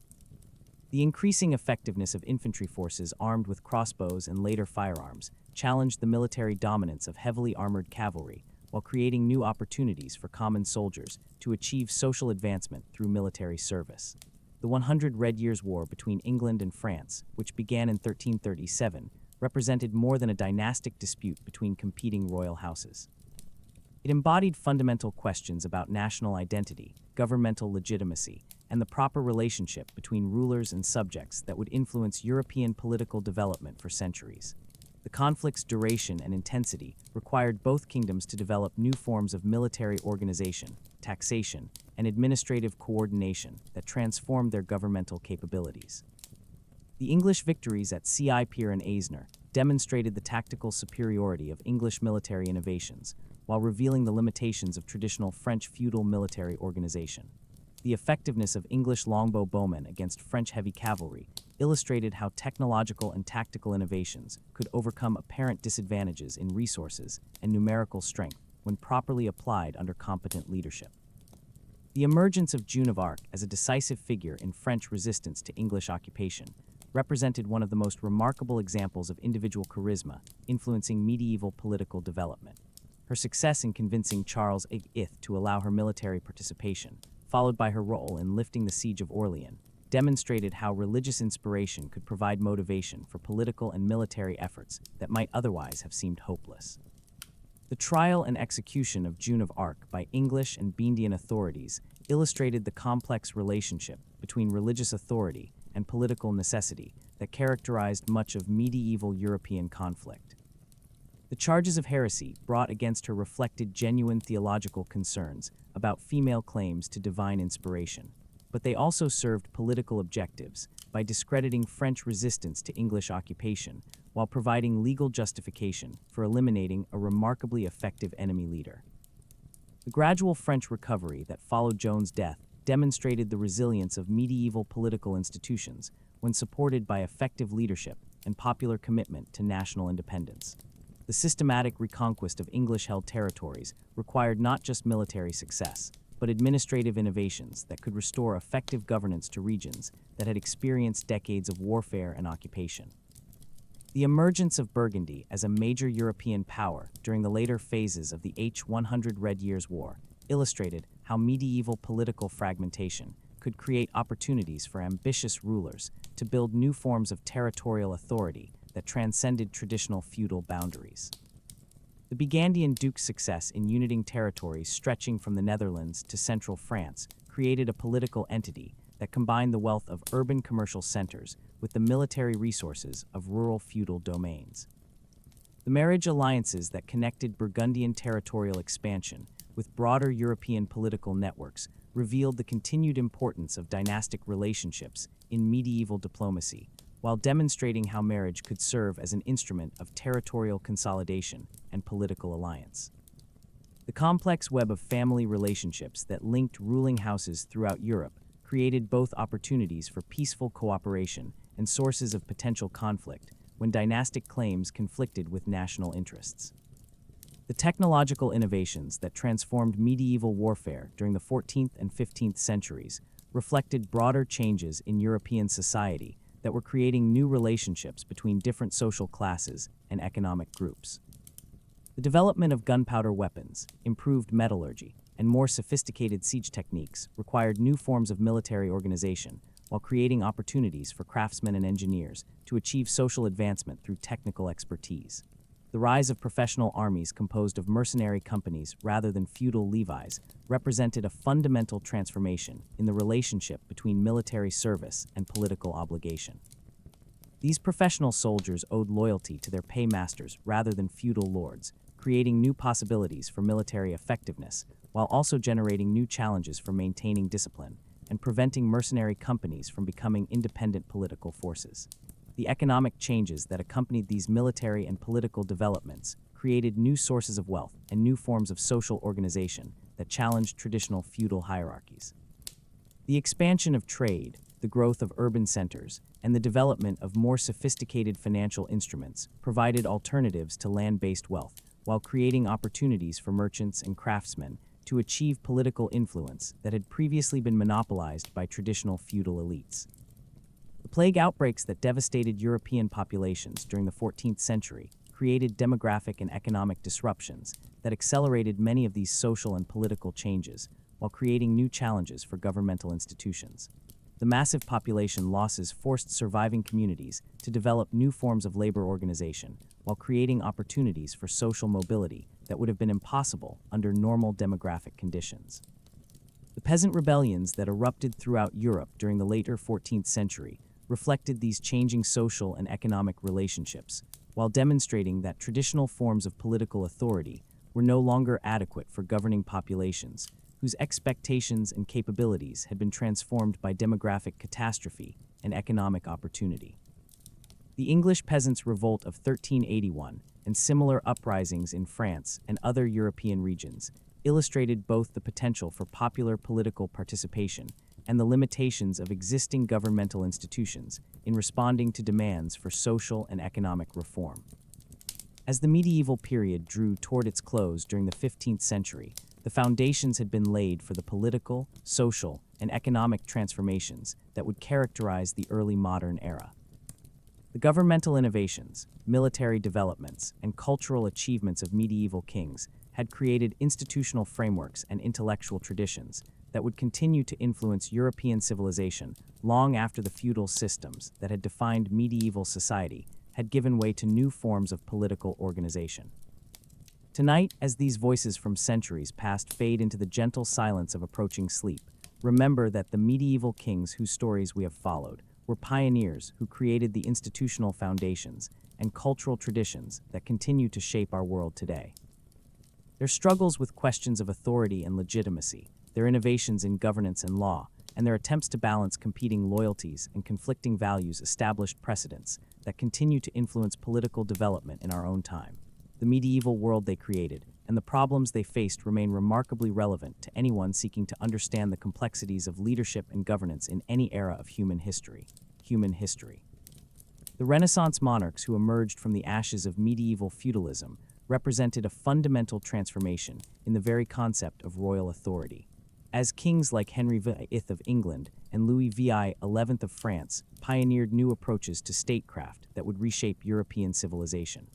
The increasing effectiveness of infantry forces armed with crossbows and later firearms challenged the military dominance of heavily armored cavalry, while creating new opportunities for common soldiers to achieve social advancement through military service. The 100 Red Years' War between England and France, which began in 1337, represented more than a dynastic dispute between competing royal houses. It embodied fundamental questions about national identity, governmental legitimacy, and the proper relationship between rulers and subjects that would influence European political development for centuries. The conflict's duration and intensity required both kingdoms to develop new forms of military organization, taxation, and administrative coordination that transformed their governmental capabilities. The English victories at Pier and Aisne demonstrated the tactical superiority of English military innovations, while revealing the limitations of traditional French feudal military organization. The effectiveness of English longbow bowmen against French heavy cavalry illustrated how technological and tactical innovations could overcome apparent disadvantages in resources and numerical strength when properly applied under competent leadership. The emergence of Joan of Arc as a decisive figure in French resistance to English occupation represented one of the most remarkable examples of individual charisma influencing medieval political development. Her success in convincing Charles VIII to allow her military participation, followed by her role in lifting the siege of Orleans, demonstrated how religious inspiration could provide motivation for political and military efforts that might otherwise have seemed hopeless. The trial and execution of Joan of Arc by English and Bendian authorities illustrated the complex relationship between religious authority and political necessity that characterized much of medieval European conflict. The charges of heresy brought against her reflected genuine theological concerns about female claims to divine inspiration, but they also served political objectives by discrediting French resistance to English occupation while providing legal justification for eliminating a remarkably effective enemy leader. The gradual French recovery that followed Joan's death demonstrated the resilience of medieval political institutions when supported by effective leadership and popular commitment to national independence. The systematic reconquest of English-held territories required not just military success, but administrative innovations that could restore effective governance to regions that had experienced decades of warfare and occupation. The emergence of Burgundy as a major European power during the later phases of the 100 Red Years' War illustrated how medieval political fragmentation could create opportunities for ambitious rulers to build new forms of territorial authority that transcended traditional feudal boundaries. The Burgundian duke's success in uniting territories stretching from the Netherlands to central France created a political entity that combined the wealth of urban commercial centers with the military resources of rural feudal domains. The marriage alliances that connected Burgundian territorial expansion with broader European political networks revealed the continued importance of dynastic relationships in medieval diplomacy, while demonstrating how marriage could serve as an instrument of territorial consolidation and political alliance. The complex web of family relationships that linked ruling houses throughout Europe created both opportunities for peaceful cooperation and sources of potential conflict when dynastic claims conflicted with national interests. The technological innovations that transformed medieval warfare during the 14th and 15th centuries reflected broader changes in European society that were creating new relationships between different social classes and economic groups. The development of gunpowder weapons, improved metallurgy, and more sophisticated siege techniques required new forms of military organization while creating opportunities for craftsmen and engineers to achieve social advancement through technical expertise. The rise of professional armies composed of mercenary companies rather than feudal levies represented a fundamental transformation in the relationship between military service and political obligation. These professional soldiers owed loyalty to their paymasters rather than feudal lords, creating new possibilities for military effectiveness, while also generating new challenges for maintaining discipline and preventing mercenary companies from becoming independent political forces. The economic changes that accompanied these military and political developments created new sources of wealth and new forms of social organization that challenged traditional feudal hierarchies. The expansion of trade, the growth of urban centers, and the development of more sophisticated financial instruments provided alternatives to land-based wealth, while creating opportunities for merchants and craftsmen to achieve political influence that had previously been monopolized by traditional feudal elites. The plague outbreaks that devastated European populations during the 14th century created demographic and economic disruptions that accelerated many of these social and political changes, while creating new challenges for governmental institutions. The massive population losses forced surviving communities to develop new forms of labor organization, while creating opportunities for social mobility that would have been impossible under normal demographic conditions. The peasant rebellions that erupted throughout Europe during the later 14th century reflected these changing social and economic relationships, while demonstrating that traditional forms of political authority were no longer adequate for governing populations whose expectations and capabilities had been transformed by demographic catastrophe and economic opportunity. The English Peasants' Revolt of 1381 and similar uprisings in France and other European regions illustrated both the potential for popular political participation and the limitations of existing governmental institutions in responding to demands for social and economic reform. As the medieval period drew toward its close during the 15th century, the foundations had been laid for the political, social, and economic transformations that would characterize the early modern era. The governmental innovations, military developments, and cultural achievements of medieval kings had created institutional frameworks and intellectual traditions that would continue to influence European civilization long after the feudal systems that had defined medieval society had given way to new forms of political organization. Tonight, as these voices from centuries past fade into the gentle silence of approaching sleep, remember that the medieval kings whose stories we have followed were pioneers who created the institutional foundations and cultural traditions that continue to shape our world today. Their struggles with questions of authority and legitimacy, their innovations in governance and law, and their attempts to balance competing loyalties and conflicting values established precedents that continue to influence political development in our own time. The medieval world they created and the problems they faced remain remarkably relevant to anyone seeking to understand the complexities of leadership and governance in any era of human history. The Renaissance monarchs who emerged from the ashes of medieval feudalism represented a fundamental transformation in the very concept of royal authority. As kings like Henry VIII of England and Louis XI of France pioneered new approaches to statecraft that would reshape European civilization.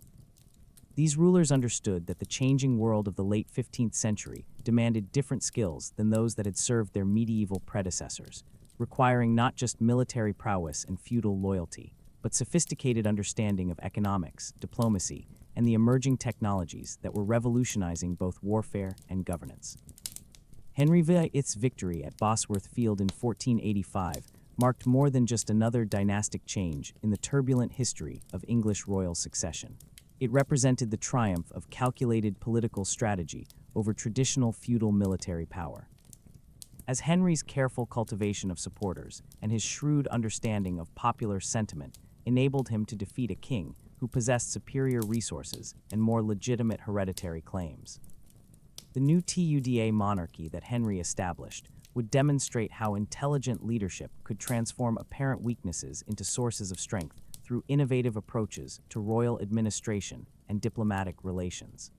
These rulers understood that the changing world of the late 15th century demanded different skills than those that had served their medieval predecessors, requiring not just military prowess and feudal loyalty, but sophisticated understanding of economics, diplomacy, and the emerging technologies that were revolutionizing both warfare and governance. Henry VIII's victory at Bosworth Field in 1485 marked more than just another dynastic change in the turbulent history of English royal succession. It represented the triumph of calculated political strategy over traditional feudal military power. As Henry's careful cultivation of supporters and his shrewd understanding of popular sentiment enabled him to defeat a king who possessed superior resources and more legitimate hereditary claims. The new TUDA monarchy that Henry established would demonstrate how intelligent leadership could transform apparent weaknesses into sources of strength through innovative approaches to royal administration and diplomatic relations.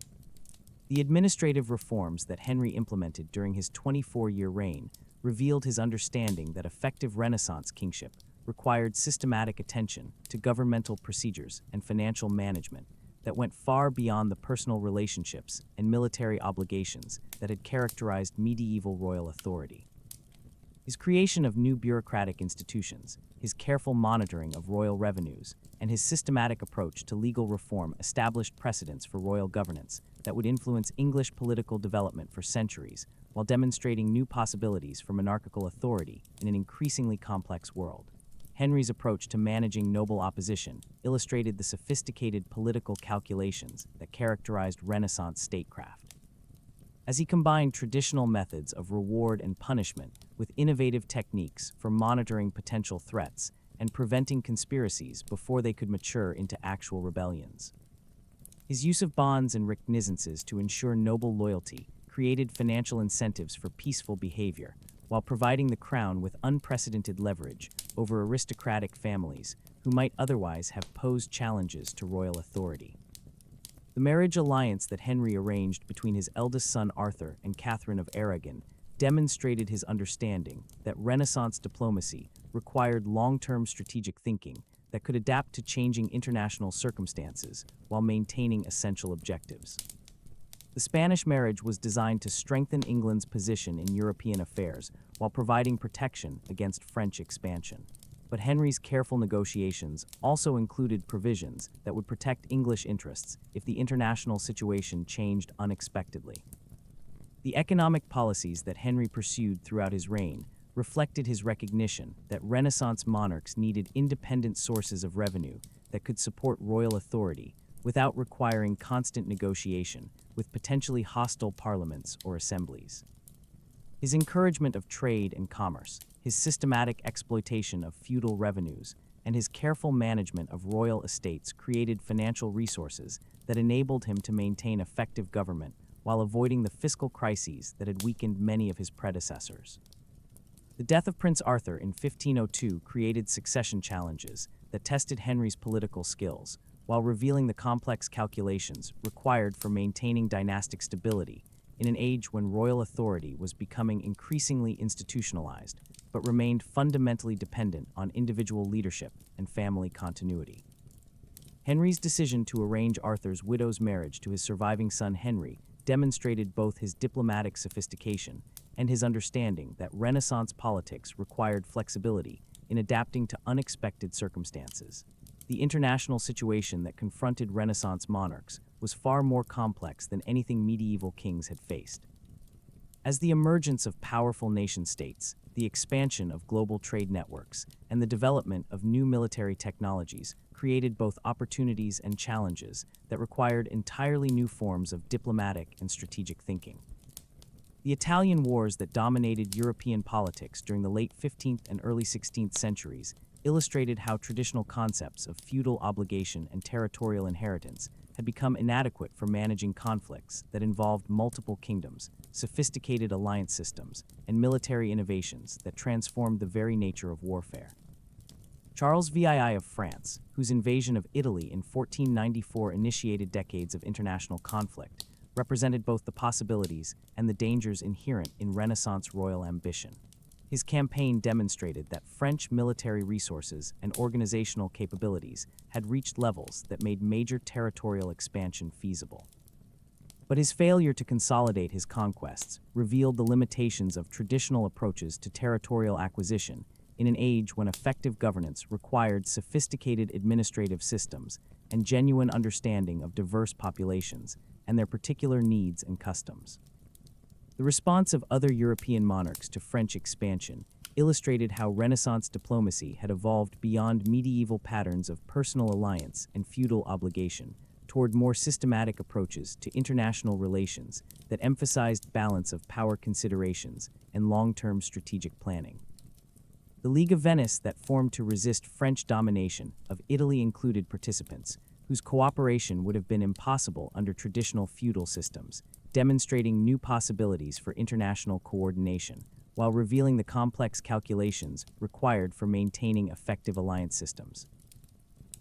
The administrative reforms that Henry implemented during his 24-year reign revealed his understanding that effective Renaissance kingship required systematic attention to governmental procedures and financial management that went far beyond the personal relationships and military obligations that had characterized medieval royal authority. His creation of new bureaucratic institutions, his careful monitoring of royal revenues, and his systematic approach to legal reform established precedents for royal governance that would influence English political development for centuries, while demonstrating new possibilities for monarchical authority in an increasingly complex world. Henry's approach to managing noble opposition illustrated the sophisticated political calculations that characterized Renaissance statecraft. As he combined traditional methods of reward and punishment with innovative techniques for monitoring potential threats and preventing conspiracies before they could mature into actual rebellions. His use of bonds and recognizances to ensure noble loyalty created financial incentives for peaceful behavior, while providing the crown with unprecedented leverage over aristocratic families who might otherwise have posed challenges to royal authority. The marriage alliance that Henry arranged between his eldest son Arthur and Catherine of Aragon demonstrated his understanding that Renaissance diplomacy required long-term strategic thinking that could adapt to changing international circumstances while maintaining essential objectives. The Spanish marriage was designed to strengthen England's position in European affairs while providing protection against French expansion. But Henry's careful negotiations also included provisions that would protect English interests if the international situation changed unexpectedly. The economic policies that Henry pursued throughout his reign reflected his recognition that Renaissance monarchs needed independent sources of revenue that could support royal authority without requiring constant negotiation with potentially hostile parliaments or assemblies. His encouragement of trade and commerce, his systematic exploitation of feudal revenues, and his careful management of royal estates created financial resources that enabled him to maintain effective government while avoiding the fiscal crises that had weakened many of his predecessors. The death of Prince Arthur in 1502 created succession challenges that tested Henry's political skills, while revealing the complex calculations required for maintaining dynastic stability in an age when royal authority was becoming increasingly institutionalized, but remained fundamentally dependent on individual leadership and family continuity. Henry's decision to arrange Arthur's widow's marriage to his surviving son Henry demonstrated both his diplomatic sophistication and his understanding that Renaissance politics required flexibility in adapting to unexpected circumstances. The international situation that confronted Renaissance monarchs was far more complex than anything medieval kings had faced. As the emergence of powerful nation-states, the expansion of global trade networks, and the development of new military technologies created both opportunities and challenges that required entirely new forms of diplomatic and strategic thinking. The Italian wars that dominated European politics during the late 15th and early 16th centuries illustrated how traditional concepts of feudal obligation and territorial inheritance had become inadequate for managing conflicts that involved multiple kingdoms, sophisticated alliance systems, and military innovations that transformed the very nature of warfare. Charles VII of France, whose invasion of Italy in 1494 initiated decades of international conflict, represented both the possibilities and the dangers inherent in Renaissance royal ambition. His campaign demonstrated that French military resources and organizational capabilities had reached levels that made major territorial expansion feasible. But his failure to consolidate his conquests revealed the limitations of traditional approaches to territorial acquisition in an age when effective governance required sophisticated administrative systems and genuine understanding of diverse populations and their particular needs and customs. The response of other European monarchs to French expansion illustrated how Renaissance diplomacy had evolved beyond medieval patterns of personal alliance and feudal obligation toward more systematic approaches to international relations that emphasized balance of power considerations and long-term strategic planning. The League of Venice that formed to resist French domination of Italy included participants whose cooperation would have been impossible under traditional feudal systems, demonstrating new possibilities for international coordination, while revealing the complex calculations required for maintaining effective alliance systems.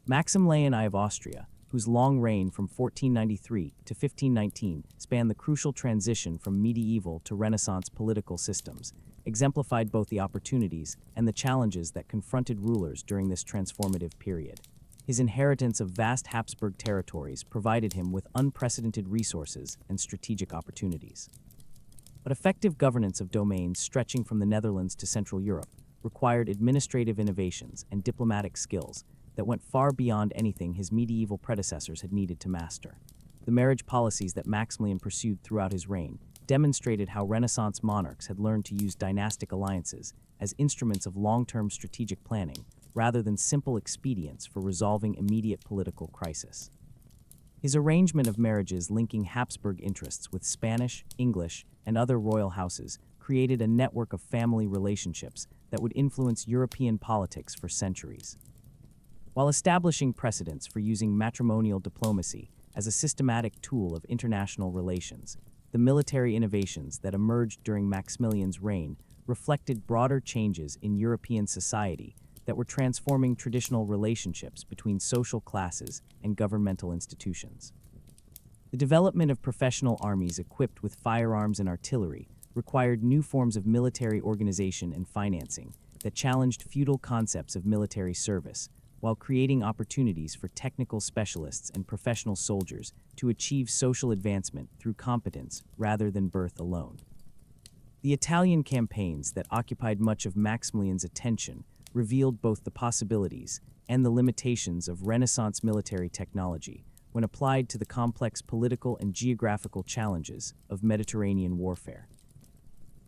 Maximilian I of Austria, whose long reign from 1493 to 1519 spanned the crucial transition from medieval to Renaissance political systems, exemplified both the opportunities and the challenges that confronted rulers during this transformative period. His inheritance of vast Habsburg territories provided him with unprecedented resources and strategic opportunities. But effective governance of domains stretching from the Netherlands to Central Europe required administrative innovations and diplomatic skills that went far beyond anything his medieval predecessors had needed to master. The marriage policies that Maximilian pursued throughout his reign demonstrated how Renaissance monarchs had learned to use dynastic alliances as instruments of long-term strategic planning rather than simple expedients for resolving immediate political crisis. His arrangement of marriages linking Habsburg interests with Spanish, English, and other royal houses created a network of family relationships that would influence European politics for centuries. While establishing precedents for using matrimonial diplomacy as a systematic tool of international relations, the military innovations that emerged during Maximilian's reign reflected broader changes in European society that were transforming traditional relationships between social classes and governmental institutions. The development of professional armies equipped with firearms and artillery required new forms of military organization and financing that challenged feudal concepts of military service, while creating opportunities for technical specialists and professional soldiers to achieve social advancement through competence rather than birth alone. The Italian campaigns that occupied much of Maximilian's attention revealed both the possibilities and the limitations of Renaissance military technology when applied to the complex political and geographical challenges of Mediterranean warfare.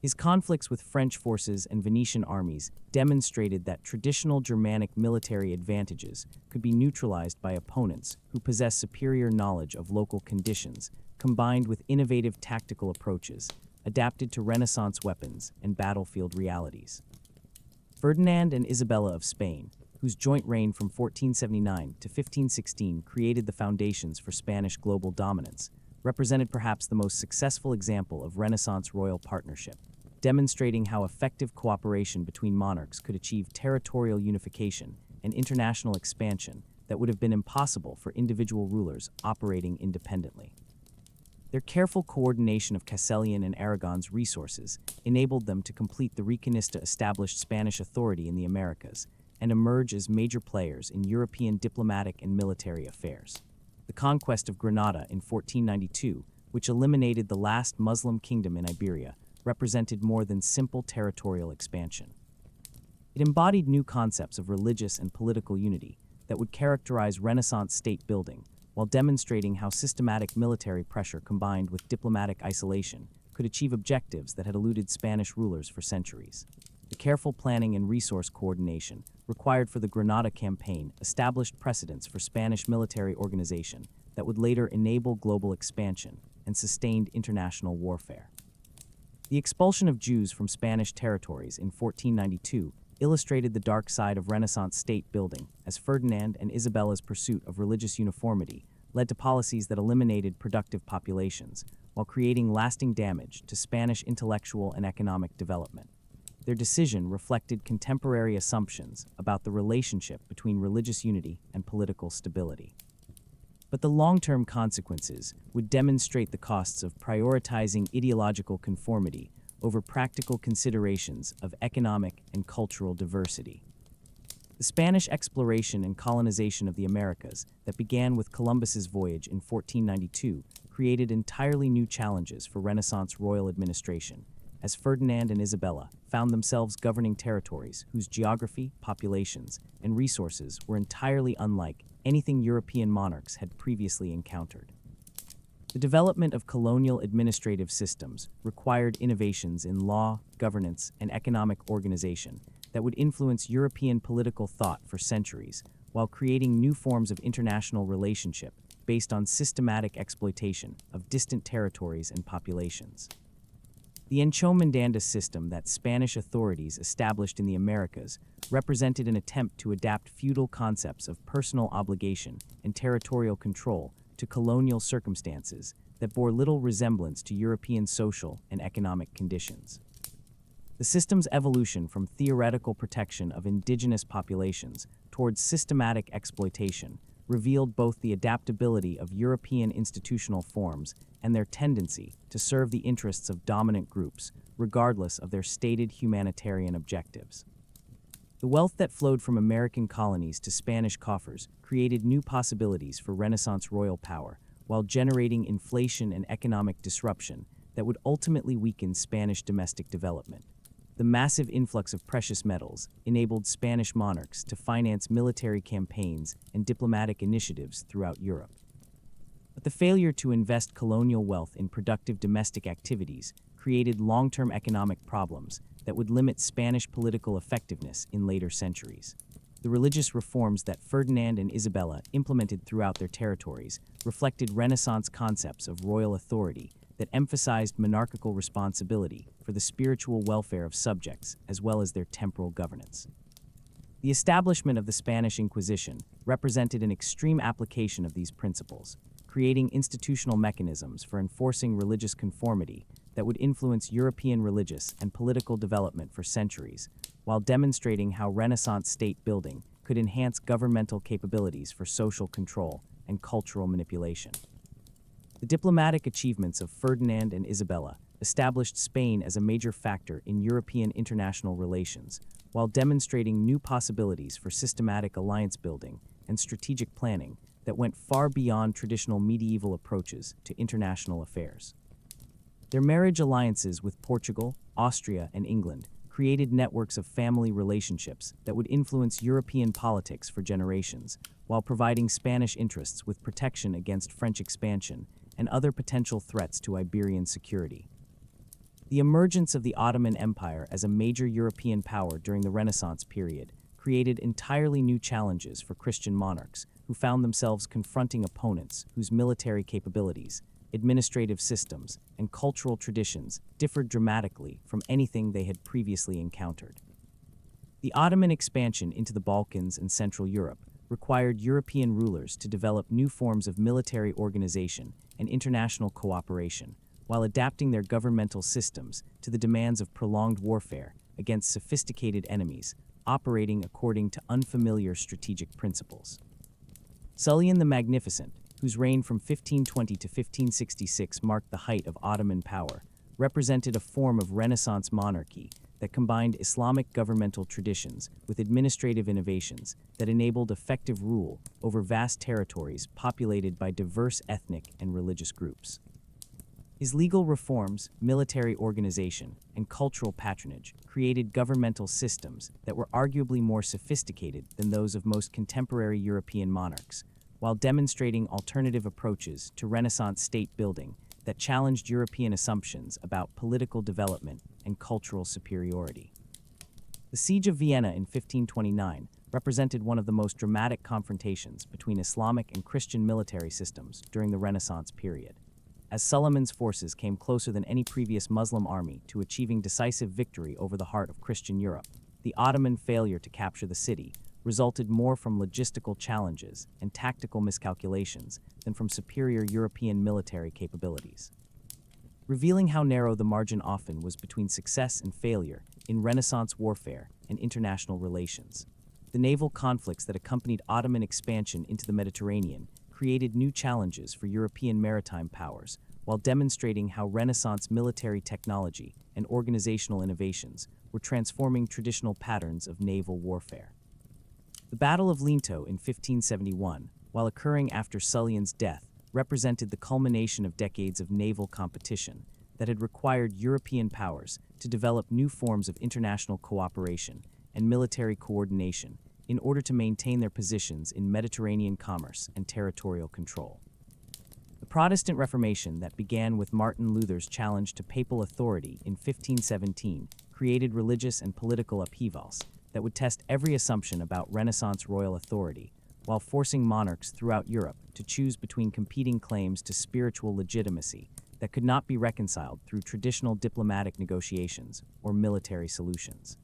His conflicts with French forces and Venetian armies demonstrated that traditional Germanic military advantages could be neutralized by opponents who possess superior knowledge of local conditions, combined with innovative tactical approaches adapted to Renaissance weapons and battlefield realities. Ferdinand and Isabella of Spain, whose joint reign from 1479 to 1516 created the foundations for Spanish global dominance, represented perhaps the most successful example of Renaissance royal partnership, demonstrating how effective cooperation between monarchs could achieve territorial unification and international expansion that would have been impossible for individual rulers operating independently. Their careful coordination of Castilian and Aragon's resources enabled them to complete the Reconquista established Spanish authority in the Americas and emerge as major players in European diplomatic and military affairs. The conquest of Granada in 1492, which eliminated the last Muslim kingdom in Iberia, represented more than simple territorial expansion. It embodied new concepts of religious and political unity that would characterize Renaissance state building, while demonstrating how systematic military pressure combined with diplomatic isolation could achieve objectives that had eluded Spanish rulers for centuries. The careful planning and resource coordination required for the Granada campaign established precedents for Spanish military organization that would later enable global expansion and sustained international warfare. The expulsion of Jews from Spanish territories in 1492 illustrated the dark side of Renaissance state building, as Ferdinand and Isabella's pursuit of religious uniformity led to policies that eliminated productive populations, while creating lasting damage to Spanish intellectual and economic development. Their decision reflected contemporary assumptions about the relationship between religious unity and political stability. But the long-term consequences would demonstrate the costs of prioritizing ideological conformity over practical considerations of economic and cultural diversity. The Spanish exploration and colonization of the Americas that began with Columbus's voyage in 1492 created entirely new challenges for Renaissance royal administration, as Ferdinand and Isabella found themselves governing territories whose geography, populations, and resources were entirely unlike anything European monarchs had previously encountered. The development of colonial administrative systems required innovations in law, governance, and economic organization that would influence European political thought for centuries, while creating new forms of international relationship based on systematic exploitation of distant territories and populations. The encomendanda system that Spanish authorities established in the Americas represented an attempt to adapt feudal concepts of personal obligation and territorial control to colonial circumstances that bore little resemblance to European social and economic conditions. The system's evolution from theoretical protection of indigenous populations towards systematic exploitation revealed both the adaptability of European institutional forms and their tendency to serve the interests of dominant groups, regardless of their stated humanitarian objectives. The wealth that flowed from American colonies to Spanish coffers created new possibilities for Renaissance royal power, while generating inflation and economic disruption that would ultimately weaken Spanish domestic development. The massive influx of precious metals enabled Spanish monarchs to finance military campaigns and diplomatic initiatives throughout Europe. But the failure to invest colonial wealth in productive domestic activities created long-term economic problems that would limit Spanish political effectiveness in later centuries. The religious reforms that Ferdinand and Isabella implemented throughout their territories reflected Renaissance concepts of royal authority that emphasized monarchical responsibility for the spiritual welfare of subjects as well as their temporal governance. The establishment of the Spanish Inquisition represented an extreme application of these principles, creating institutional mechanisms for enforcing religious conformity that would influence European religious and political development for centuries, while demonstrating how Renaissance state building could enhance governmental capabilities for social control and cultural manipulation. The diplomatic achievements of Ferdinand and Isabella established Spain as a major factor in European international relations, while demonstrating new possibilities for systematic alliance building and strategic planning that went far beyond traditional medieval approaches to international affairs. Their marriage alliances with Portugal, Austria, and England created networks of family relationships that would influence European politics for generations, while providing Spanish interests with protection against French expansion and other potential threats to Iberian security. The emergence of the Ottoman Empire as a major European power during the Renaissance period created entirely new challenges for Christian monarchs who found themselves confronting opponents whose military capabilities, administrative systems, and cultural traditions differed dramatically from anything they had previously encountered. The Ottoman expansion into the Balkans and Central Europe required European rulers to develop new forms of military organization and international cooperation, while adapting their governmental systems to the demands of prolonged warfare against sophisticated enemies, operating according to unfamiliar strategic principles. Sulian the Magnificent, whose reign from 1520 to 1566 marked the height of Ottoman power, represented a form of Renaissance monarchy that combined Islamic governmental traditions with administrative innovations that enabled effective rule over vast territories populated by diverse ethnic and religious groups. His legal reforms, military organization, and cultural patronage created governmental systems that were arguably more sophisticated than those of most contemporary European monarchs, while demonstrating alternative approaches to Renaissance state building that challenged European assumptions about political development and cultural superiority. The Siege of Vienna in 1529 represented one of the most dramatic confrontations between Islamic and Christian military systems during the Renaissance period. As Suleiman's forces came closer than any previous Muslim army to achieving decisive victory over the heart of Christian Europe, the Ottoman failure to capture the city resulted more from logistical challenges and tactical miscalculations than from superior European military capabilities. Revealing how narrow the margin often was between success and failure in Renaissance warfare and international relations. The naval conflicts that accompanied Ottoman expansion into the Mediterranean created new challenges for European maritime powers, while demonstrating how Renaissance military technology and organizational innovations were transforming traditional patterns of naval warfare. The Battle of Leanto in 1571, while occurring after Sulian's death, represented the culmination of decades of naval competition that had required European powers to develop new forms of international cooperation and military coordination in order to maintain their positions in Mediterranean commerce and territorial control. The Protestant Reformation that began with Martin Luther's challenge to papal authority in 1517 created religious and political upheavals that would test every assumption about Renaissance royal authority, while forcing monarchs throughout Europe to choose between competing claims to spiritual legitimacy that could not be reconciled through traditional diplomatic negotiations or military solutions.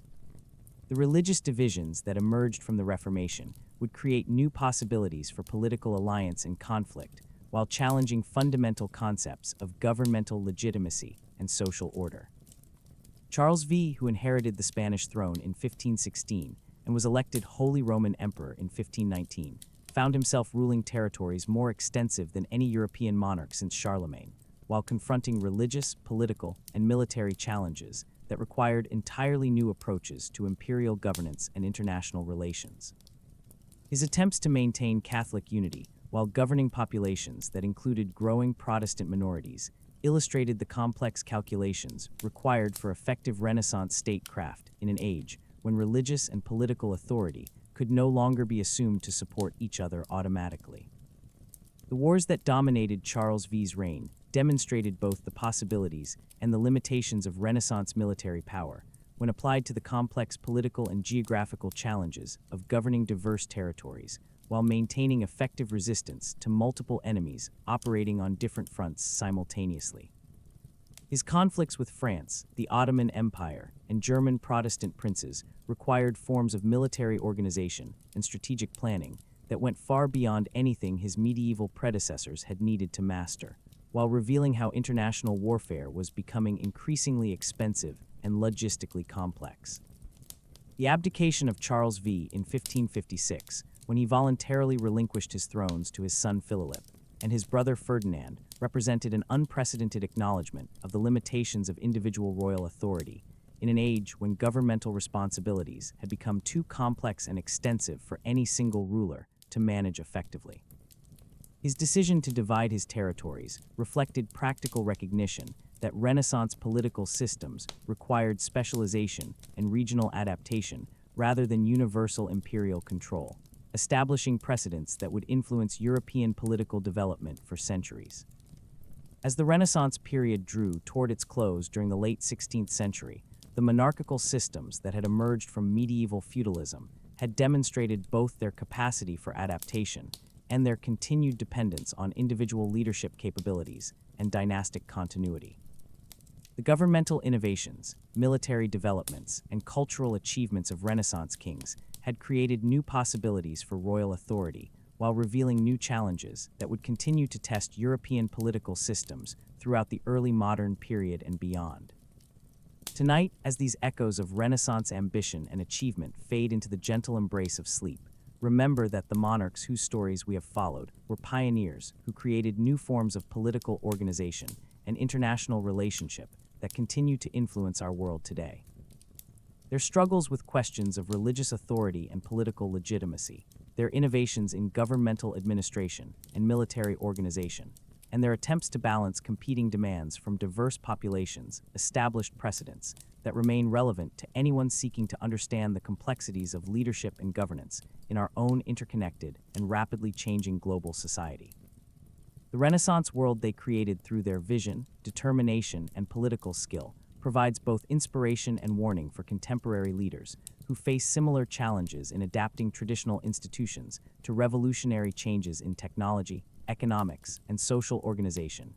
The religious divisions that emerged from the Reformation would create new possibilities for political alliance and conflict, while challenging fundamental concepts of governmental legitimacy and social order. Charles V, who inherited the Spanish throne in 1516 and was elected Holy Roman Emperor in 1519, found himself ruling territories more extensive than any European monarch since Charlemagne, while confronting religious, political, and military challenges that required entirely new approaches to imperial governance and international relations. His attempts to maintain Catholic unity while governing populations that included growing Protestant minorities illustrated the complex calculations required for effective Renaissance statecraft in an age when religious and political authority could no longer be assumed to support each other automatically. The wars that dominated Charles V's reign demonstrated both the possibilities and the limitations of Renaissance military power when applied to the complex political and geographical challenges of governing diverse territories while maintaining effective resistance to multiple enemies operating on different fronts simultaneously. His conflicts with France, the Ottoman Empire, and German Protestant princes required forms of military organization and strategic planning that went far beyond anything his medieval predecessors had needed to master, while revealing how international warfare was becoming increasingly expensive and logistically complex. The abdication of Charles V in 1556, when he voluntarily relinquished his thrones to his son Philip and his brother Ferdinand, represented an unprecedented acknowledgement of the limitations of individual royal authority in an age when governmental responsibilities had become too complex and extensive for any single ruler to manage effectively. His decision to divide his territories reflected practical recognition that Renaissance political systems required specialization and regional adaptation rather than universal imperial control, establishing precedents that would influence European political development for centuries. As the Renaissance period drew toward its close during the late 16th century, the monarchical systems that had emerged from medieval feudalism had demonstrated both their capacity for adaptation and their continued dependence on individual leadership capabilities and dynastic continuity. The governmental innovations, military developments, and cultural achievements of Renaissance kings had created new possibilities for royal authority while revealing new challenges that would continue to test European political systems throughout the early modern period and beyond. Tonight, as these echoes of Renaissance ambition and achievement fade into the gentle embrace of sleep, remember that the monarchs whose stories we have followed were pioneers who created new forms of political organization and international relationship that continue to influence our world today. Their struggles with questions of religious authority and political legitimacy, their innovations in governmental administration and military organization, and their attempts to balance competing demands from diverse populations established precedents that remain relevant to anyone seeking to understand the complexities of leadership and governance in our own interconnected and rapidly changing global society. The Renaissance world they created through their vision, determination, and political skill provides both inspiration and warning for contemporary leaders who face similar challenges in adapting traditional institutions to revolutionary changes in technology, economics, and social organization.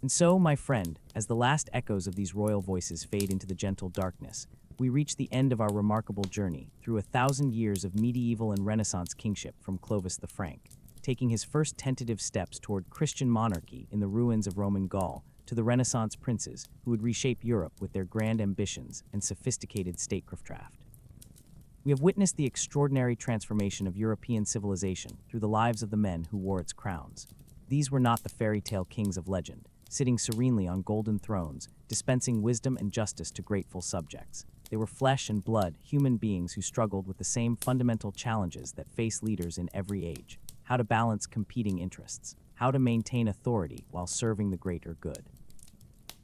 And so, my friend, as the last echoes of these royal voices fade into the gentle darkness, we reach the end of our remarkable journey through 1,000 years of medieval and Renaissance kingship from Clovis the Frank, taking his first tentative steps toward Christian monarchy in the ruins of Roman Gaul, to the Renaissance princes who would reshape Europe with their grand ambitions and sophisticated statecraft. We have witnessed the extraordinary transformation of European civilization through the lives of the men who wore its crowns. These were not the fairy tale kings of legend, sitting serenely on golden thrones, dispensing wisdom and justice to grateful subjects. They were flesh and blood, human beings who struggled with the same fundamental challenges that face leaders in every age: how to balance competing interests, how to maintain authority while serving the greater good,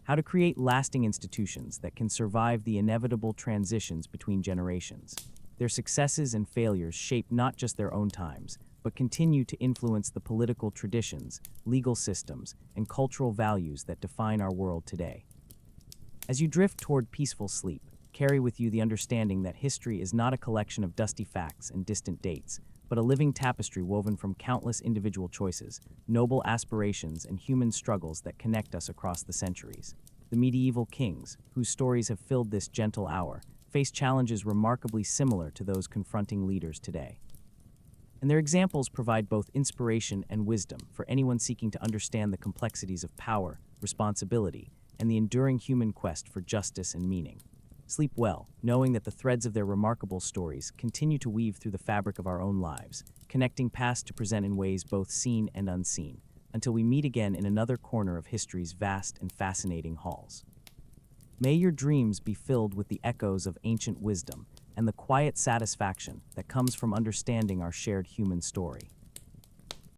how to create lasting institutions that can survive the inevitable transitions between generations. Their successes and failures shape not just their own times, but continue to influence the political traditions, legal systems, and cultural values that define our world today. As you drift toward peaceful sleep, carry with you the understanding that history is not a collection of dusty facts and distant dates, but a living tapestry woven from countless individual choices, noble aspirations, and human struggles that connect us across the centuries. The medieval kings, whose stories have filled this gentle hour, face challenges remarkably similar to those confronting leaders today. and their examples provide both inspiration and wisdom for anyone seeking to understand the complexities of power, responsibility, and the enduring human quest for justice and meaning. Sleep well, knowing that the threads of their remarkable stories continue to weave through the fabric of our own lives, connecting past to present in ways both seen and unseen, until we meet again in another corner of history's vast and fascinating halls. May your dreams be filled with the echoes of ancient wisdom and the quiet satisfaction that comes from understanding our shared human story.